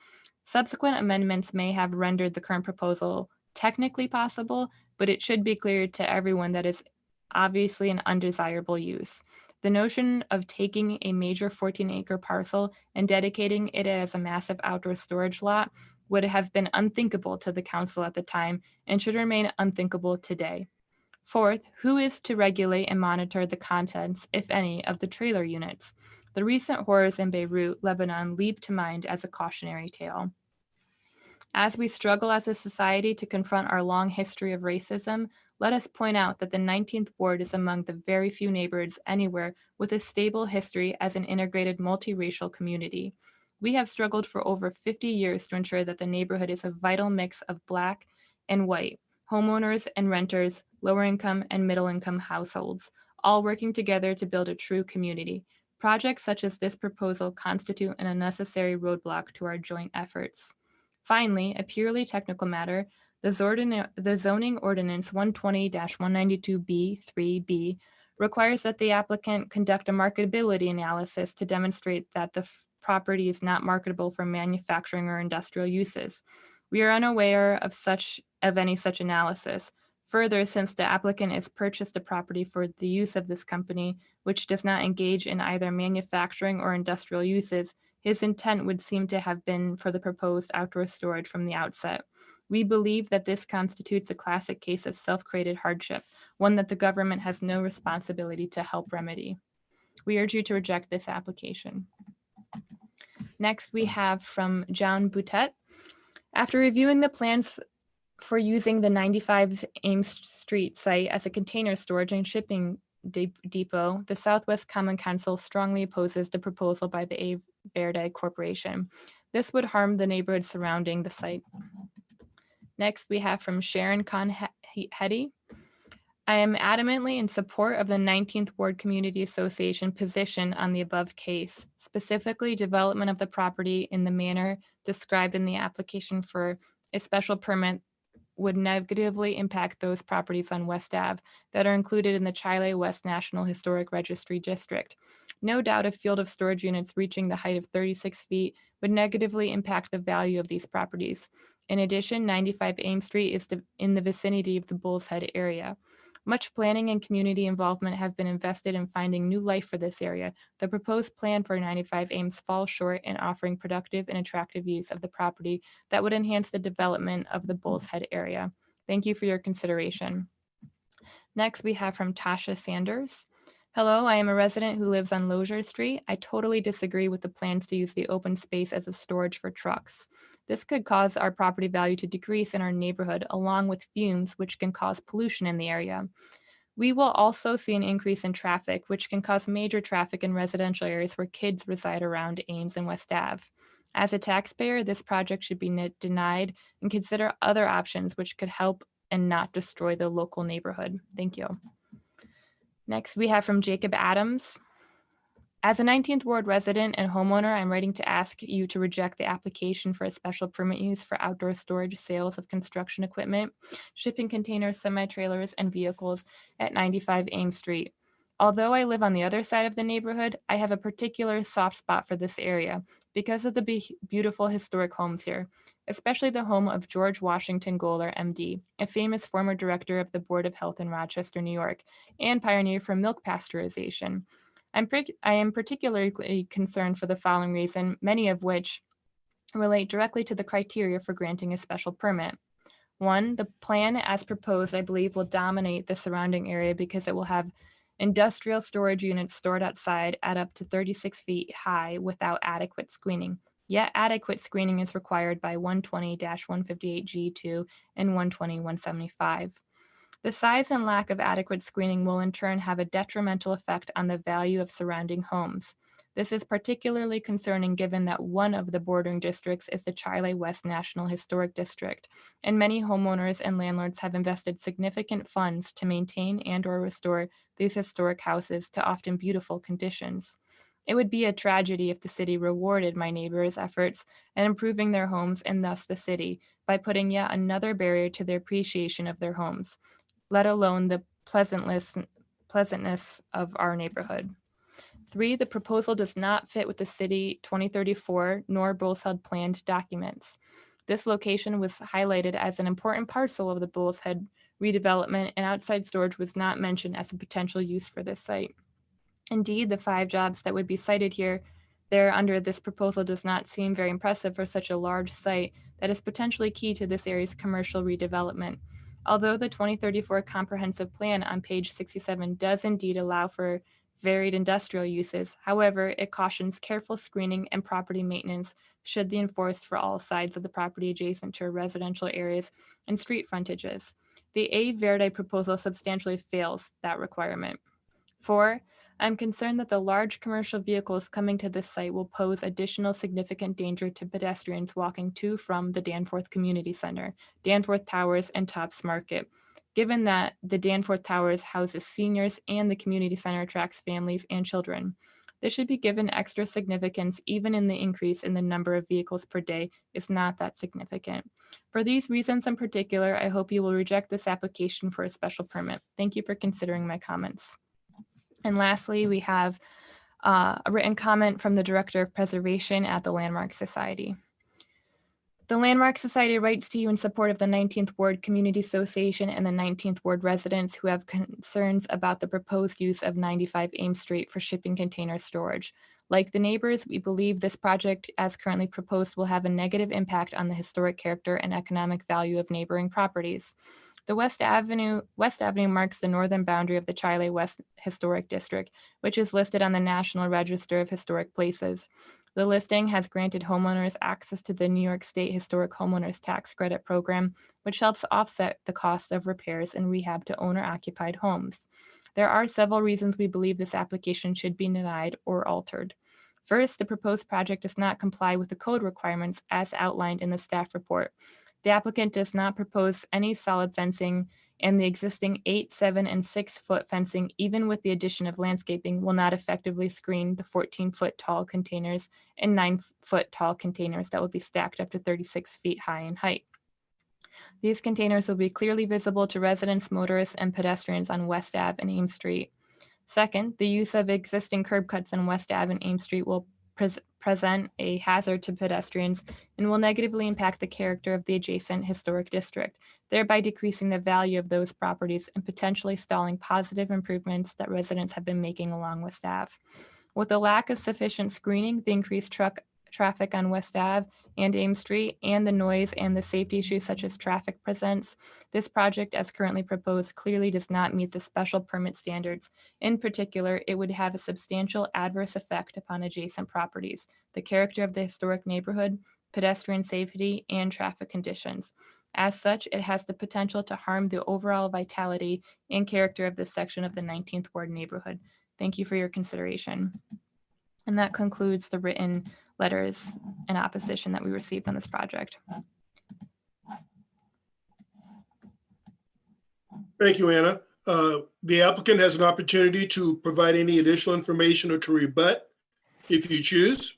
Subsequent amendments may have rendered the current proposal technically possible, but it should be clear to everyone that it's obviously an undesirable use. The notion of taking a major 14-acre parcel and dedicating it as a massive outdoor storage lot would have been unthinkable to the council at the time and should remain unthinkable today. Fourth, who is to regulate and monitor the contents, if any, of the trailer units? The recent horrors in Beirut, Lebanon, leap to mind as a cautionary tale. As we struggle as a society to confront our long history of racism, let us point out that the 19th Ward is among the very few neighborhoods anywhere with a stable history as an integrated multiracial community. We have struggled for over 50 years to ensure that the neighborhood is a vital mix of Black and white, homeowners and renters, lower income and middle income households, all working together to build a true community. Projects such as this proposal constitute an unnecessary roadblock to our joint efforts. Finally, a purely technical matter, the zoning ordinance 120-192B3B requires that the applicant conduct a marketability analysis to demonstrate that the property is not marketable for manufacturing or industrial uses. We are unaware of any such analysis. Further, since the applicant has purchased a property for the use of this company, which does not engage in either manufacturing or industrial uses, his intent would seem to have been for the proposed outdoor storage from the outset. We believe that this constitutes a classic case of self-created hardship, one that the government has no responsibility to help remedy. We urge you to reject this application. Next, we have from John Boutet. After reviewing the plans for using the 95 Ames Street site as a container storage and shipping depot, the Southwest Common Council strongly opposes the proposal by the A Verde Corporation. This would harm the neighborhood surrounding the site. Next, we have from Sharon Conhetty. I am adamantly in support of the 19th Ward Community Association position on the above case, specifically development of the property in the manner described in the application for a special permit would negatively impact those properties on West Ave that are included in the Chili West National Historic Registry District. No doubt a field of storage units reaching the height of 36 feet would negatively impact the value of these properties. In addition, 95 Ames Street is in the vicinity of the Bull's Head area. Much planning and community involvement have been invested in finding new life for this area. The proposed plan for 95 Ames falls short in offering productive and attractive use of the property that would enhance the development of the Bull's Head area. Thank you for your consideration. Next, we have from Tasha Sanders. Hello, I am a resident who lives on Lozier Street. I totally disagree with the plans to use the open space as a storage for trucks. This could cause our property value to decrease in our neighborhood, along with fumes, which can cause pollution in the area. We will also see an increase in traffic, which can cause major traffic in residential areas where kids reside around Ames and West Ave. As a taxpayer, this project should be denied and consider other options which could help and not destroy the local neighborhood. Thank you. Next, we have from Jacob Adams. As a 19th Ward resident and homeowner, I'm writing to ask you to reject the application for a special permit use for outdoor storage sales of construction equipment, shipping containers, semi-trailers, and vehicles at 95 Ames Street. Although I live on the other side of the neighborhood, I have a particular soft spot for this area. because of the beautiful historic homes here, especially the home of George Washington Goler, MD, a famous former director of the Board of Health in Rochester, New York, and pioneer for milk pasteurization. I am particularly concerned for the following reason, many of which relate directly to the criteria for granting a special permit. One, the plan as proposed, I believe, will dominate the surrounding area because it will have industrial storage units stored outside at up to 36 feet high without adequate screening. Yet adequate screening is required by 120-158G2 and 120-175. The size and lack of adequate screening will in turn have a detrimental effect on the value of surrounding homes. This is particularly concerning given that one of the bordering districts is the Chile West National Historic District, and many homeowners and landlords have invested significant funds to maintain and/or restore these historic houses to often beautiful conditions. It would be a tragedy if the city rewarded my neighbors' efforts in improving their homes and thus the city by putting yet another barrier to their appreciation of their homes, let alone the pleasantness of our neighborhood. 3, the proposal does not fit with the City 2034 nor Bull's Head planned documents. This location was highlighted as an important parcel of the Bull's Head redevelopment, and outside storage was not mentioned as a potential use for this site. Indeed, the 5 jobs that would be cited there under this proposal does not seem very impressive for such a large site that is potentially key to this area's commercial redevelopment. Although the 2034 comprehensive plan on page 67 does indeed allow for varied industrial uses, however, it cautions careful screening and property maintenance should be enforced for all sides of the property adjacent to residential areas and street frontages. The A Verde proposal substantially fails that requirement. 4, I'm concerned that the large commercial vehicles coming to this site will pose additional significant danger to pedestrians walking to from the Danforth Community Center, Danforth Towers, and Tops Market. Given that the Danforth Towers houses seniors and the community center attracts families and children, this should be given extra significance even in the increase in the number of vehicles per day is not that significant. For these reasons in particular, I hope you will reject this application for a special permit. Thank you for considering my comments. And lastly, we have a written comment from the Director of Preservation at the Landmark Society. The Landmark Society writes to you in support of the 19th Ward Community Association and the 19th Ward residents who have concerns about the proposed use of 95 Ames Street for shipping container storage. Like the neighbors, we believe this project as currently proposed will have a negative impact on the historic character and economic value of neighboring properties. The West Avenue marks the northern boundary of the Chile West Historic District, which is listed on the National Register of Historic Places. The listing has granted homeowners access to the New York State Historic Homeowners Tax Credit Program, which helps offset the costs of repairs and rehab to owner-occupied homes. There are several reasons we believe this application should be denied or altered. First, the proposed project does not comply with the code requirements as outlined in the staff report. The applicant does not propose any solid fencing, and the existing 8, 7, and 6-foot fencing, even with the addition of landscaping, will not effectively screen the 14-foot tall containers and 9-foot tall containers that will be stacked up to 36 feet high in height. These containers will be clearly visible to residents, motorists, and pedestrians on West Ave and Ames Street. Second, the use of existing curb cuts on West Ave and Ames Street will present a hazard to pedestrians and will negatively impact the character of the adjacent historic district, thereby decreasing the value of those properties and potentially stalling positive improvements that residents have been making along West Ave. With the lack of sufficient screening, the increased traffic on West Ave and Ames Street, and the noise and the safety issues such as traffic presents, this project as currently proposed clearly does not meet the special permit standards. In particular, it would have a substantial adverse effect upon adjacent properties, the character of the historic neighborhood, pedestrian safety, and traffic conditions. As such, it has the potential to harm the overall vitality and character of this section of the 19th Ward neighborhood. Thank you for your consideration. And that concludes the written letters in opposition that we received on this project. Thank you, Anna. The applicant has an opportunity to provide any additional information or to rebut if you choose.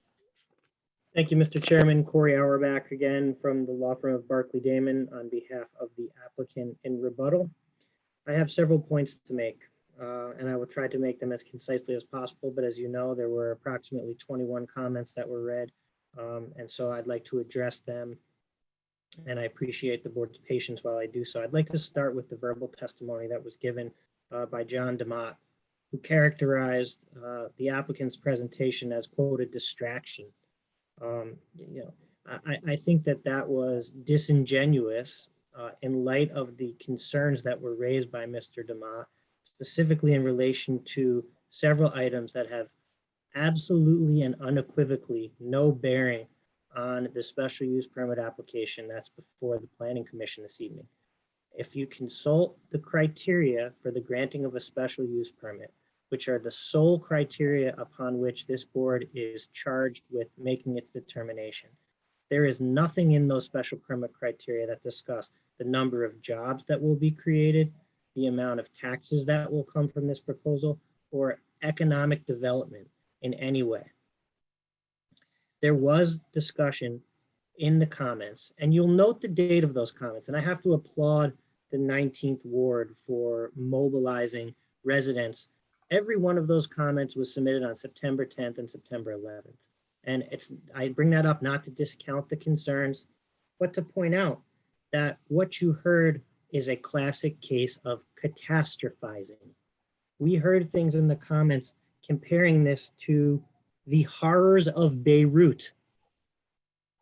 Thank you, Mr. Chairman. Corey Auerbach again from the law firm of Barclay Damon on behalf of the applicant in rebuttal. I have several points to make. And I will try to make them as concisely as possible, but as you know, there were approximately 21 comments that were read And so I'd like to address them, and I appreciate the board's patience while I do so. I'd like to start with the verbal testimony that was given by John DeMott, who characterized the applicant's presentation as, quote, a distraction. I think that that was disingenuous in light of the concerns that were raised by Mr. DeMott, specifically in relation to several items that have absolutely and unequivocally no bearing on the special use permit application that's before the Planning Commission this evening. If you consult the criteria for the granting of a special use permit, which are the sole criteria upon which this board is charged with making its determination, there is nothing in those special permit criteria that discuss the number of jobs that will be created, the amount of taxes that will come from this proposal, or economic development in any way. There was discussion in the comments, and you'll note the date of those comments, and I have to applaud the 19th Ward for mobilizing residents. Every one of those comments was submitted on September 10th and September 11th. And I bring that up not to discount the concerns, but to point out that what you heard is a classic case of catastrophizing. We heard things in the comments comparing this to the horrors of Beirut.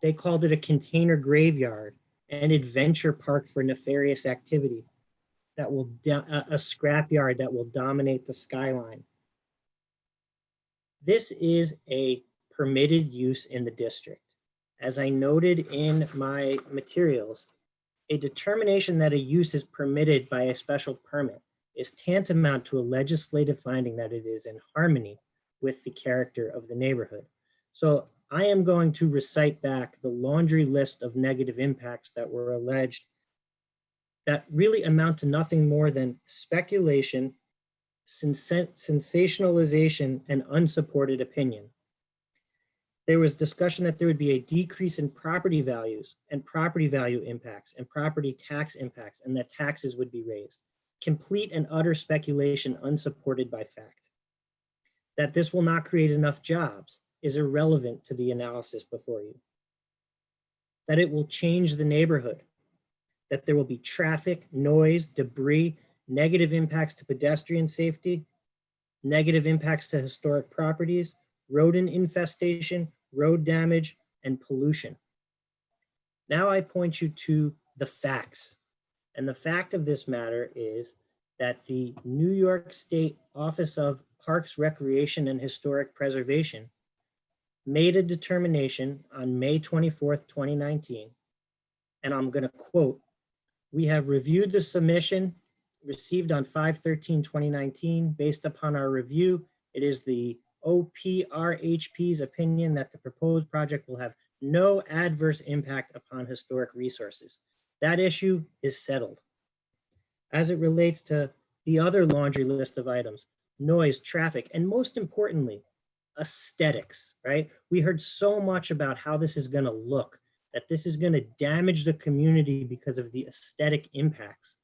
They called it a container graveyard, an adventure park for nefarious activity, that will a scrapyard that will dominate the skyline. This is a permitted use in the district. As I noted in my materials, a determination that a use is permitted by a special permit is tantamount to a legislative finding that it is in harmony with the character of the neighborhood. So I am going to recite back the laundry list of negative impacts that were alleged that really amount to nothing more than speculation, sensationalization, and unsupported opinion. There was discussion that there would be a decrease in property values and property value impacts and property tax impacts, and that taxes would be raised. Complete and utter speculation unsupported by fact. That this will not create enough jobs is irrelevant to the analysis before you. That it will change the neighborhood. That there will be traffic, noise, debris, negative impacts to pedestrian safety, negative impacts to historic properties, rodent infestation, road damage, and pollution. Now I point you to the facts. And the fact of this matter is that the New York State Office of Parks, Recreation, and Historic Preservation made a determination on May 24th, 2019, and I'm going to quote, "We have reviewed the submission received on 5/13/2019. Based upon our review, it is the OPRHP's opinion that the proposed project will have no adverse impact upon historic resources. That issue is settled." As it relates to the other laundry list of items, noise, traffic, and most importantly, aesthetics, right? We heard so much about how this is going to look, that this is going to damage the community because of the aesthetic impacts,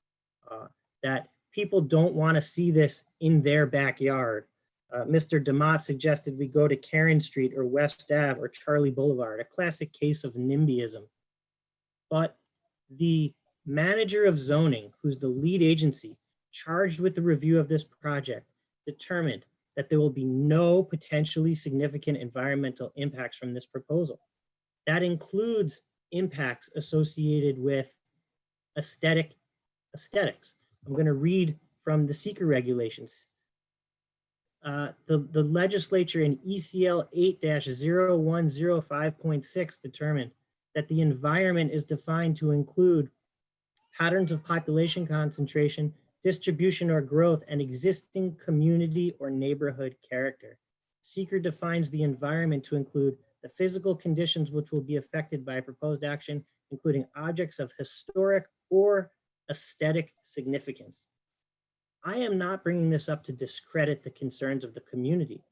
that people don't want to see this in their backyard. Mr. DeMott suggested we go to Karen Street or West Ave or Charlie Boulevard, a classic case of NIMBYism. But the manager of zoning, who's the lead agency charged with the review of this project, determined that there will be no potentially significant environmental impacts from this proposal. That includes impacts associated with aesthetics. I'm going to read from the seeker regulations. The legislature in ECL 8-0105.6 determined that the environment is defined to include patterns of population concentration, distribution or growth, and existing community or neighborhood character. Seeker defines the environment to include the physical conditions which will be affected by proposed action, including objects of historic or aesthetic significance. I am not bringing this up to discredit the concerns of the community,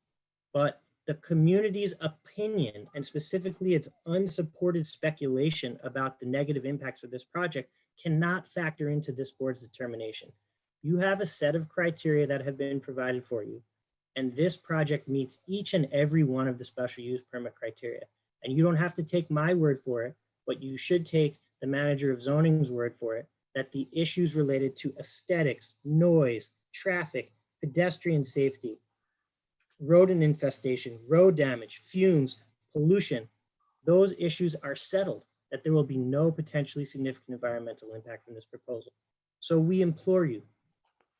but the community's opinion, and specifically its unsupported speculation about the negative impacts of this project, cannot factor into this board's determination. You have a set of criteria that have been provided for you, and this project meets each and every one of the special use permit criteria. And you don't have to take my word for it, but you should take the manager of zoning's word for it, that the issues related to aesthetics, noise, traffic, pedestrian safety, rodent infestation, road damage, fumes, pollution, those issues are settled, that there will be no potentially significant environmental impact from this proposal. So we implore you,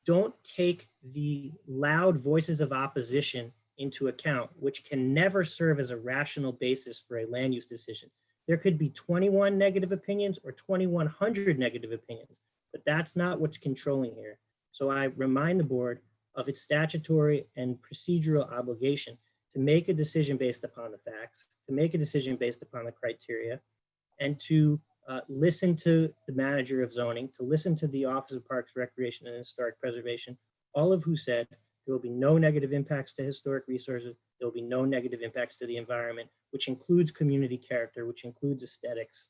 don't take the loud voices of opposition into account, which can never serve as a rational basis for a land use decision. There could be 21 negative opinions or 2,100 negative opinions, but that's not what's controlling here. So I remind the board of its statutory and procedural obligation to make a decision based upon the facts, to make a decision based upon the criteria, and to listen to the manager of zoning, to listen to the Office of Parks, Recreation, and Historic Preservation, all of who said there will be no negative impacts to historic resources, there will be no negative impacts to the environment, which includes community character, which includes aesthetics.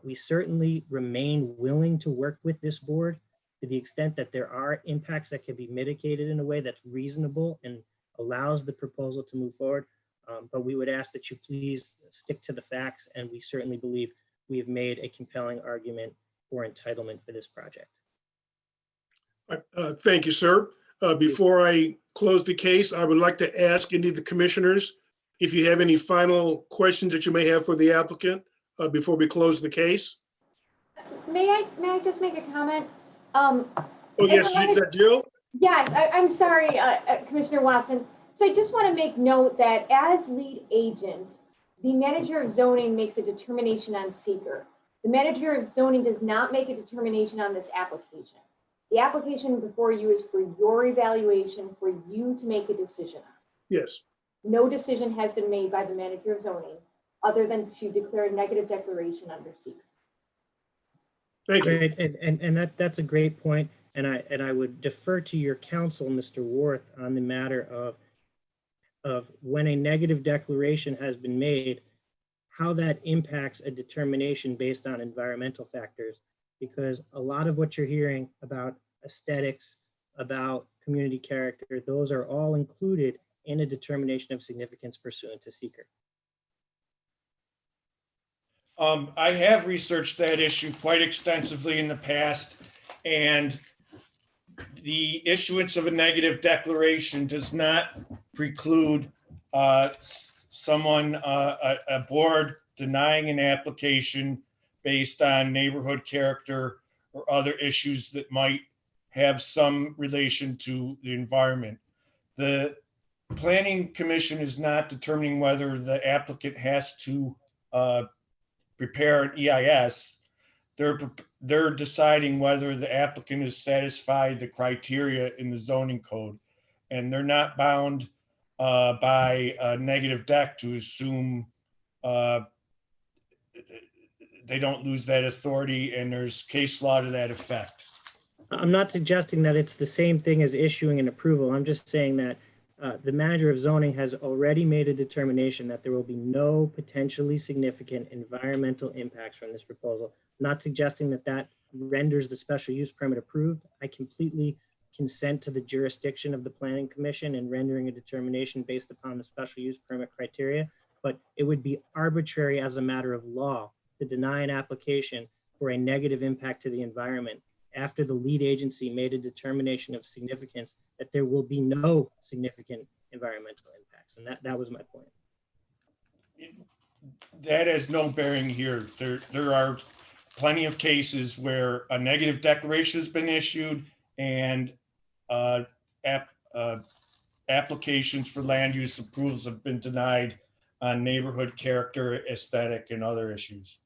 We certainly remain willing to work with this board to the extent that there are impacts that can be mitigated in a way that's reasonable and allows the proposal to move forward. But we would ask that you please stick to the facts, and we certainly believe we have made a compelling argument for entitlement for this project. Thank you, sir. Before I close the case, I would like to ask any of the commissioners if you have any final questions that you may have for the applicant before we close the case. May I just make a comment? Oh, yes, is that Jill? Yes, I'm sorry, Commissioner Watson. So I just want to make note that as lead agent, the manager of zoning makes a determination on seeker. The manager of zoning does not make a determination on this application. The application before you is for your evaluation, for you to make a decision on. Yes. No decision has been made by the manager of zoning other than to declare a negative declaration under seeker. Thank you. Right, and that's a great point. And I would defer to your counsel, Mr. Worth, on the matter of when a negative declaration has been made, how that impacts a determination based on environmental factors. Because a lot of what you're hearing about aesthetics, about community character, those are all included in a determination of significance pursuant to seeker. I have researched that issue quite extensively in the past, and the issuance of a negative declaration does not preclude a board denying an application based on neighborhood character or other issues that might have some relation to the environment. The Planning Commission is not determining whether the applicant has to prepare an EIS. They're deciding whether the applicant has satisfied the criteria in the zoning code, and they're not bound by a negative deck to assume they don't lose that authority, and there's case law to that effect. I'm not suggesting that it's the same thing as issuing an approval. I'm just saying that the manager of zoning has already made a determination that there will be no potentially significant environmental impacts from this proposal. I'm not suggesting that that renders the special use permit approved. I completely consent to the jurisdiction of the Planning Commission in rendering a determination based upon the special use permit criteria, but it would be arbitrary as a matter of law to deny an application for a negative impact to the environment after the lead agency made a determination of significance that there will be no significant environmental impacts. And that was my point. That has no bearing here. There are plenty of cases where a negative declaration has been issued and applications for land use approvals have been denied on neighborhood character, aesthetic, and other issues.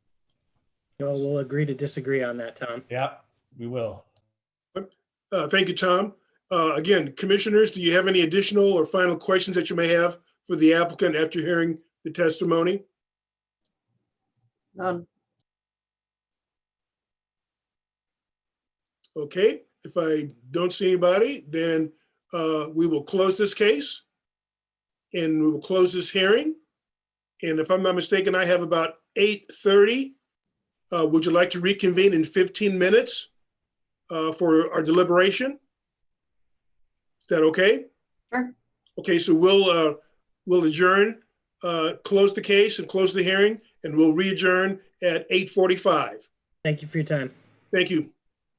We'll agree to disagree on that, Tom. Yeah, we will. Thank you, Tom. Again, commissioners, do you have any additional or final questions that you may have for the applicant after hearing the testimony? None. Okay, if I don't see anybody, then we will close this case and we will close this hearing. And if I'm not mistaken, I have about 8:30. Would you like to reconvene in 15 minutes for our deliberation? Is that okay? Sure. Okay, so we'll adjourn close the case and close the hearing, and we'll re-adjourn at 8:45. Thank you for your time. Thank you.